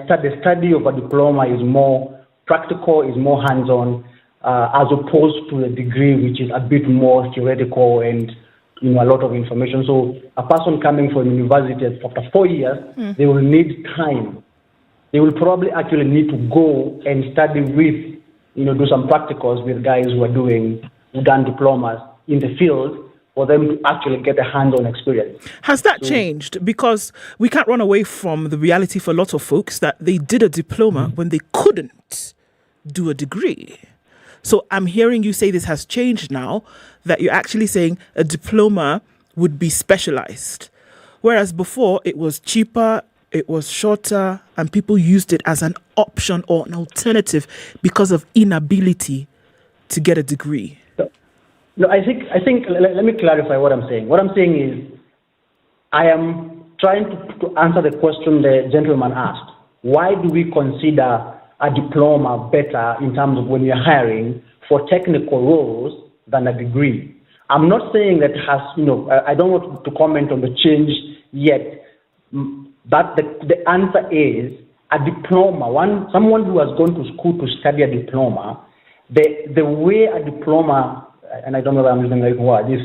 study of a diploma is more practical, is more hands-on, as opposed to a degree which is a bit more theoretical and a lot of information. So a person coming from university after 4 years, they will need time. They will probably actually need to go and study with, do some practicals with guys who done diplomas in the field, for them to actually get a hands-on experience. Has that changed? Because we can't run away from the reality for a lot of folks that they did a diploma when they couldn't do a degree. So I'm hearing you say this has changed now, that you're actually saying a diploma would be specialized. Whereas before it was cheaper, it was shorter, and people used it as an option or an alternative because of inability to get a degree. No, I think. Let me clarify what I'm saying. What I'm saying is, I am trying to answer the question the gentleman asked. Why do we consider a diploma better in terms of when you're hiring for technical roles than a degree? I'm not saying that has. I don't want to comment on the change yet. But the answer is a diploma. Someone who has gone to school to study a diploma, the way a diploma, and I don't know if I'm using the right word, is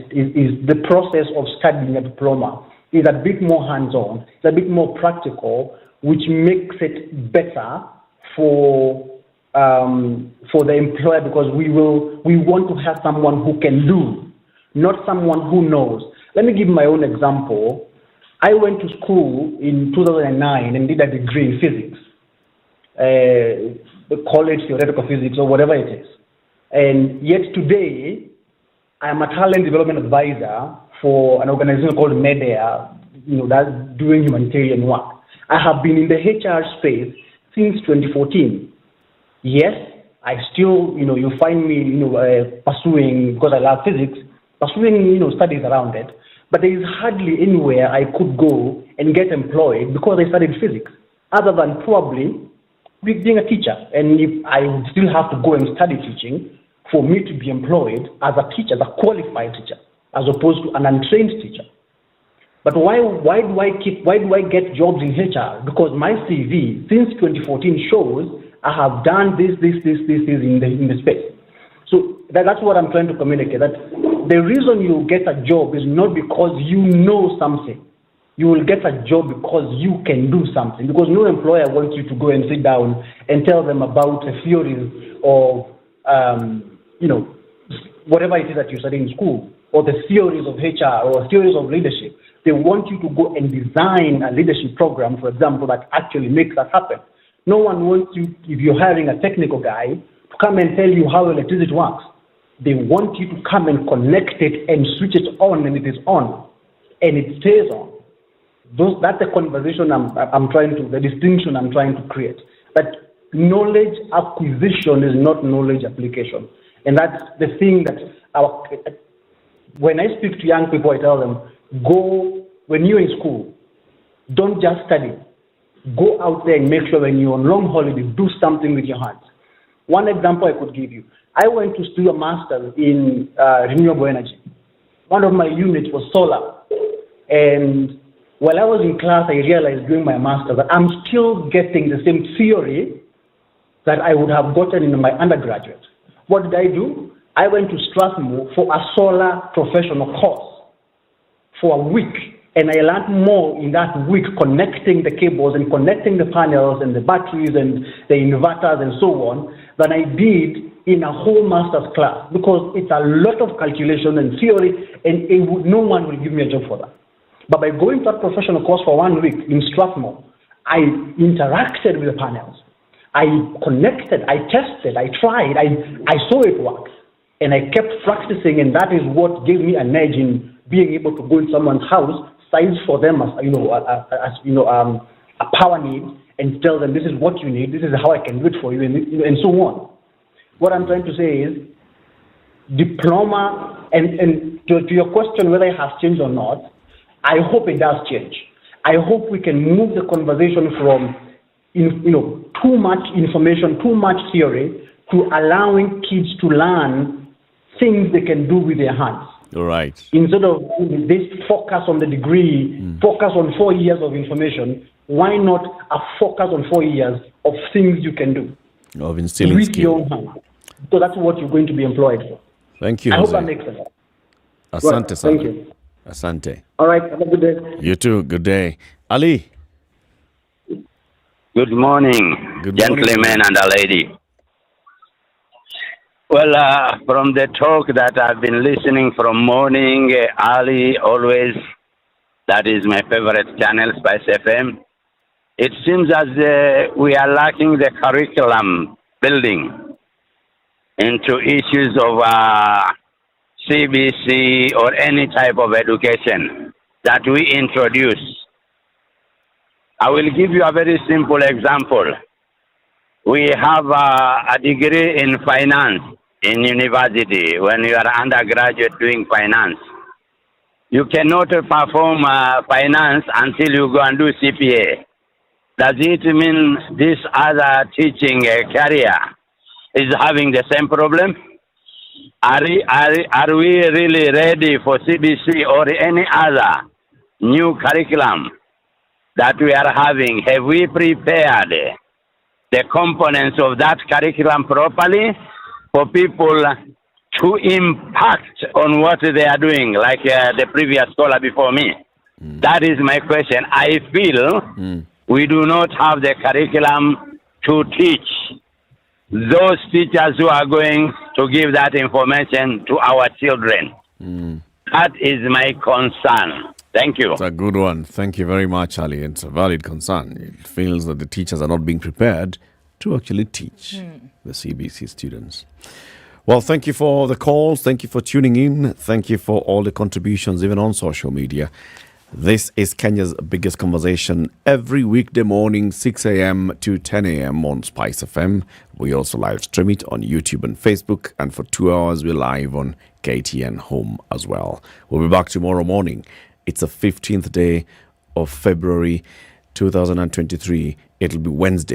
the process of studying a diploma is a bit more hands-on, it's a bit more practical, which makes it better for the employer, because we want to have someone who can do, not someone who knows. Let me give my own example. I went to school in 2009 and did a degree in physics, college theoretical physics or whatever it is. And yet today, I am a talent development advisor for an organization called MEDEA, that's doing humanitarian work. I have been in the HR space since 2014. Yes, I still, you find me, pursuing, because I love physics, pursuing, studies around it. But there is hardly anywhere I could go and get employed because I studied physics, other than probably being a teacher. And if I would still have to go and study teaching for me to be employed as a teacher, as a qualified teacher, as opposed to an untrained teacher. But why do I get jobs in HR? Because my CV since 2014 shows I have done this in the space. So that's what I'm trying to communicate. That the reason you get a job is not because you know something. You will get a job because you can do something. Because no employer wants you to go and sit down and tell them about the theories of, whatever it is that you study in school, or the theories of HR or theories of leadership. They want you to go and design a leadership program, for example, that actually makes that happen. No one wants you, if you're hiring a technical guy, to come and tell you how electricity works. They want you to come and connect it and switch it on, and it is on, and it stays on. That's the conversation the distinction I'm trying to create. That knowledge acquisition is not knowledge application. And that's the thing that when I speak to young people, I tell them, when you're in school, don't just study. Go out there and make sure when you're on long holiday, do something with your hands. One example I could give you. I went to do a master's in renewable energy. One of my units was solar. And while I was in class, I realized during my master's that I'm still getting the same theory that I would have gotten in my undergraduate. What did I do? I went to Strathmore for a solar professional course for a week. And I learned more in that week connecting the cables and connecting the panels and the batteries and the inverters and so on than I did in a whole master's class, because it's a lot of calculation and theory, and no one will give me a job for that. But by going to that professional course for 1 week in Strathmore, I interacted with the panels. I connected, I tested, I tried, I saw it work. And I kept practicing, and that is what gave me an edge in being able to go in someone's house, size for them as a power need, and tell them this is what you need, this is how I can do it for you, and so on. What I'm trying to say is, diploma, and to your question whether it has changed or not, I hope it does change. I hope we can move the conversation from too much information, too much theory, to allowing kids to learn things they can do with their hands. All right. Instead of this focus on the degree, focus on 4 years of information, why not a focus on 4 years of things you can do? Of instilling with skill. your own hand. So that's what you're going to be employed for. Thank you, I hope Jose. that makes sense. Asante Right. sana. Thank you. Asante. All right. Have a good day. You too. Good day. Ali. Good morning, gentlemen and a lady. Well, from the talk that I've been listening from morning, early, always, that is my favorite channel, SpiceFM. It seems as we are lacking the curriculum building into issues of CBC or any type of education that we introduce. I will give you a very simple example. We have a degree in finance in university when you are undergraduate doing finance. You cannot perform finance until you go and do CPA. Does it mean this other teaching career is having the same problem? Are we really ready for CBC or any other new curriculum that we are having? Have we prepared the components of that curriculum properly for people to impact on what they are doing, like the previous scholar before me? That is my question. I feel we do not have the curriculum to teach those teachers who are going to give that information to our children. That is my concern. Thank you. It's a good one. Thank you very much, Ali. It's a valid concern. It feels that the teachers are not being prepared to actually teach the CBC students. Well, thank you for the calls. Thank you for tuning in. Thank you for all the contributions, even on social media. This is Kenya's biggest conversation every weekday morning, 6 a.m. to 10 a.m. on SpiceFM. We also live stream it on YouTube and Facebook. And for 2 hours, we're live on KTN Home as well. We'll be back tomorrow morning. It's the 15th day of February 2023. It'll be Wednesday.